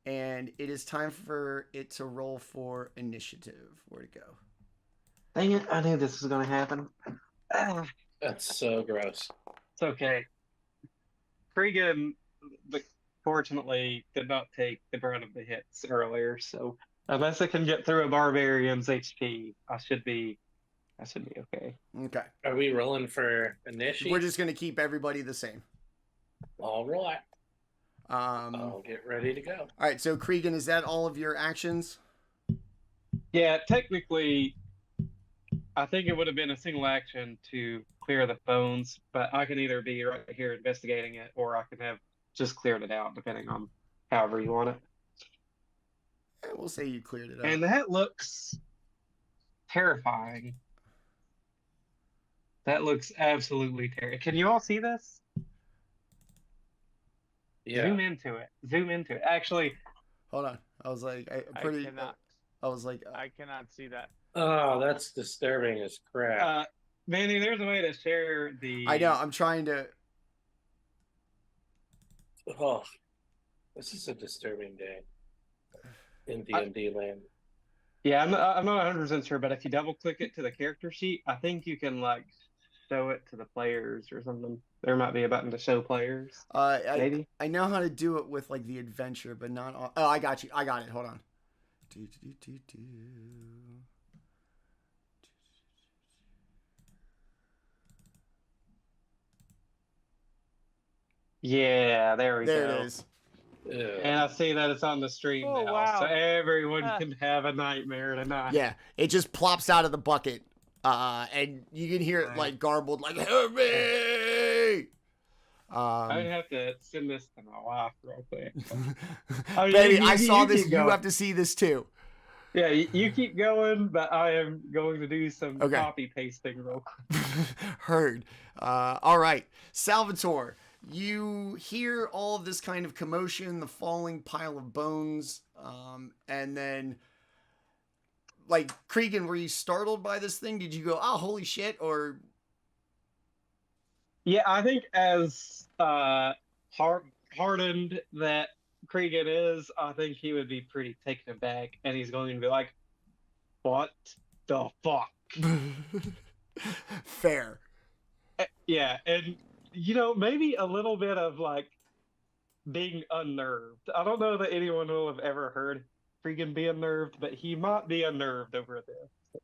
and it is time for it to roll for initiative. Where'd it go? Dang it, I knew this was going to happen. Ah, That's so gross. it's okay. Kreegan, fortunately, did not take the brunt of the hits earlier, so unless it can get through a barbarian's HP, I should be okay. Okay. Are we rolling for initiative? We're just going to keep everybody the same. All right. Um, I'll get ready to go. All right, so Kreegan, is that all of your actions? Yeah, technically, I think it would have been a single action to clear the bones, but I can either be right here investigating it, or I can have just cleared it out, depending on however you want it. We'll say you cleared it up. And that looks terrifying. That looks absolutely terrifying. Can you all see this? Yeah. Zoom into it. Zoom into it. Actually, Hold on. I was like, I cannot. I was like, I cannot see that. Oh, that's disturbing as crap. Manny, there's a way to share the. I know. I'm trying to. Oh, this is a disturbing day in D&D land. Yeah, I'm not 100% sure, but if you double click it to the character sheet, I think you can like show it to the players or something. There might be a button to show players. Maybe. I know how to do it with like the adventure, but not all. Oh, I got you. I got it. Hold on. Yeah, there we There go. it is. And I see that it's on the stream Oh, now, wow. so everyone Ah. can have a nightmare tonight. Yeah, it just plops out of the bucket, and you can hear it like garbled, like "Help me!" I would have to send this to my wife real quick. Baby, you- I saw you this. keep You going. have to see this too. Yeah, you keep going, but I am going to do some Okay. copy pasting real quick. Heard. All right, Salvatore. You hear all of this kind of commotion, the falling pile of bones, and then, like, Kreegan, were you startled by this thing? Did you go, "Oh, holy shit," or? Yeah, I think as hardened that Kreegan is, I think he would be pretty taken aback, and he's going to be like, "What the fuck?" Fair. Yeah, and maybe a little bit of like being unnerved. I don't know that anyone will have ever heard Kreegan be unnerved, but he might be unnerved over this.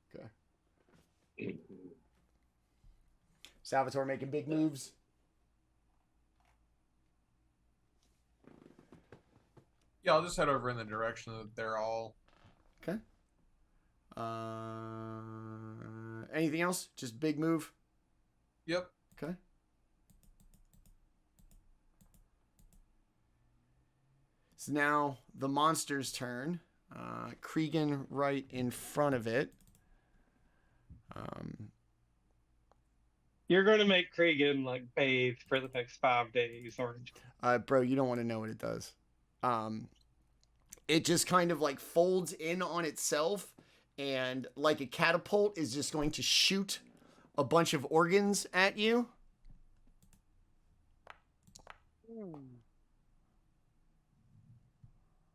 Okay. Salvatore making big moves. Yeah, I'll just head over in the direction that they're all. Okay. Anything else? Just big move. Yep. Okay. It's now the monster's turn. Kreegan right in front of it. You're going to make Kreegan like bathe for the next 5 days, aren't you? Bro, you don't want to know what it does. It just kind of like folds in on itself, and like a catapult is just going to shoot a bunch of organs at you.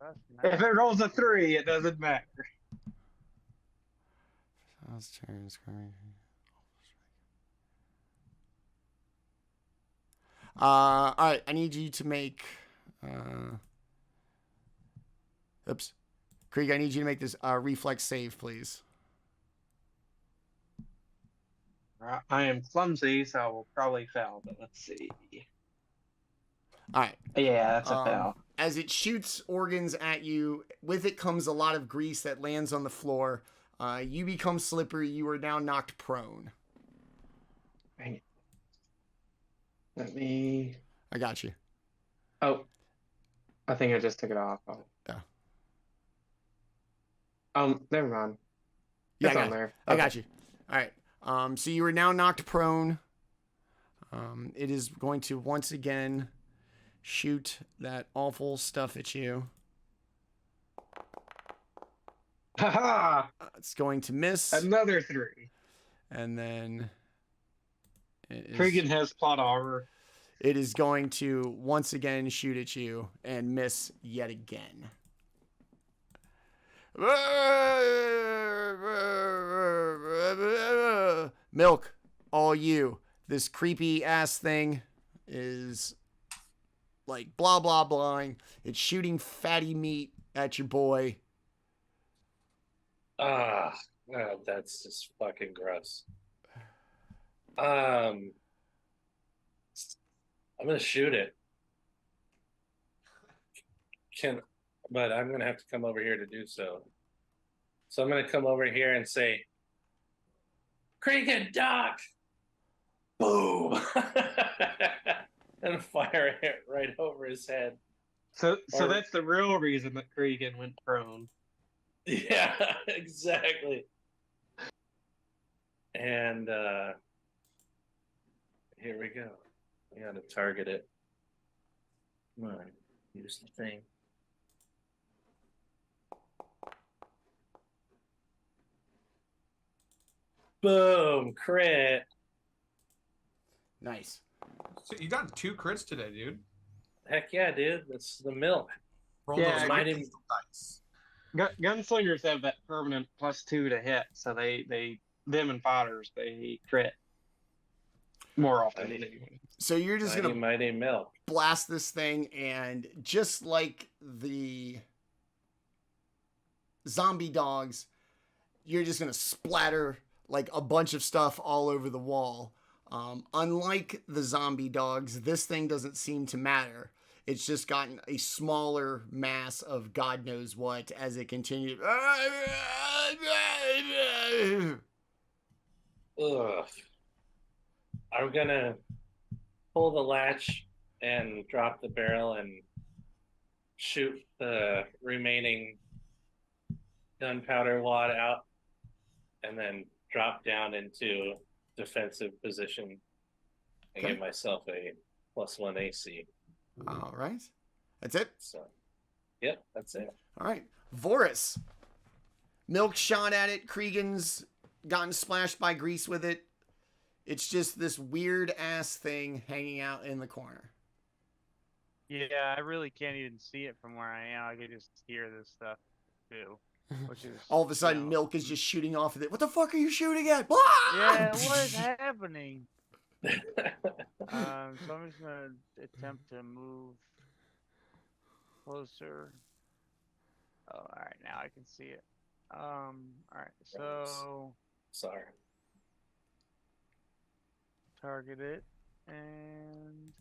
That's nice. If it rolls a 3, it doesn't matter. All right, I need you to make. Oops, Krieg, I need you to make this reflex save, please. I am clumsy, so I will probably fail, but let's see. All right. Yeah, that's a fail. As it shoots organs at you, with it comes a lot of grease that lands on the floor. You become slippery. You are now knocked prone. Dang it. Let me. I got you. Oh, I think I just took it off. Oh, Yeah. Never mind. Yeah, It's I on got, there. I Okay. got you. All right. So you are now knocked prone. It is going to once again shoot that awful stuff at you. Haha! It's going to miss, Another 3. and then Kreegan has plot armor. it is going to once again shoot at you and miss yet again. Milk, all you. This creepy ass thing is like blah blah blahing. It's shooting fatty meat at your boy. Oh, that's just fucking gross. I'm gonna shoot it. But I'm gonna have to come over here to do so. So I'm gonna come over here and say, "Kreegan, Doc!" Boom, and fire it right over his head. So Or- that's the real reason that Kreegan went prone. Yeah, exactly. And here we go. We gotta target it. Come on, use the thing. Boom, crit. Nice. So you got 2 crits today, dude. Heck yeah, dude. That's the milk. Roll Yeah, those mighty- critical dice. Gunslingers have that permanent +2 to hit, so them and fighters, they crit more often. Anyway. So you're just Mighty, gonna mighty milk. blast this thing, and just like the zombie dogs, you're just gonna splatter like a bunch of stuff all over the wall. Unlike the zombie dogs, this thing doesn't seem to matter. It's just gotten a smaller mass of God knows what as it continues. Ugh. I'm gonna pull the latch and drop the barrel and shoot the remaining gunpowder wad out, and then drop down into defensive position and Okay. give myself a +1 AC. All right. That's it. So, yep, that's it. All right. Vorys. Milk shot at it. Kreegan's gotten splashed by grease with it. It's just this weird ass thing hanging out in the corner. Yeah, I really can't even see it from where I am. I can just hear this stuff too, which is All of a sudden, you know, Milk is just shooting off of it. What the fuck are you shooting at? Yeah, what is happening? So I'm just gonna attempt to move closer. Oh, all right, now I can see it. All right, so Sorry. target it, and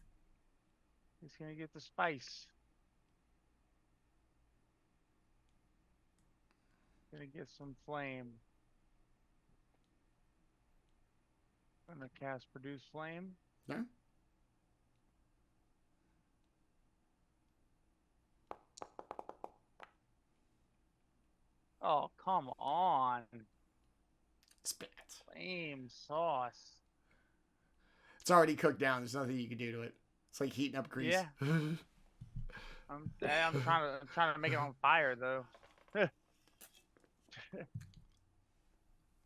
he's gonna get the spice. Gonna get some flame. I'm gonna cast produce flame. No? Oh, come on. Spat. Flame sauce. It's already cooked down. There's nothing you can do to it. It's like heating up grease. Yeah. I'm trying to make it on fire though.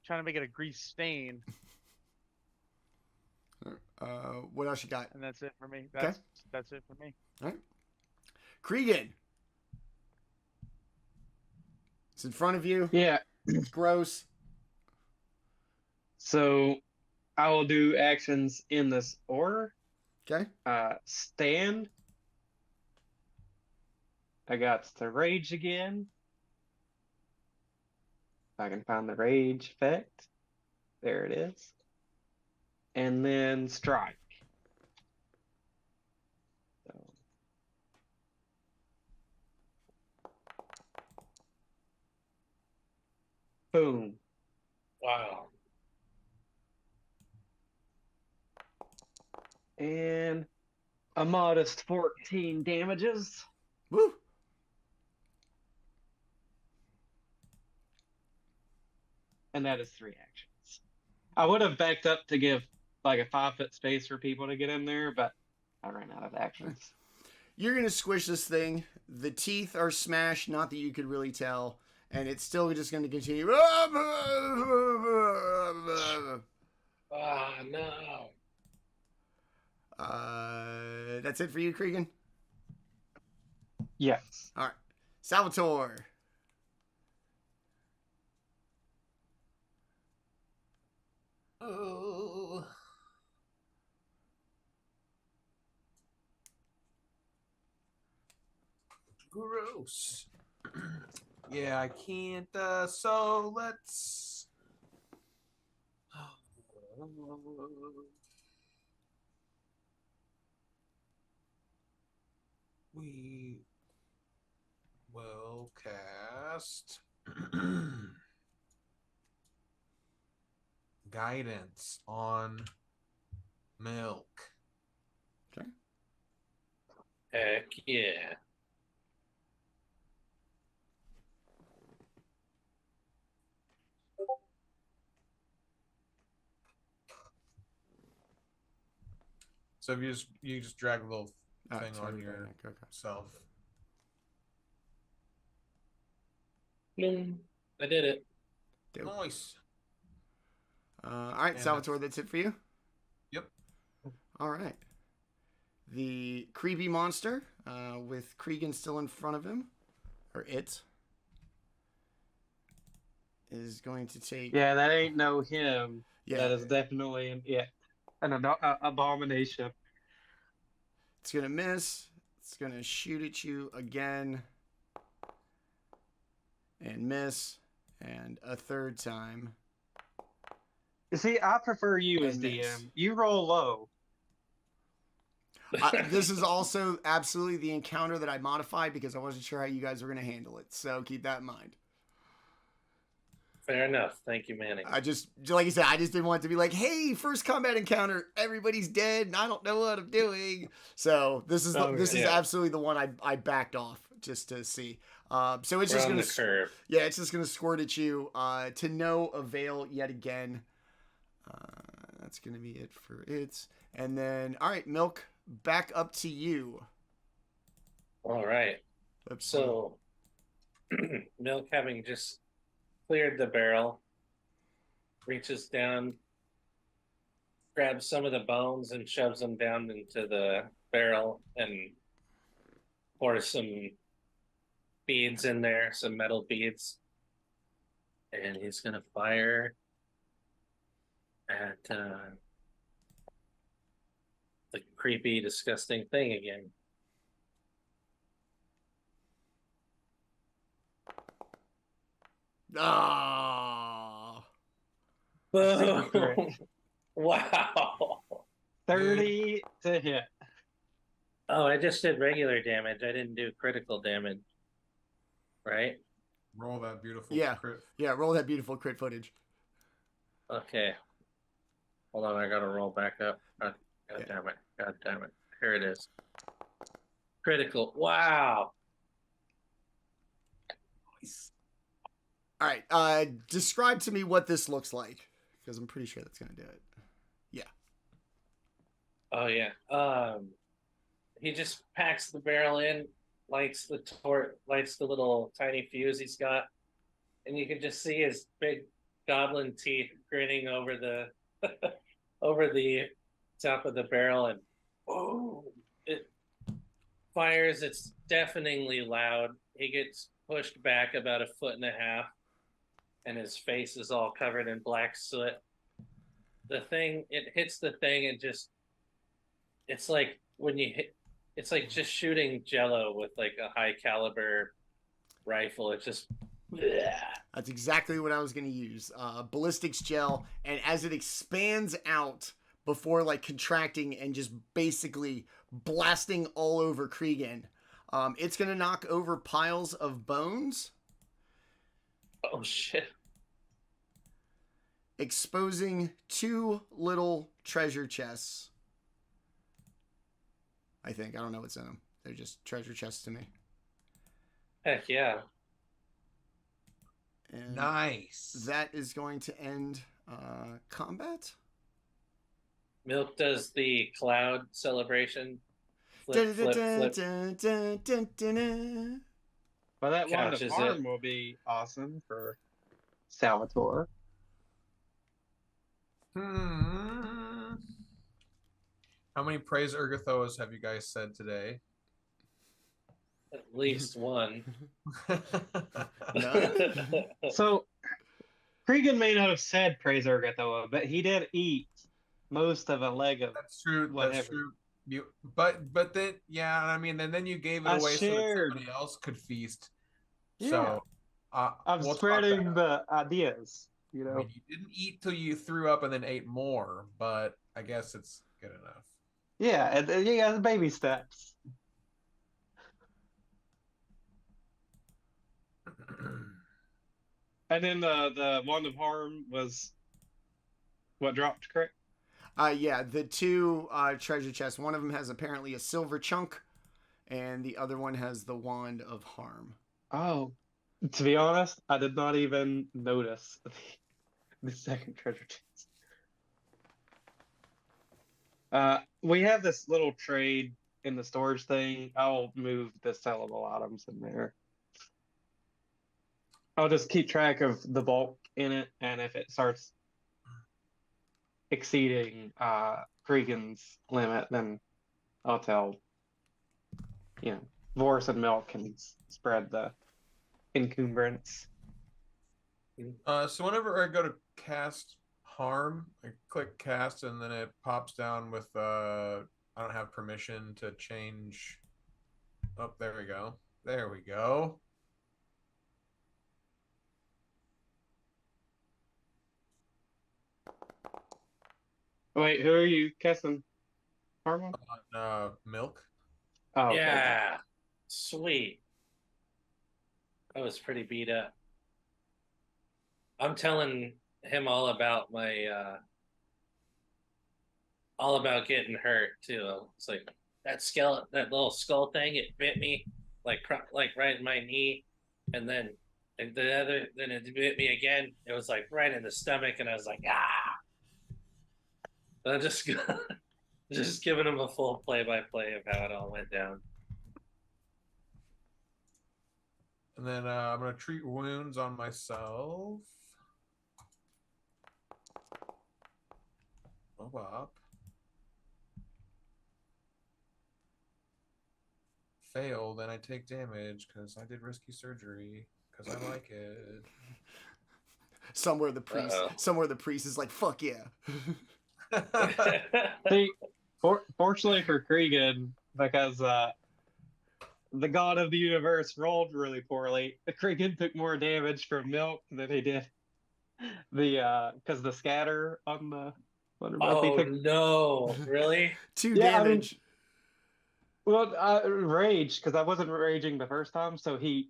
Trying to make it a grease stain, What else you got? and that's it for me. Okay. That's it for me. All right. Kreegan. It's in front of you. Yeah. It's gross. So I will do actions in this order. Okay. Stand. I got the rage again. If I can find the rage effect. There it is. And then strike. So. Boom. Wow. And a modest 14 damages. Woo! And that is 3 actions. I would have backed up to give like a 5-foot space for people to get in there, but I ran out of actions. You're going to squish this thing. The teeth are smashed, not that you could really tell. And it's still just going to continue. Ah, no. That's it for you, Kreegan? Yes. All right. Salvatore. Oh. Gross. Yeah, I can't. So let's. We will cast guidance on milk. Okay. Heck yeah. So if you just drag a little All thing right, on sorry, okay. yourself. I did it. Dope. Nice. All right, And Salvatore, that's it for you? Yep. All right. The creepy monster, with Kreegan still in front of him, or it, is going to take... Yeah, that ain't no him. Yeah. That is definitely an abomination. It's going to miss. It's going to shoot at you again. And miss. And a third time. You see, I prefer you as And miss. DM. You roll low. This is also absolutely the encounter that I modified because I wasn't sure how you guys were going to handle it. So keep that in mind. Fair enough. Thank you, Manny. I just, like I said, I just didn't want it to be like, hey, first combat encounter, everybody's dead, and I don't know what I'm doing. So this is absolutely the one I backed off just to see. So it's We're just on gonna the curve. Yeah, it's just gonna squirt at you to no avail yet again. That's gonna be it for it. And then, all right, Milk, back up to you. All right. Oops. So, Milk, having just cleared the barrel, reaches down, grabs some of the bones and shoves them down into the barrel and pours some beads in there, some metal beads. And he's going to fire at the creepy, disgusting thing again. Ah. Boom! Wow. 30 to hit. Oh, I just did regular damage. I didn't do critical damage. Right? Roll that beautiful crit. Yeah, roll that beautiful crit footage. Okay. Hold on, I gotta roll back up. God damn it. God damn it. Here it is. Critical. Wow. Nice. All right, describe to me what this looks like, because I'm pretty sure that's gonna do it. Yeah. Oh yeah. He just packs the barrel in, lights the little tiny fuse he's got, and you can just see his big goblin teeth grinning over the over the top of the barrel, and it fires. It's deafeningly loud. He gets pushed back about 1.5 feet, and his face is all covered in black soot. It hits the thing, and just, it's like when you hit, it's like just shooting jello with like a high caliber rifle. It just, bleh. That's exactly what I was going to use. Ballistics gel, and as it expands out before like contracting and just basically blasting all over Kreegan, it's going to knock over piles of bones. Oh shit. Exposing 2 little treasure chests I think. I don't know what's in them. They're just treasure chests to me. Heck yeah. And Nice. that is going to end combat. Milk does the cloud celebration. Dun, Flip, dun, flip, dun, flip. dun, dun, dun, dun. But that wand of Couches harm it. will be awesome for Salvatore. Hmm. How many praise Ergothoas have you guys said today? At least one. None? So Kreegan may not have said praise Ergothoa, but he did eat most of a leg of That's true. whatever. That's true. But then I mean, and then you gave it I away so that shared. somebody else could feast. Yeah. So I'm we'll talk spreading that the ideas, you out. I know. mean, you didn't eat till you threw up and then ate more, but I guess it's good enough. Yeah, and yeah, the baby steps. And then the wand of harm was what dropped, correct? Yeah, the two treasure chests. One of them has apparently a silver chunk, and the other one has the wand of harm. Oh, to be honest, I did not even notice the second treasure chest. We have this little trade in the storage thing. I'll move the sellable items in there. I'll just keep track of the bulk in it, and if it starts exceeding Kreegan's limit, then I'll tell, Vorys and Milk can spread the encumbrance. So whenever I go to cast harm, I click cast and then it pops down with I don't have permission to change. Oh, there we go. There we go. Wait, who are you casting harm on? Milk. Oh, okay. Yeah. Sweet. I was pretty beat up. I'm telling him all about my all about getting hurt too. It's like that little skull thing, it bit me like right in my knee, and then then it bit me again. It was like right in the stomach, and I was like, ah. And I'm just just giving him a full play-by-play of how it all went down. And then I'm gonna treat wounds on myself. Move up. Failed, and I take damage because I did risky surgery because I like it. Somewhere the priest is like, fuck yeah. See, fortunately for Kreegan, because the god of the universe rolled really poorly, Kreegan took more damage from Milk than he did because the scatter on the Oh no! Really? 2 Yeah, damage. Rage, because I wasn't raging the first time, so he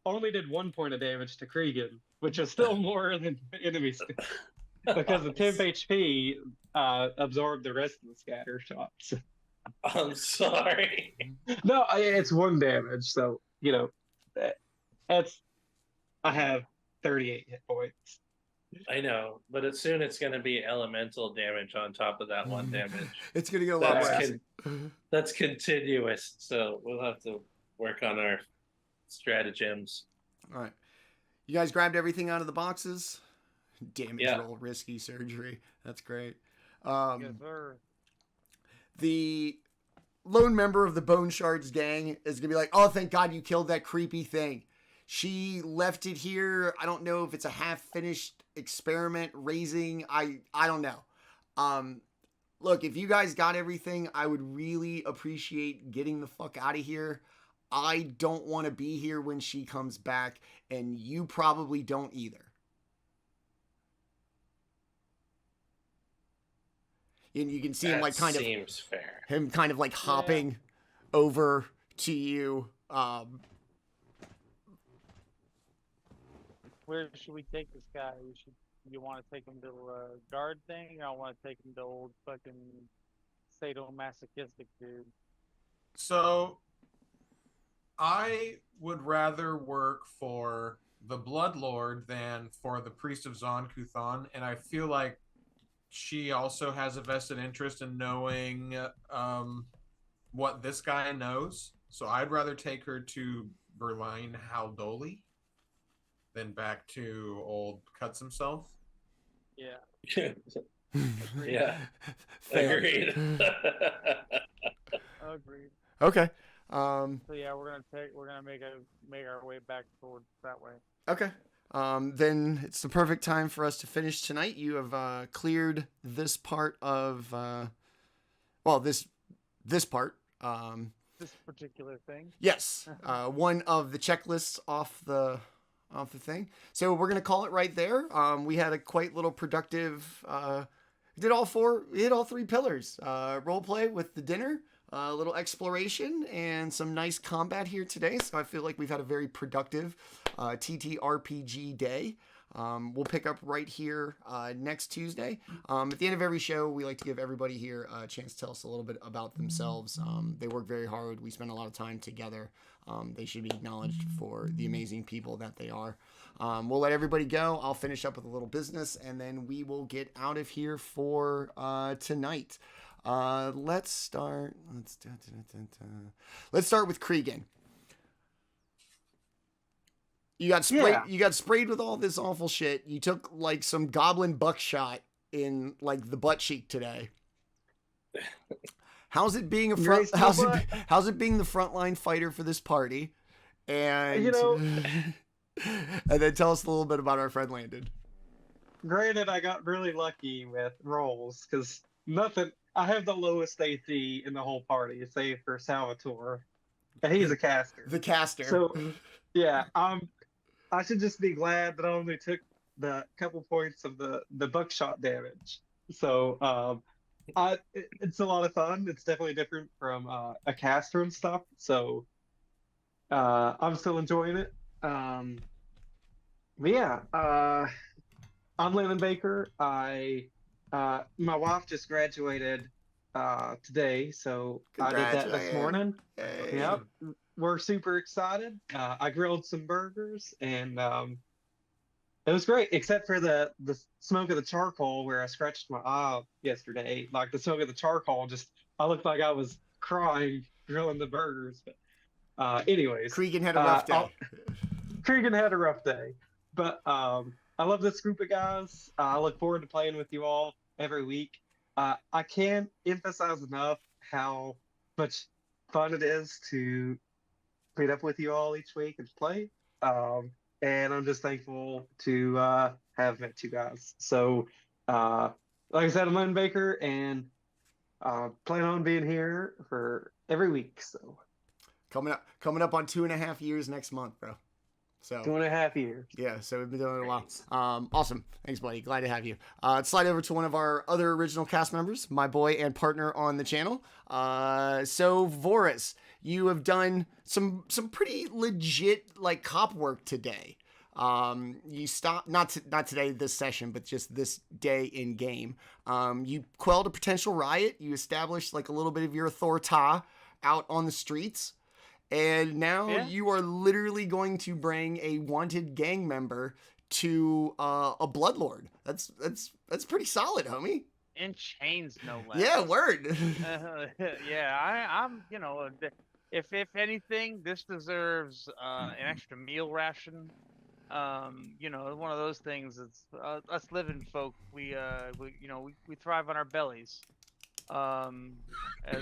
only did 1 point of damage to Kreegan, which is still more than enemies, because the temp HP absorbed the rest of the scatter shots. I'm sorry. No, it's 1 damage, so I have 38 hit points. I know, but soon it's going to be elemental damage on top of that 1 damage. It's going to get a lot worse. That's continuous, so we'll have to work on our stratagems. All right. You guys grabbed everything out of the boxes? Damage Yeah. roll, risky surgery. That's great. Yes, sir. The lone member of the Bone Shards gang is going to be like, oh, thank God you killed that creepy thing. She left it here. I don't know if it's a half-finished experiment raising. I don't know. Look, if you guys got everything, I would really appreciate getting the fuck out of here. I don't want to be here when she comes back, and you probably don't either. And you can see him like kind of seems fair. Him kind of like hopping over to you. Where should we take this guy? You want to take him to a guard thing? I want to take him to old fucking sadomasochistic dude. So I would rather work for the Blood Lord than for the Priest of Zon Kuthon, and I feel like she also has a vested interest in knowing what this guy knows. So I'd rather take her to Berlin Haldoli than back to old Cuts himself. Yeah. Yeah. Fair. Agreed. Agreed. Okay. So yeah, we're gonna make our way back towards that way. Okay. Then it's the perfect time for us to finish tonight. You have cleared this part of, this part. This particular thing. Yes, one of the checklists off the thing. So we're gonna call it right there. We had a quite little productive. We hit all three pillars. Role play with the dinner. A little exploration and some nice combat here today. So I feel like we've had a very productive TTRPG day. We'll pick up right here next Tuesday. At the end of every show, we like to give everybody here a chance to tell us a little bit about themselves. They work very hard. We spend a lot of time together. They should be acknowledged for the amazing people that they are. We'll let everybody go. I'll finish up with a little business, and then we will get out of here for tonight. Let's start. Let's start with Kreegan. You got sprayed. Yeah. You got sprayed with all this awful shit. You took like some goblin buckshot in like the butt cheek today. How's it being how's it being the frontline fighter for this party? And and then tell us a little bit about our friend Landon. Granted, I got really lucky with rolls because I have the lowest AC in the whole party, save for Salvatore, and he's a caster. The caster. So, yeah, I should just be glad that I only took the couple points of the buckshot damage. So, it's a lot of fun. It's definitely different from a caster and stuff. So, I'm still enjoying it. But yeah, I'm Landon Baker. My wife just graduated today, so I did that this morning. Hey. Yep, we're super excited. I grilled some burgers, and it was great, except for the smoke of the charcoal where I scratched my eye yesterday. Like the smoke of the charcoal, I looked like I was crying grilling the burgers. But anyways, Kreegan had a rough day. Kreegan had a rough day, but I love this group of guys. I look forward to playing with you all every week. I can't emphasize enough how much fun it is to meet up with you all each week and play. And I'm just thankful to have met you guys. So, like I said, I'm Landon Baker, and plan on being here for every week. So coming up on 2.5 years next month, bro. So 2.5 years. Yeah, so we've been doing it a while. Awesome. Thanks, buddy. Glad to have you. Slide over to one of our other original cast members, my boy and partner on the channel. So Vorys, you have done some pretty legit like cop work today. You stopped not today this session, but just this day in game. You quelled a potential riot. You established like a little bit of your authority out on the streets. And now you are literally going to bring a wanted gang member to a bloodlord. That's pretty solid, homie. In chains, no less. Yeah, word. Yeah, I'm. If anything, this deserves an extra meal ration. One of those things. It's us living folk. We thrive on our bellies. As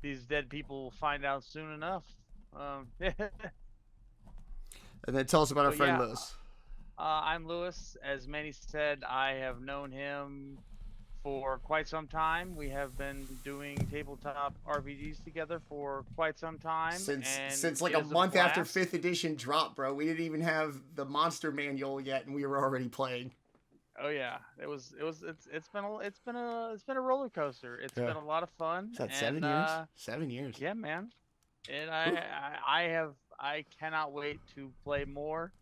these dead people will find out soon enough. And then tell us about our friend Lewis. I'm Lewis. As Manny said, I have known him for quite some time. We have been doing tabletop RPGs together for quite some time. Since like a month after 5th edition drop, bro. We didn't even have the monster manual yet, and we were already playing. Oh yeah, it's been a roller coaster. It's been a lot of fun. Is that 7 years? 7 years. Yeah, man. And I cannot wait to play more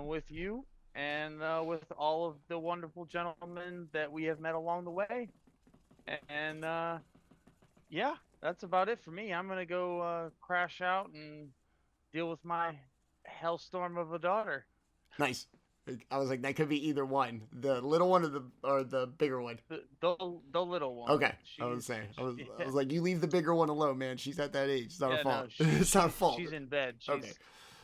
with you and with all of the wonderful gentlemen that we have met along the way. And yeah, that's about it for me. I'm gonna go crash out and deal with my hellstorm of a daughter. Nice. I was like, that could be either one, the little one or the bigger one. The little one. Okay, I was saying, I was like, you leave the bigger one alone, man. She's at that age. It's not her fault. It's not her fault. She's in bed. Okay.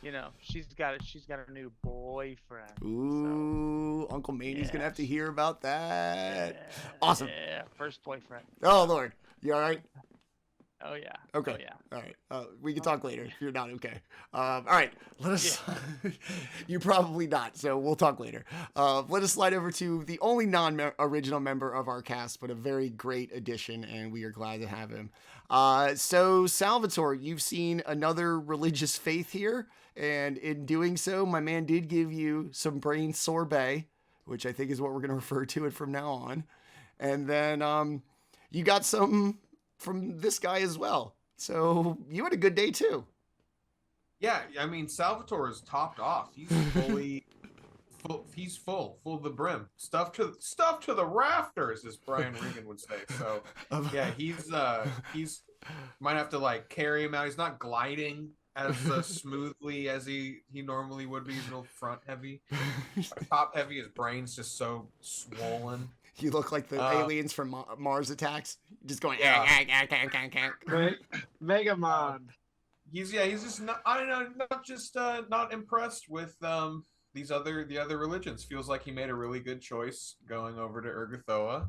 You know, she's got a new boyfriend. Ooh, Uncle Manny's gonna have to hear about that. Yeah, Awesome. Yeah, first boyfriend. Oh Lord, you all right? Oh yeah. Okay. Oh, yeah. All right. We can talk later if you're not okay. All right. Let us. You're probably not, so we'll talk later. Let us slide over to the only non-original member of our cast, but a very great addition, and we are glad to have him. So Salvatore, you've seen another religious faith here, and in doing so, my man did give you some brain sorbet, which I think is what we're going to refer to it from now on, and then you got some from this guy as well. So you had a good day too. Yeah, I mean, Salvatore is topped off. He's fully full. He's full to the brim. Stuff to the rafters, as Brian Regan would say. So yeah, he's might have to like carry him out. He's not gliding as smoothly as he normally would be. He's real front heavy, top heavy. His brain's just so swollen. You look like the aliens from Mars Attacks, just going. Right? Megamon. He's just not. I don't know. Not just not impressed with the other religions. Feels like he made a really good choice going over to Urgathoa.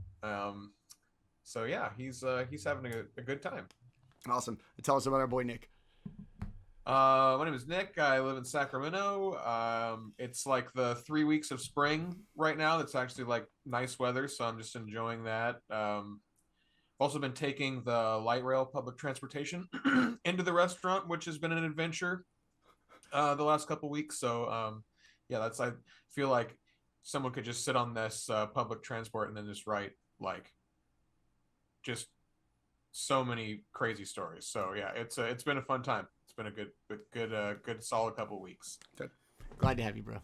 So yeah, he's having a good time. Awesome. Tell us about our boy Nick. My name is Nick. I live in Sacramento. It's like the 3 weeks of spring right now. That's actually like nice weather, so I'm just enjoying that. Also been taking the light rail public transportation into the restaurant, which has been an adventure the last couple weeks. So yeah, I feel like someone could just sit on this public transport and then just write like just so many crazy stories. So yeah, it's been a fun time. It's been a good solid couple weeks. Good. Glad to have you, bro.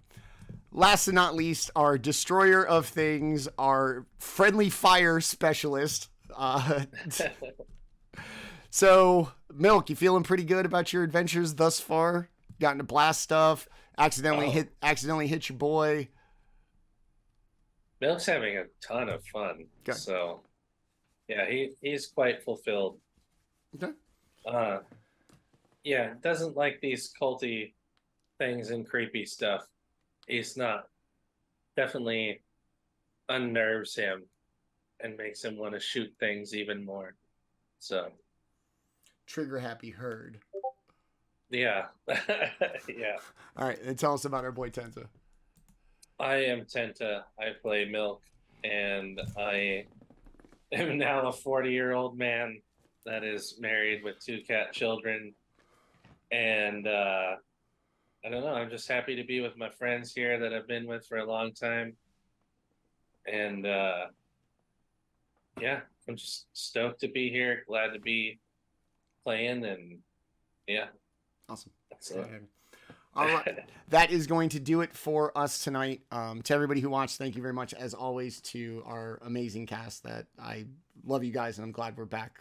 Last and not least, our destroyer of things, our friendly fire specialist. So, Milk, you feeling pretty good about your adventures thus far? Gotten to blast stuff, accidentally hit your boy. Milk's having a ton of fun. Okay. So yeah, he's quite fulfilled. Okay. Yeah, doesn't like these culty things and creepy stuff. He's not. Definitely unnerves him and makes him want to shoot things even more. So Trigger happy herd. yeah. Yeah. All right, and tell us about our boy Tenta. I am Tenta. I play Milk, and I am now a 40-year-old man that is married with 2 cat children. And I don't know, I'm just happy to be with my friends here that I've been with for a long time. And yeah, I'm just stoked to be here, glad to be playing, and yeah. Awesome. That's it. All right. That is going to do it for us tonight. To everybody who watched, thank you very much, as always, to our amazing cast. That I love you guys, and I'm glad we're back,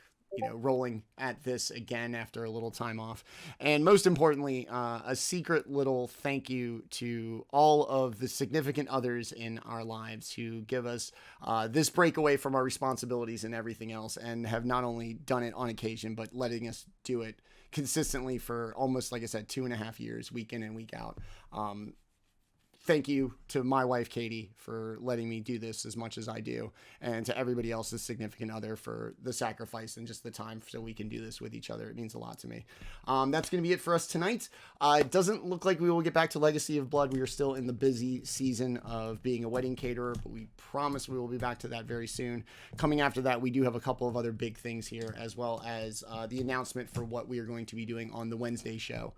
rolling at this again after a little time off. And most importantly, a secret little thank you to all of the significant others in our lives who give us this breakaway from our responsibilities and everything else, and have not only done it on occasion, but letting us do it consistently for almost, like I said, 2.5 years, week in and week out. Thank you to my wife, Katie, for letting me do this as much as I do, and to everybody else's significant other for the sacrifice and just the time so we can do this with each other. It means a lot to me. That's going to be it for us tonight. It doesn't look like we will get back to Legacy of Blood. We are still in the busy season of being a wedding caterer, but we promise we will be back to that very soon. Coming after that, we do have a couple of other big things here, as well as the announcement for what we are going to be doing on the Wednesday show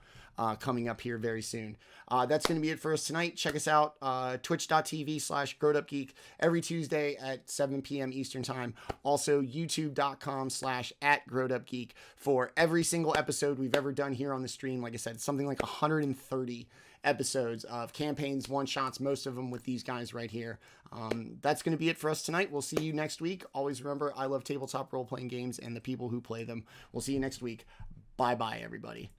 coming up here very soon. That's going to be it for us tonight. Check check us out, twitch.tv/GrowedUpGeek every Tuesday at 7 p.m. Eastern Time. Also, youtube.com/@GrowedUpGeek for every single episode we've ever done here on the stream. Like I said, something like 130 episodes of campaigns, one-shots, most of them with these guys right here. That's going to be it for us tonight. We'll see you next week. Always remember, I love tabletop role-playing games and the people who play them. We'll see you next week. Bye-bye, everybody.